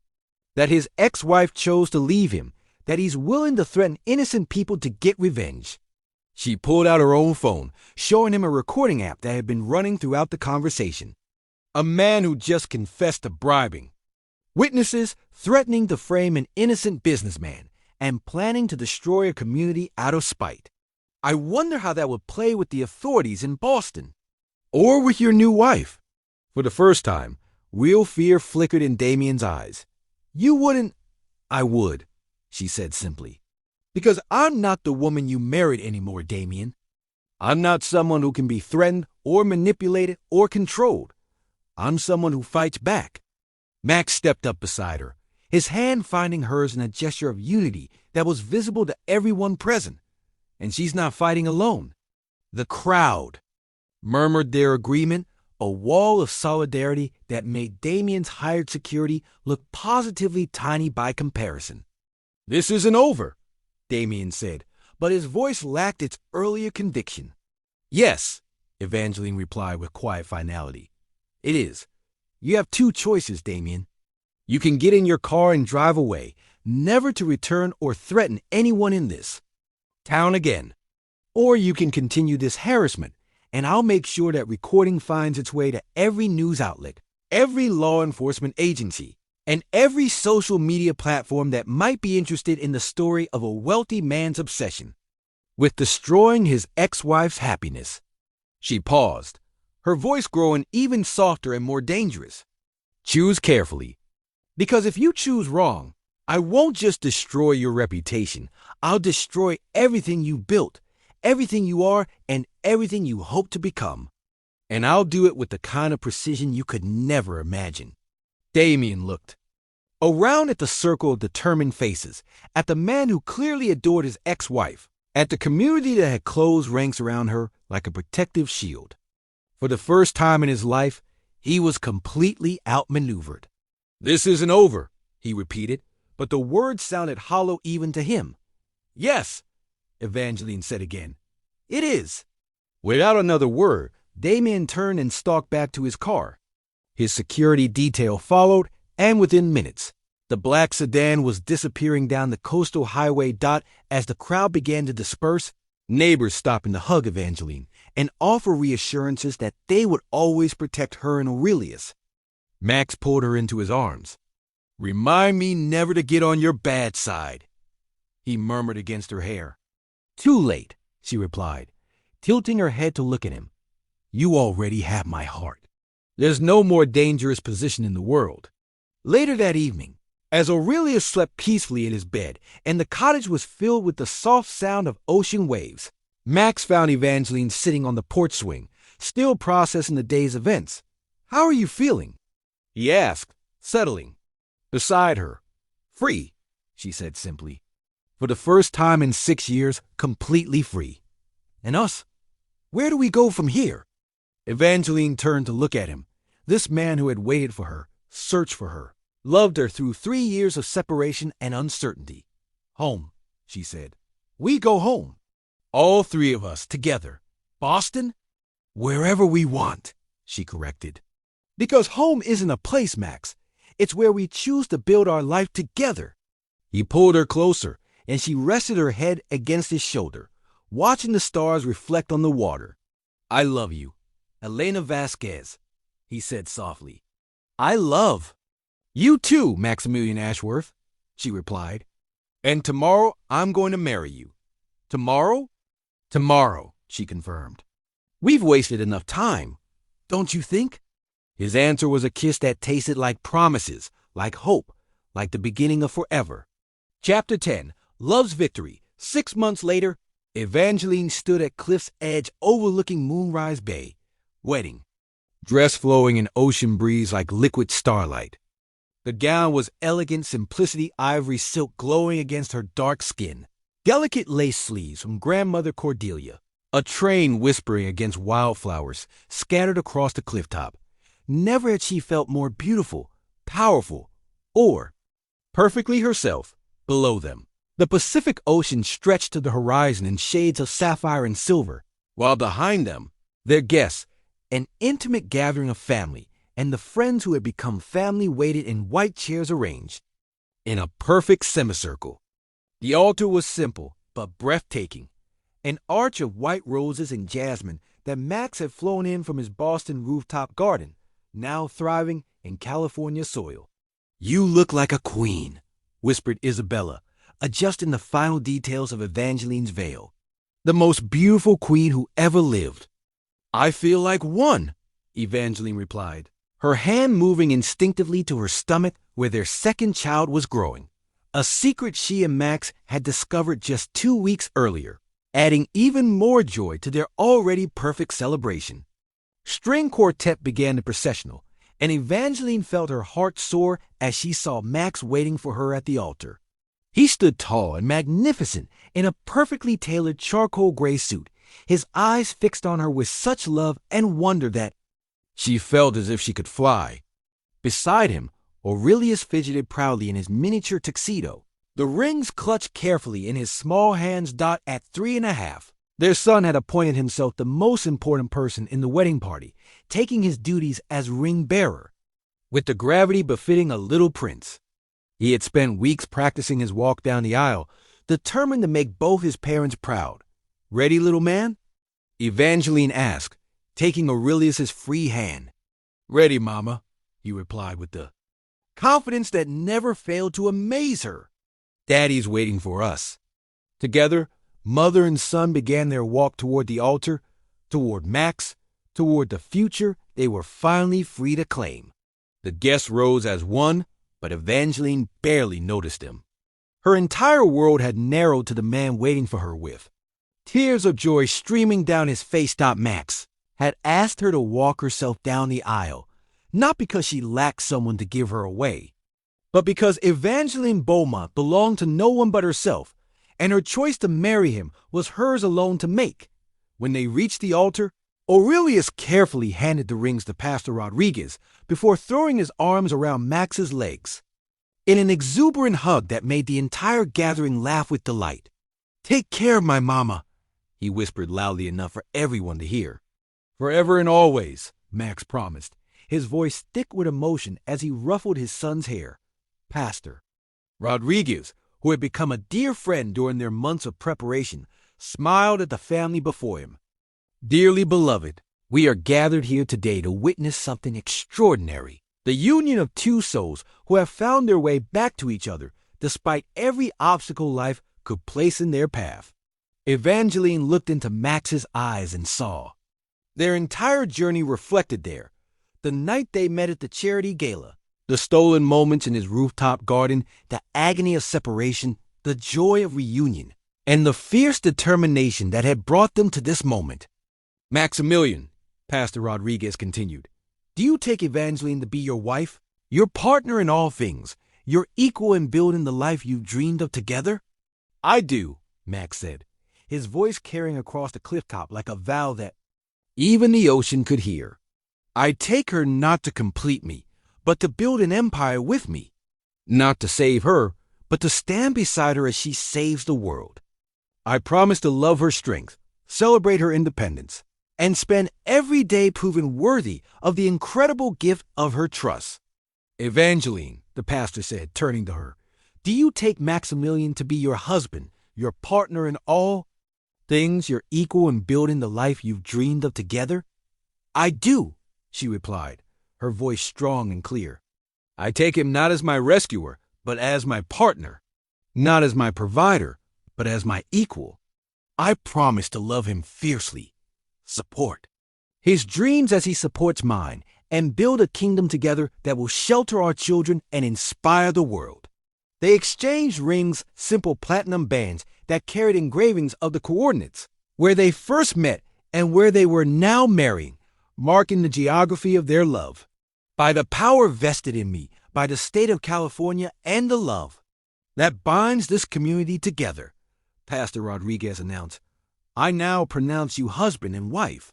that his ex-wife chose to leave him, that he's willing to threaten innocent people to get revenge. She pulled out her own phone, showing him a recording app that had been running throughout the conversation. A man who just confessed to bribing. Witnesses threatening to frame an innocent businessman and planning to destroy a community out of spite. I wonder how that would play with the authorities in Boston. Or with your new wife. For the first time, real fear flickered in Damien's eyes. You wouldn't... I would, she said simply. Because I'm not the woman you married anymore, Damien. I'm not someone who can be threatened or manipulated or controlled. I'm someone who fights back. Max stepped up beside her, his hand finding hers in a gesture of unity that was visible to everyone present. And she's not fighting alone. The crowd murmured their agreement, a wall of solidarity that made Damien's hired security look positively tiny by comparison. This isn't over, Damien said, but his voice lacked its earlier conviction. Yes, Evangeline replied with quiet finality. It is. You have 2 choices, Damien. You can get in your car and drive away, never to return or threaten anyone in this town again. Or you can continue this harassment, and I'll make sure that recording finds its way to every news outlet, every law enforcement agency, and every social media platform that might be interested in the story of a wealthy man's obsession with destroying his ex-wife's happiness. She paused, her voice growing even softer and more dangerous. Choose carefully. Because if you choose wrong, I won't just destroy your reputation. I'll destroy everything you built, everything you are, and everything you hope to become. And I'll do it with the kind of precision you could never imagine. Damien looked around at the circle of determined faces, at the man who clearly adored his ex-wife, at the community that had closed ranks around her like a protective shield. For the first time in his life, he was completely outmaneuvered. "This isn't over," he repeated, but the words sounded hollow even to him. "Yes," Evangeline said again. "It is." Without another word, Damien turned and stalked back to his car. His security detail followed, and within minutes, the black sedan was disappearing down the coastal highway. As the crowd began to disperse, neighbors stopping to hug Evangeline and offer reassurances that they would always protect her and Aurelius. Max pulled her into his arms. "Remind me never to get on your bad side," he murmured against her hair. "Too late," she replied, tilting her head to look at him. "You already have my heart. There's no more dangerous position in the world." Later that evening, as Aurelius slept peacefully in his bed and the cottage was filled with the soft sound of ocean waves, Max found Evangeline sitting on the porch swing, still processing the day's events. "How are you feeling?" he asked, settling beside her. "Free," she said simply. "For the first time in 6 years, completely free." "And us? Where do we go from here?" Evangeline turned to look at him, this man who had waited for her, searched for her, loved her through 3 years of separation and uncertainty. "Home," she said. "We go home. All 3 of us, together. Boston? Wherever we want," she corrected. "Because home isn't a place, Max. It's where we choose to build our life together." He pulled her closer, and she rested her head against his shoulder, watching the stars reflect on the water. "I love you, Elena Vasquez," he said softly. "I love you too, Maximilian Ashworth," she replied. "And tomorrow I'm going to marry you." "Tomorrow?" "Tomorrow," she confirmed. "We've wasted enough time, don't you think?" His answer was a kiss that tasted like promises, like hope, like the beginning of forever. Chapter 10, Love's Victory. 6 months later, Evangeline stood at cliff's edge overlooking Moonrise Bay. Wedding. Dress flowing in ocean breeze like liquid starlight. The gown was elegant simplicity ivory silk glowing against her dark skin. Delicate lace sleeves from Grandmother Cordelia. A train whispering against wildflowers scattered across the clifftop. Never had she felt more beautiful, powerful, or perfectly herself below them. The Pacific Ocean stretched to the horizon in shades of sapphire and silver, while behind them, their guests, an intimate gathering of family, and the friends who had become family waited in white chairs arranged in a perfect semicircle. The altar was simple but breathtaking, an arch of white roses and jasmine that Max had flown in from his Boston rooftop garden, now thriving in California soil. "You look like a queen," whispered Isabella, adjusting the final details of Evangeline's veil. "The most beautiful queen who ever lived." "I feel like one," Evangeline replied, her hand moving instinctively to her stomach where their second child was growing, a secret she and Max had discovered just 2 weeks earlier, adding even more joy to their already perfect celebration. String quartet began the processional, and Evangeline felt her heart soar as she saw Max waiting for her at the altar. He stood tall and magnificent in a perfectly tailored charcoal gray suit, his eyes fixed on her with such love and wonder that she felt as if she could fly. Beside him, Aurelius fidgeted proudly in his miniature tuxedo, the rings clutched carefully in his small hands. At 3.5, their son had appointed himself the most important person in the wedding party, taking his duties as ring bearer, with the gravity befitting a little prince. He had spent weeks practicing his walk down the aisle, determined to make both his parents proud. "Ready, little man?" Evangeline asked, taking Aurelius's free hand. "Ready, Mama," he replied with the confidence that never failed to amaze her. "Daddy's waiting for us." Together, mother and son began their walk toward the altar, toward Max, toward the future they were finally free to claim. The guests rose as one, but Evangeline barely noticed them. Her entire world had narrowed to the man waiting for her with tears of joy streaming down his face. Max had asked her to walk herself down the aisle, not because she lacked someone to give her away, but because Evangeline Beaumont belonged to no one but herself, and her choice to marry him was hers alone to make. When they reached the altar, Aurelius carefully handed the rings to Pastor Rodriguez before throwing his arms around Max's legs. In an exuberant hug that made the entire gathering laugh with delight. "Take care of my mama," he whispered loudly enough for everyone to hear. "Forever and always," Max promised, his voice thick with emotion as he ruffled his son's hair. Pastor Rodriguez, who had become a dear friend during their months of preparation, smiled at the family before him. "Dearly beloved, we are gathered here today to witness something extraordinary. The union of two souls who have found their way back to each other despite every obstacle life could place in their path." Evangeline looked into Max's eyes and saw their entire journey reflected there. The night they met at the charity gala, the stolen moments in his rooftop garden, the agony of separation, the joy of reunion, and the fierce determination that had brought them to this moment. "Maximilian," Pastor Rodriguez continued, "do you take Evangeline to be your wife, your partner in all things, your equal in building the life you've dreamed of together?" "I do," Max said, his voice carrying across the clifftop like a vow that even the ocean could hear. "I take her not to complete me, but to build an empire with me. Not to save her, but to stand beside her as she saves the world. I promise to love her strength, celebrate her independence, and spend every day proving worthy of the incredible gift of her trust." "Evangeline," the pastor said, turning to her, "do you take Maximilian to be your husband, your partner in all things, your equal in building the life you've dreamed of together?" "I do," she replied, her voice strong and clear. "I take him not as my rescuer, but as my partner. Not as my provider, but as my equal. I promise to love him fiercely, support his dreams as he supports mine, and build a kingdom together that will shelter our children and inspire the world." They exchanged rings, simple platinum bands that carried engravings of the coordinates, where they first met and where they were now marrying, marking the geography of their love. "By the power vested in me by the state of California and the love that binds this community together," Pastor Rodriguez announced, "I now pronounce you husband and wife.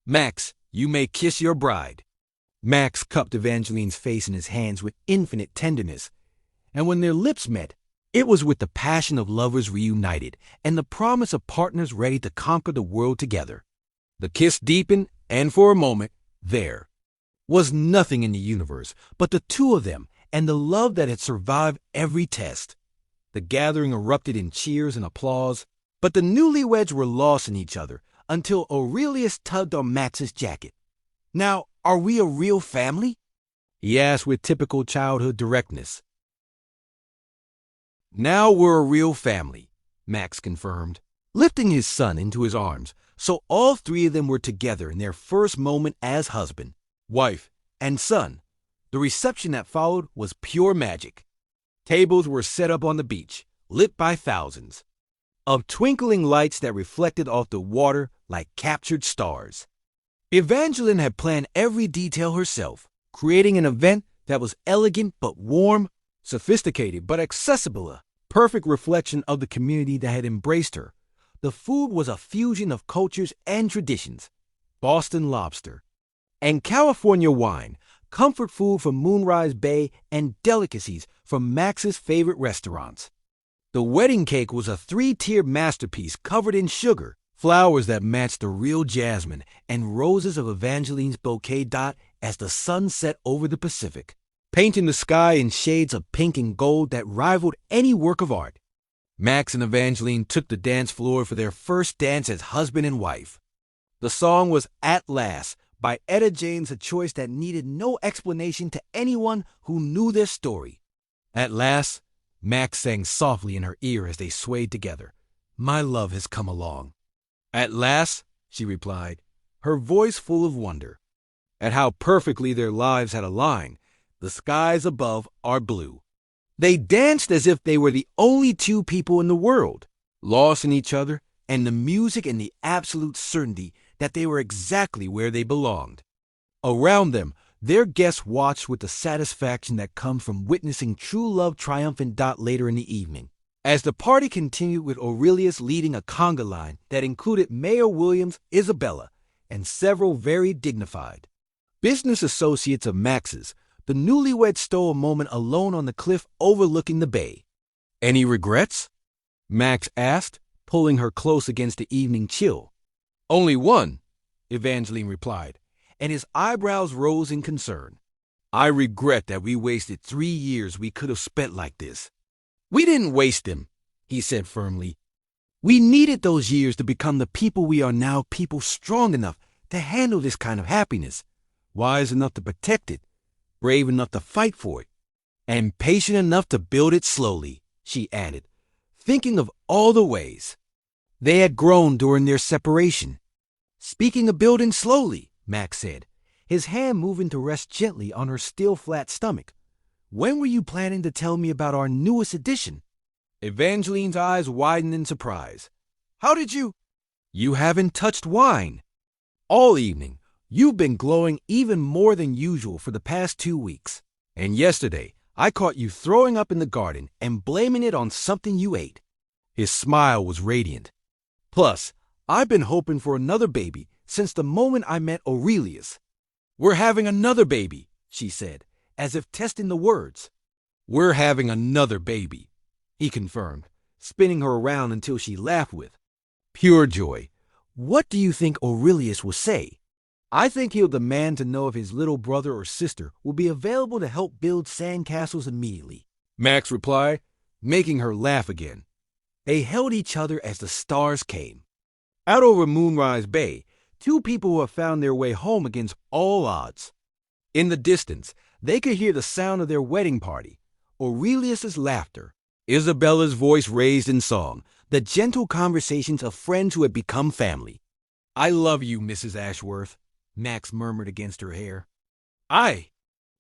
Max, you may kiss your bride." Max cupped Evangeline's face in his hands with infinite tenderness, and when their lips met, it was with the passion of lovers reunited and the promise of partners ready to conquer the world together. The kiss deepened, and for a moment, there was nothing in the universe but the two of them and the love that had survived every test. The gathering erupted in cheers and applause, but the newlyweds were lost in each other until Aurelius tugged on Max's jacket. "Now, are we a real family?" he asked with typical childhood directness. "Now we're a real family," Max confirmed, lifting his son into his arms, so all three of them were together in their first moment as husband, wife, and son. The reception that followed was pure magic. Tables were set up on the beach, lit by thousands of twinkling lights that reflected off the water like captured stars. Evangeline had planned every detail herself, creating an event that was elegant but warm, sophisticated but accessible, a perfect reflection of the community that had embraced her. The food was a fusion of cultures and traditions: Boston lobster and California wine, comfort food from Moonrise Bay, and delicacies from Max's favorite restaurants. The wedding cake was a 3-tiered masterpiece covered in sugar, flowers that matched the real jasmine, and roses of Evangeline's bouquet dot as the sun set over the Pacific, painting the sky in shades of pink and gold that rivaled any work of art. Max and Evangeline took the dance floor for their first dance as husband and wife. The song was At Last by Etta James, a choice that needed no explanation to anyone who knew their story. At last, Max sang softly in her ear as they swayed together. "My love has come along." "At last," she replied, her voice full of wonder at how perfectly their lives had aligned. "The skies above are blue." They danced as if they were the only two people in the world, lost in each other and the music and the absolute certainty that they were exactly where they belonged. Around them, their guests watched with the satisfaction that comes from witnessing true love triumphant later in the evening. As the party continued with Aurelius leading a conga line that included Mayor Williams, Isabella, and several very dignified business associates of Max's, the newlyweds stole a moment alone on the cliff overlooking the bay. "Any regrets?" Max asked, pulling her close against the evening chill. "Only one," Evangeline replied, and his eyebrows rose in concern. "I regret that we wasted 3 years we could have spent like this." "We didn't waste them," he said firmly. "We needed those years to become the people we are now, people strong enough to handle this kind of happiness, wise enough to protect it, brave enough to fight for it, and patient enough to build it slowly," she added, thinking of all the ways they had grown during their separation. "Speaking of building slowly," Max said, his hand moving to rest gently on her still flat stomach, "when were you planning to tell me about our newest addition?" Evangeline's eyes widened in surprise. "How did you? You haven't touched wine. All evening, you've been glowing even more than usual for the past 2 weeks. And yesterday, I caught you throwing up in the garden and blaming it on something you ate." His smile was radiant. "Plus, I've been hoping for another baby since the moment I met Aurelius." "We're having another baby," she said, as if testing the words. "We're having another baby," he confirmed, spinning her around until she laughed with pure joy. "What do you think Aurelius will say?" "I think he'll demand to know if his little brother or sister will be available to help build sandcastles immediately," Max replied, making her laugh again. They held each other as the stars came. Out over Moonrise Bay, 2 people who have found their way home against all odds. In the distance, they could hear the sound of their wedding party, Aurelius's laughter, Isabella's voice raised in song, the gentle conversations of friends who had become family. "I love you, Mrs. Ashworth," Max murmured against her hair. "I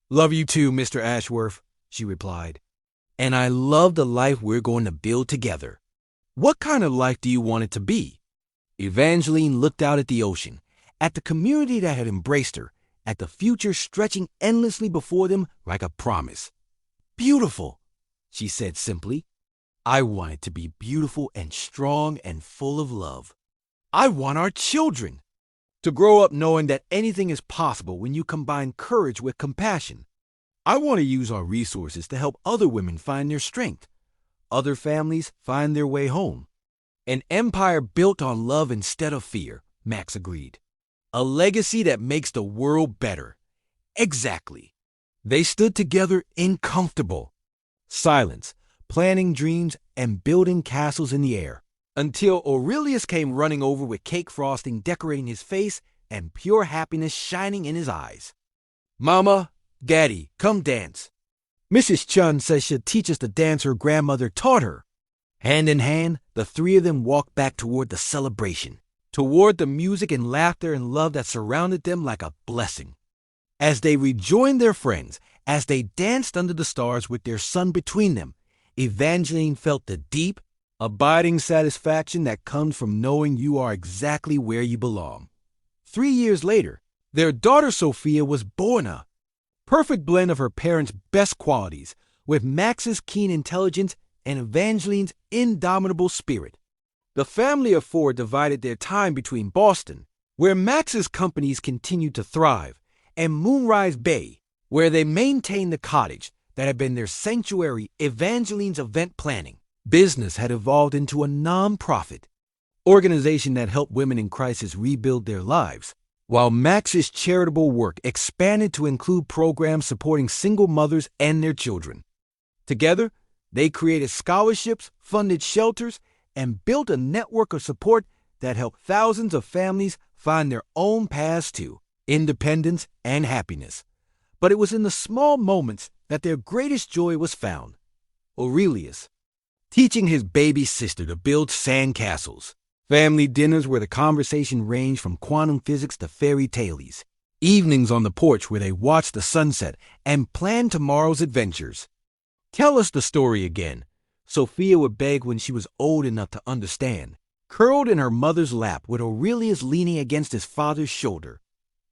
love you too, Mr. Ashworth," she replied. "And I love the life we're going to build together." "What kind of life do you want it to be?" Evangeline looked out at the ocean, at the community that had embraced her, at the future stretching endlessly before them like a promise. "Beautiful," she said simply. "I want it to be beautiful and strong and full of love. I want our children to grow up knowing that anything is possible when you combine courage with compassion. I want to use our resources to help other women find their strength, other families find their way home. An empire built on love instead of fear," Max agreed. "A legacy that makes the world better." Exactly. They stood together in comfortable silence, planning dreams and building castles in the air, until Aurelius came running over with cake frosting decorating his face and pure happiness shining in his eyes. "Mama, Daddy, come dance. Mrs. Chun says she'll teach us the dance her grandmother taught her." Hand in hand, the 3 of them walked back toward the celebration, toward the music and laughter and love that surrounded them like a blessing. As they rejoined their friends, as they danced under the stars with their son between them, Evangeline felt the deep, abiding satisfaction that comes from knowing you are exactly where you belong. 3 years later, their daughter Sophia was born, a perfect blend of her parents' best qualities, with Max's keen intelligence and Evangeline's indomitable spirit. The family of 4 divided their time between Boston, where Max's companies continued to thrive, and Moonrise Bay, where they maintained the cottage that had been their sanctuary. Evangeline's event planning business had evolved into a non-profit organization that helped women in crisis rebuild their lives, while Max's charitable work expanded to include programs supporting single mothers and their children. Together, they created scholarships, funded shelters, and built a network of support that helped thousands of families find their own paths to independence and happiness. But it was in the small moments that their greatest joy was found. Aurelius, teaching his baby sister to build sandcastles. Family dinners where the conversation ranged from quantum physics to fairy tales. Evenings on the porch where they watched the sunset and planned tomorrow's adventures. "Tell us the story again," Sophia would beg when she was old enough to understand, curled in her mother's lap with Aurelius leaning against his father's shoulder.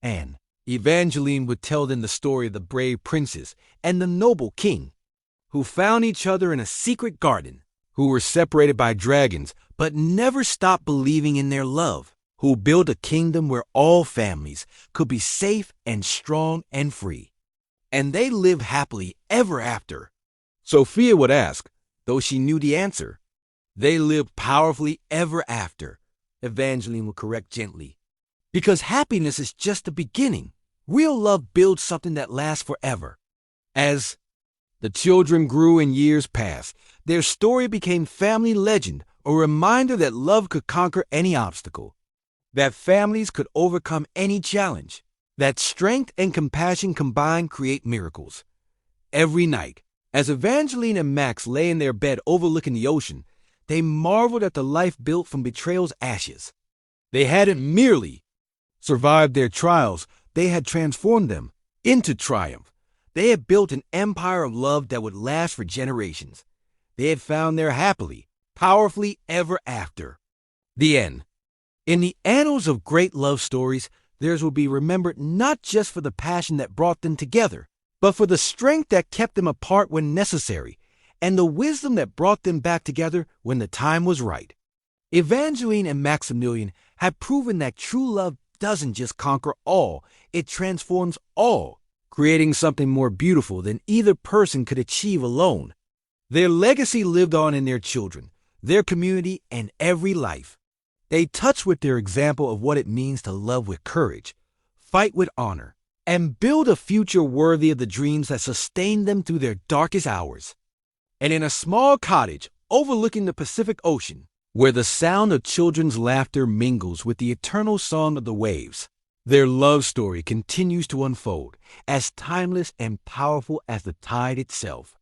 And Evangeline would tell them the story of the brave princess and the noble king, who found each other in a secret garden, who were separated by dragons but never stopped believing in their love, who built a kingdom where all families could be safe and strong and free. And they lived happily ever after. Sophia would ask, though she knew the answer. They lived powerfully ever after, Evangeline would correct gently. Because happiness is just the beginning. Real love builds something that lasts forever. As the children grew and years passed, their story became family legend, a reminder that love could conquer any obstacle, that families could overcome any challenge, that strength and compassion combined create miracles. Every night, as Evangeline and Max lay in their bed overlooking the ocean, they marveled at the life built from betrayal's ashes. They hadn't merely survived their trials, they had transformed them into triumph. They had built an empire of love that would last for generations. They had found their happily, powerfully ever after. The end. In the annals of great love stories, theirs will be remembered not just for the passion that brought them together, but for the strength that kept them apart when necessary, and the wisdom that brought them back together when the time was right. Evangeline and Maximilian had proven that true love doesn't just conquer all, it transforms all, creating something more beautiful than either person could achieve alone. Their legacy lived on in their children, their community, and every life. They touched with their example of what it means to love with courage, fight with honor, and build a future worthy of the dreams that sustained them through their darkest hours. And in a small cottage overlooking the Pacific Ocean, where the sound of children's laughter mingles with the eternal song of the waves, their love story continues to unfold, as timeless and powerful as the tide itself.